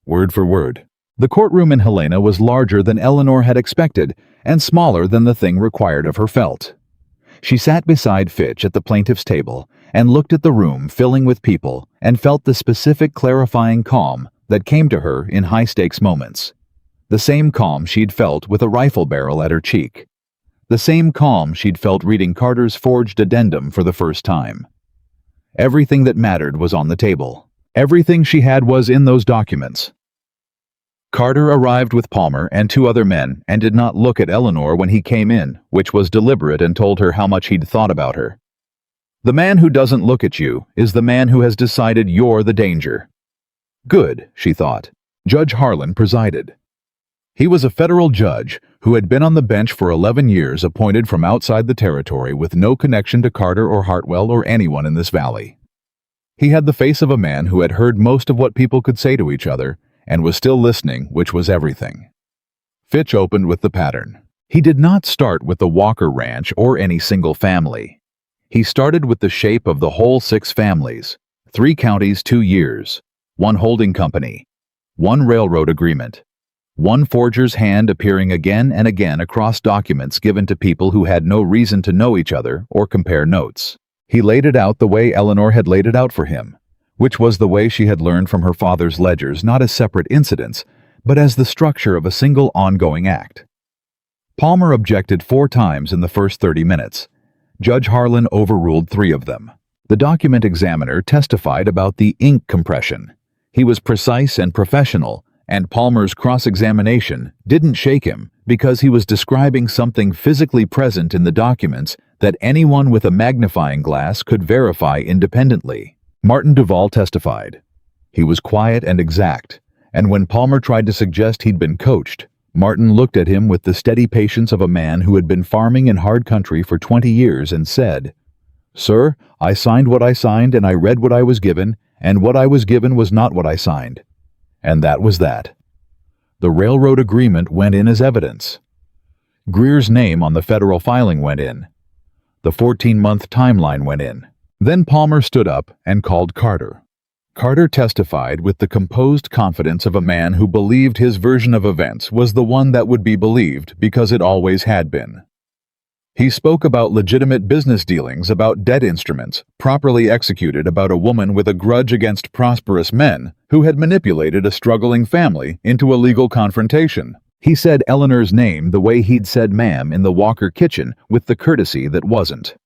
[SPEAKER 1] Word for word. The courtroom in Helena was larger than Eleanor had expected and smaller than the thing required of her felt. She sat beside Fitch at the plaintiff's table and looked at the room filling with people and felt the specific clarifying calm that came to her in high-stakes moments. The same calm she'd felt with a rifle barrel at her cheek. The same calm she'd felt reading Carter's forged addendum for the first time. Everything that mattered was on the table. Everything she had was in those documents. Carter arrived with Palmer and 2 other men and did not look at Eleanor when he came in, which was deliberate, and told her how much he'd thought about her. "The man who doesn't look at you is the man who has decided you're the danger." Good, she thought. Judge Harlan presided. He was a federal judge who had been on the bench for 11 years, appointed from outside the territory with no connection to Carter or Hartwell or anyone in this valley. He had the face of a man who had heard most of what people could say to each other and was still listening, which was everything. Fitch opened with the pattern. He did not start with the Walker Ranch or any single family. He started with the shape of the whole 6 families, 3 counties, 2 years, 1 holding company, 1 railroad agreement, 1 forger's hand appearing again and again across documents given to people who had no reason to know each other or compare notes. He laid it out the way Eleanor had laid it out for him, which was the way she had learned from her father's ledgers, not as separate incidents, but as the structure of a single ongoing act. Palmer objected 4 times in the first 30 minutes. Judge Harlan overruled 3 of them. The document examiner testified about the ink compression. He was precise and professional, and Palmer's cross-examination didn't shake him Because he was describing something physically present in the documents that anyone with a magnifying glass could verify independently. Martin Duval testified. He was quiet and exact, and when Palmer tried to suggest he'd been coached, Martin looked at him with the steady patience of a man who had been farming in hard country for 20 years and said, "Sir, I signed what I signed and I read what I was given, and what I was given was not what I signed. And that was that." The railroad agreement went in as evidence. Greer's name on the federal filing went in. The 14-month timeline went in. Then Palmer stood up and called Carter. Carter testified with the composed confidence of a man who believed his version of events was the one that would be believed because it always had been. He spoke about legitimate business dealings, about debt instruments, properly executed, about a woman with a grudge against prosperous men who had manipulated a struggling family into a legal confrontation. He said Eleanor's name the way he'd said ma'am in the Walker kitchen with the courtesy that wasn't.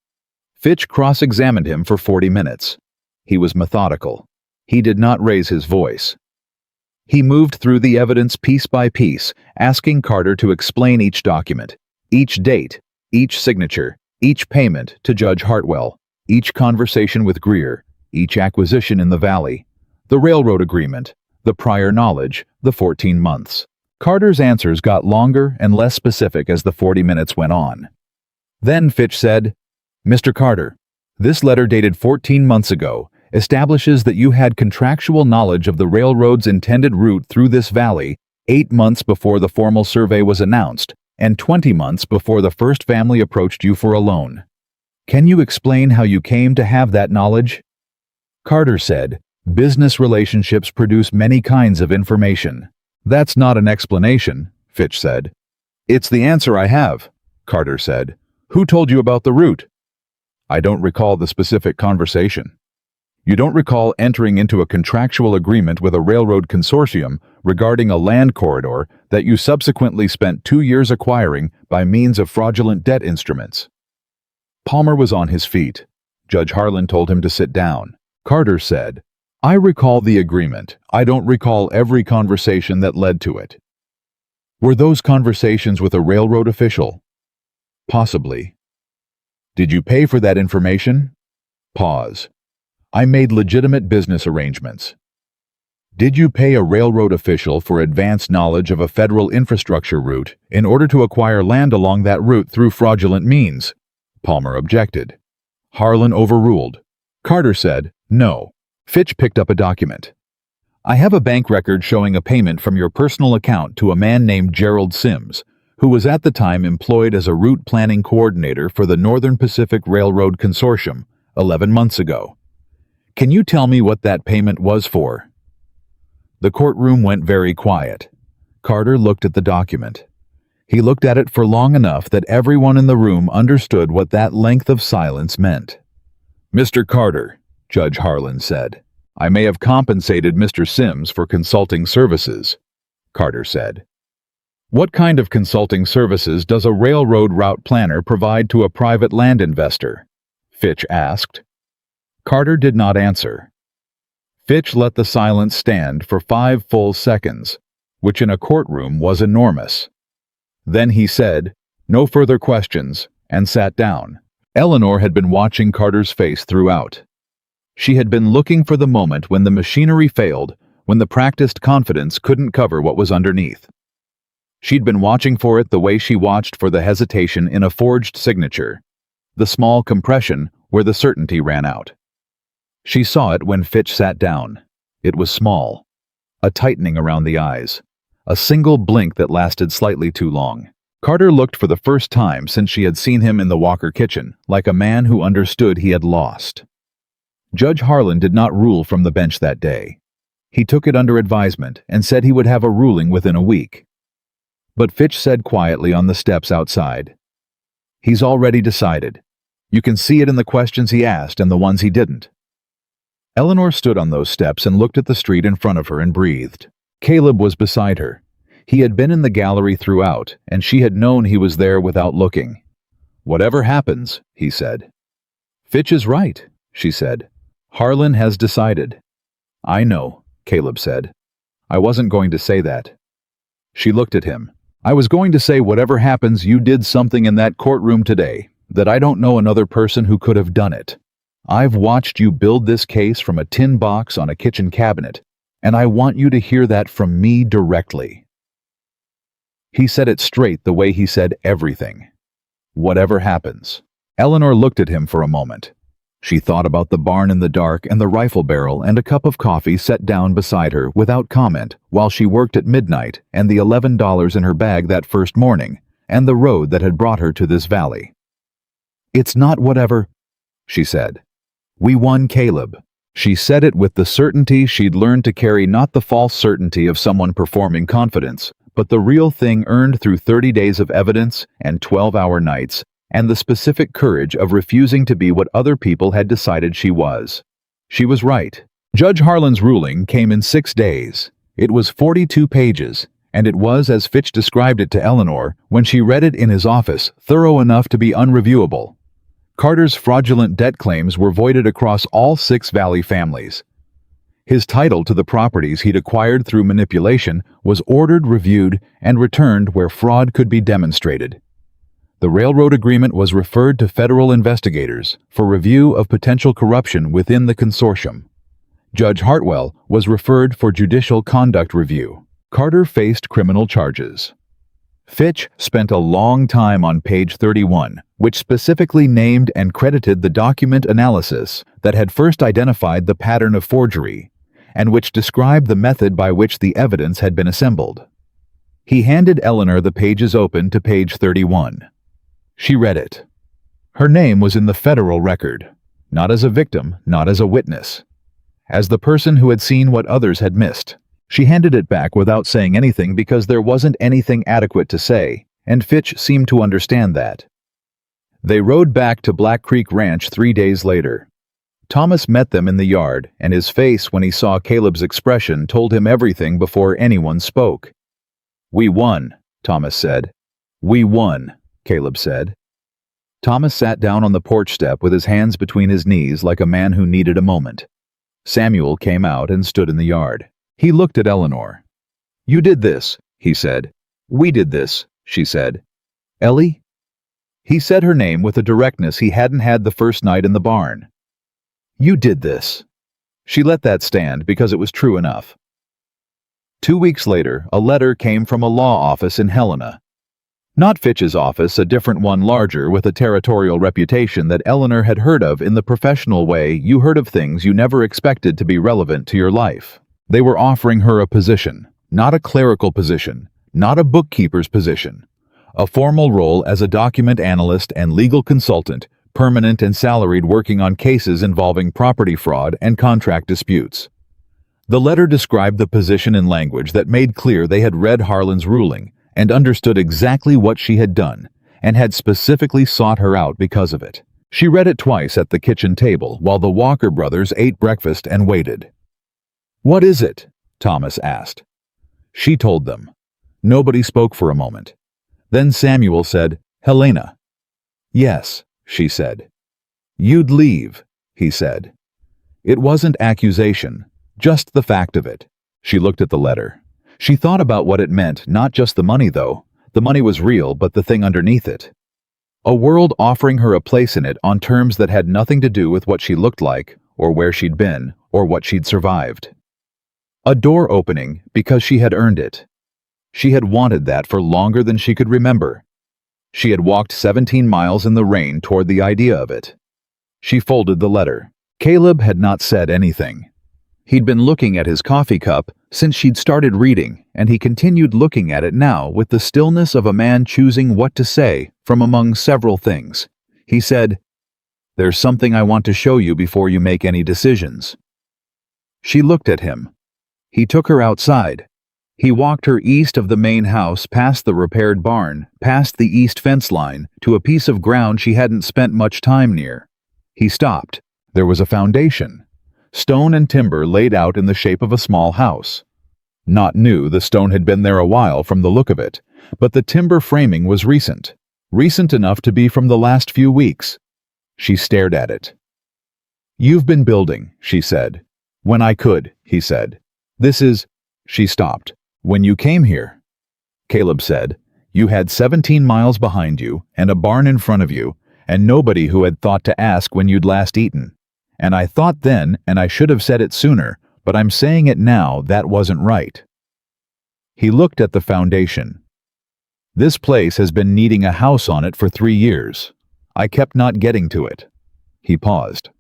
[SPEAKER 1] Fitch cross-examined him for 40 minutes. He was methodical. He did not raise his voice. He moved through the evidence piece by piece, asking Carter to explain each document, each date, each signature, each payment to Judge Hartwell, each conversation with Greer, each acquisition in the valley, the railroad agreement, the prior knowledge, the 14 months. Carter's answers got longer and less specific as the 40 minutes went on. Then Fitch said, "Mr. Carter, this letter dated 14 months ago establishes that you had contractual knowledge of the railroad's intended route through this valley 8 months before the formal survey was announced and 20 months before the first family approached you for a loan. Can you explain how you came to have that knowledge?" Carter said, "Business relationships produce many kinds of information." "That's not an explanation," Fitch said. "It's the answer I have," Carter said. "Who told you about the route?" "I don't recall the specific conversation." "You don't recall entering into a contractual agreement with a railroad consortium regarding a land corridor that you subsequently spent 2 years acquiring by means of fraudulent debt instruments?" Palmer was on his feet. Judge Harlan told him to sit down. Carter said, "I recall the agreement. I don't recall every conversation that led to it." "Were those conversations with a railroad official?" "Possibly." "Did you pay for that information?" Pause. "I made legitimate business arrangements." "Did you pay a railroad official for advanced knowledge of a federal infrastructure route in order to acquire land along that route through fraudulent means?" Palmer objected. Harlan overruled. Carter said, "No." Fitch picked up a document. "I have a bank record showing a payment from your personal account to a man named Gerald Sims, who was at the time employed as a route planning coordinator for the Northern Pacific Railroad Consortium 11 months ago. Can you tell me what that payment was for?" The courtroom went very quiet. Carter looked at the document. He looked at it for long enough that everyone in the room understood what that length of silence meant. "Mr. Carter," Judge Harlan said, "I may have compensated Mr. Sims for consulting services," Carter said. "What kind of consulting services does a railroad route planner provide to a private land investor?" Fitch asked. Carter did not answer. Fitch let the silence stand for 5 full seconds, which in a courtroom was enormous. Then he said, "No further questions," and sat down. Eleanor had been watching Carter's face throughout. She had been looking for the moment when the machinery failed, when the practiced confidence couldn't cover what was underneath. She'd been watching for it the way she watched for the hesitation in a forged signature, the small compression where the certainty ran out. She saw it when Fitch sat down. It was small, a tightening around the eyes, a single blink that lasted slightly too long. Carter looked for the first time since she had seen him in the Walker kitchen, like a man who understood he had lost. Judge Harlan did not rule from the bench that day. He took it under advisement and said he would have a ruling within a week. But Fitch said quietly on the steps outside, "He's already decided. You can see it in the questions he asked and the ones he didn't." Eleanor stood on those steps and looked at the street in front of her and breathed. Caleb was beside her. He had been in the gallery throughout, and she had known he was there without looking. "Whatever happens," he said. "Fitch is right," she said. "Harlan has decided." "I know," Caleb said. "I wasn't going to say that." She looked at him. I was going to say whatever happens, you did something in that courtroom today that I don't know another person who could have done it. I've watched you build this case from a tin box on a kitchen cabinet, and I want you to hear that from me directly." He said it straight the way he said everything. Whatever happens. Eleanor looked at him for a moment. She thought about the barn in the dark and the rifle barrel and a cup of coffee set down beside her without comment while she worked at midnight, and the $11 in her bag that first morning, and the road that had brought her to this valley. "It's not whatever," she said. "We won, Caleb." She said it with the certainty she'd learned to carry, not the false certainty of someone performing confidence, but the real thing earned through 30 days of evidence and 12-hour nights, and the specific courage of refusing to be what other people had decided she was. She was right. Judge Harlan's ruling came in 6 days. It was 42 pages, and it was, as Fitch described it to Eleanor when she read it in his office, thorough enough to be unreviewable. Carter's fraudulent debt claims were voided across all 6 Valley families. His title to the properties he'd acquired through manipulation was ordered, reviewed, and returned where fraud could be demonstrated. The railroad agreement was referred to federal investigators for review of potential corruption within the consortium. Judge Hartwell was referred for judicial conduct review. Carter faced criminal charges. Fitch spent a long time on page 31, which specifically named and credited the document analysis that had first identified the pattern of forgery, and which described the method by which the evidence had been assembled. He handed Eleanor the pages open to page 31. She read it. Her name was in the federal record, not as a victim, not as a witness, as the person who had seen what others had missed. She handed it back without saying anything because there wasn't anything adequate to say, and Fitch seemed to understand that. They rode back to Black Creek Ranch 3 days later. Thomas met them in the yard, and his face when he saw Caleb's expression told him everything before anyone spoke. "We won," Thomas said. "We won," Caleb said. Thomas sat down on the porch step with his hands between his knees like a man who needed a moment. Samuel came out and stood in the yard. He looked at Eleanor. "You did this," he said. "We did this," she said. "Ellie?" He said her name with a directness he hadn't had the first night in the barn. "You did this." She let that stand because it was true enough. 2 weeks later, a letter came from a law office in Helena. Not Fitch's office, a different one larger with a territorial reputation that Eleanor had heard of in the professional way you heard of things you never expected to be relevant to your life. They were offering her a position, not a clerical position, not a bookkeeper's position, a formal role as a document analyst and legal consultant, permanent and salaried, working on cases involving property fraud and contract disputes. The letter described the position in language that made clear they had read Harlan's ruling and understood exactly what she had done, and had specifically sought her out because of it. She read it twice at the kitchen table while the Walker brothers ate breakfast and waited. "What is it?" Thomas asked. She told them. Nobody spoke for a moment. Then Samuel said, "Helena." "Yes," she said. "You'd leave," he said. It wasn't accusation, just the fact of it. She looked at the letter. She thought about what it meant, not just the money though. The money was real, but the thing underneath it. A world offering her a place in it on terms that had nothing to do with what she looked like, or where she'd been, or what she'd survived. A door opening because she had earned it. She had wanted that for longer than she could remember. She had walked 17 miles in the rain toward the idea of it. She folded the letter. Caleb had not said anything. He'd been looking at his coffee cup since she'd started reading, and he continued looking at it now with the stillness of a man choosing what to say from among several things. He said, "There's something I want to show you before you make any decisions." She looked at him. He took her outside. He walked her east of the main house, past the repaired barn, past the east fence line, to a piece of ground she hadn't spent much time near. He stopped. There was a foundation. Stone and timber laid out in the shape of a small house. Not new, the stone had been there a while from the look of it, but the timber framing was recent. Recent enough to be from the last few weeks. She stared at it. "You've been building," she said. "When I could," he said. "This is—" She stopped. "When you came here," Caleb said, You had 17 miles behind you and a barn in front of you, and nobody who had thought to ask when you'd last eaten. And I thought then, and I should have said it sooner, but I'm saying it now, that wasn't right." He looked at the foundation. "This place has been needing a house on it for 3 years. I kept not getting to it." He paused.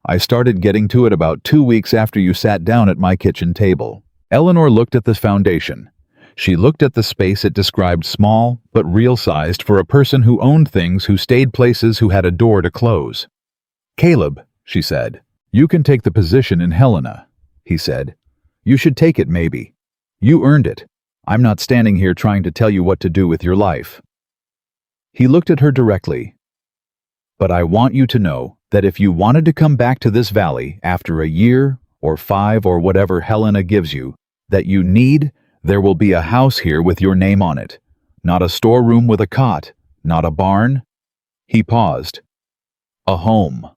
[SPEAKER 1] "I started getting to it about 2 weeks after you sat down at my kitchen table." Eleanor looked at the foundation. She looked at the space it described, small but real-sized for a person who owned things, who stayed places, who had a door to close. "Caleb," she said, "you can take the position in Helena," he said. "You should take it, maybe. You earned it. I'm not standing here trying to tell you what to do with your life." He looked at her directly. "But I want you to know that if you wanted to come back to this valley after a year or 5 or whatever Helena gives you, that you need, there will be a house here with your name on it. Not a storeroom with a cot, not a barn." He paused. "A home."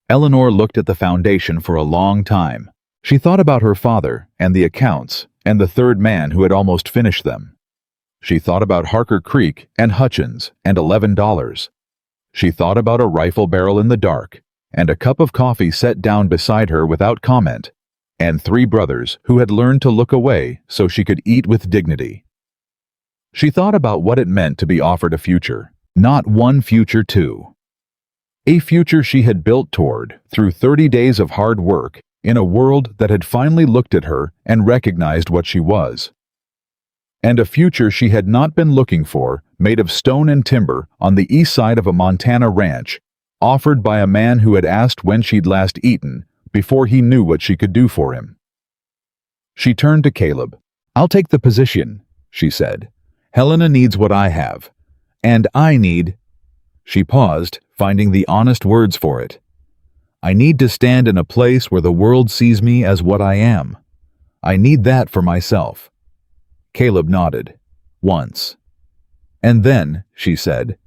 [SPEAKER 1] Eleanor looked at the foundation for a long time. She thought about her father and the accounts and the third man who had almost finished them. She thought about Harker Creek and Hutchins and $11. She thought about a rifle barrel in the dark and a cup of coffee set down beside her without comment, and 3 brothers who had learned to look away so she could eat with dignity. She thought about what it meant to be offered a future, not one future, two. A future she had built toward through 30 days of hard work in a world that had finally looked at her and recognized what she was. And a future she had not been looking for, made of stone and timber on the east side of a Montana ranch, offered by a man who had asked when she'd last eaten before he knew what she could do for him. She turned to Caleb. "I'll take the position," she said. "Helena needs what I have. And I need—" She paused, finding the honest words for it. "I need to stand in a place where the world sees me as what I am. I need that for myself." Caleb nodded. "Once." "And then," she said,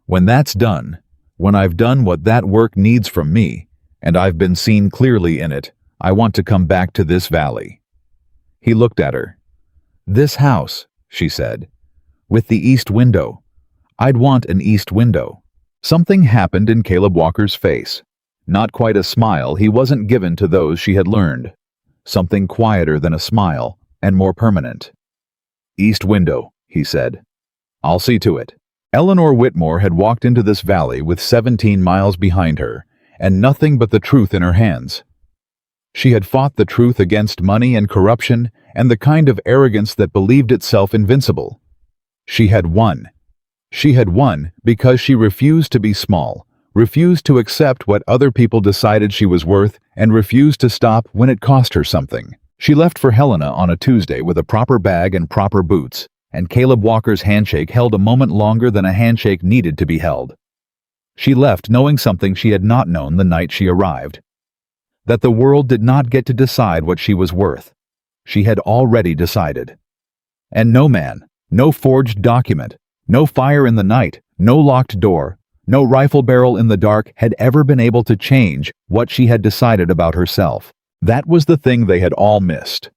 [SPEAKER 1] "when that's done, when I've done what that work needs from me, and I've been seen clearly in it, I want to come back to this valley." He looked at her. "This house," she said, "with the east window. I'd want an east window." Something happened in Caleb Walker's face. Not quite a smile, he wasn't given to those she had learned. Something quieter than a smile, and more permanent. "East window," he said. "I'll see to it." Eleanor Whitmore had walked into this valley with 17 miles behind her, and nothing but the truth in her hands. She had fought the truth against money and corruption and the kind of arrogance that believed itself invincible. She had won. She had won because she refused to be small, refused to accept what other people decided she was worth, and refused to stop when it cost her something. She left for Helena on a Tuesday with a proper bag and proper boots, and Caleb Walker's handshake held a moment longer than a handshake needed to be held. She left knowing something she had not known the night she arrived. That the world did not get to decide what she was worth. She had already decided. And no man, no forged document, no fire in the night, no locked door, no rifle barrel in the dark had ever been able to change what she had decided about herself. That was the thing they had all missed.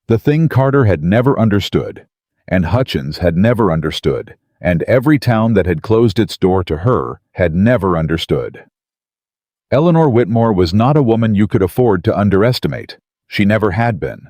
[SPEAKER 1] The thing Carter had never understood, and Hutchins had never understood, and every town that had closed its door to her had never understood. Eleanor Whitmore was not a woman you could afford to underestimate. She never had been.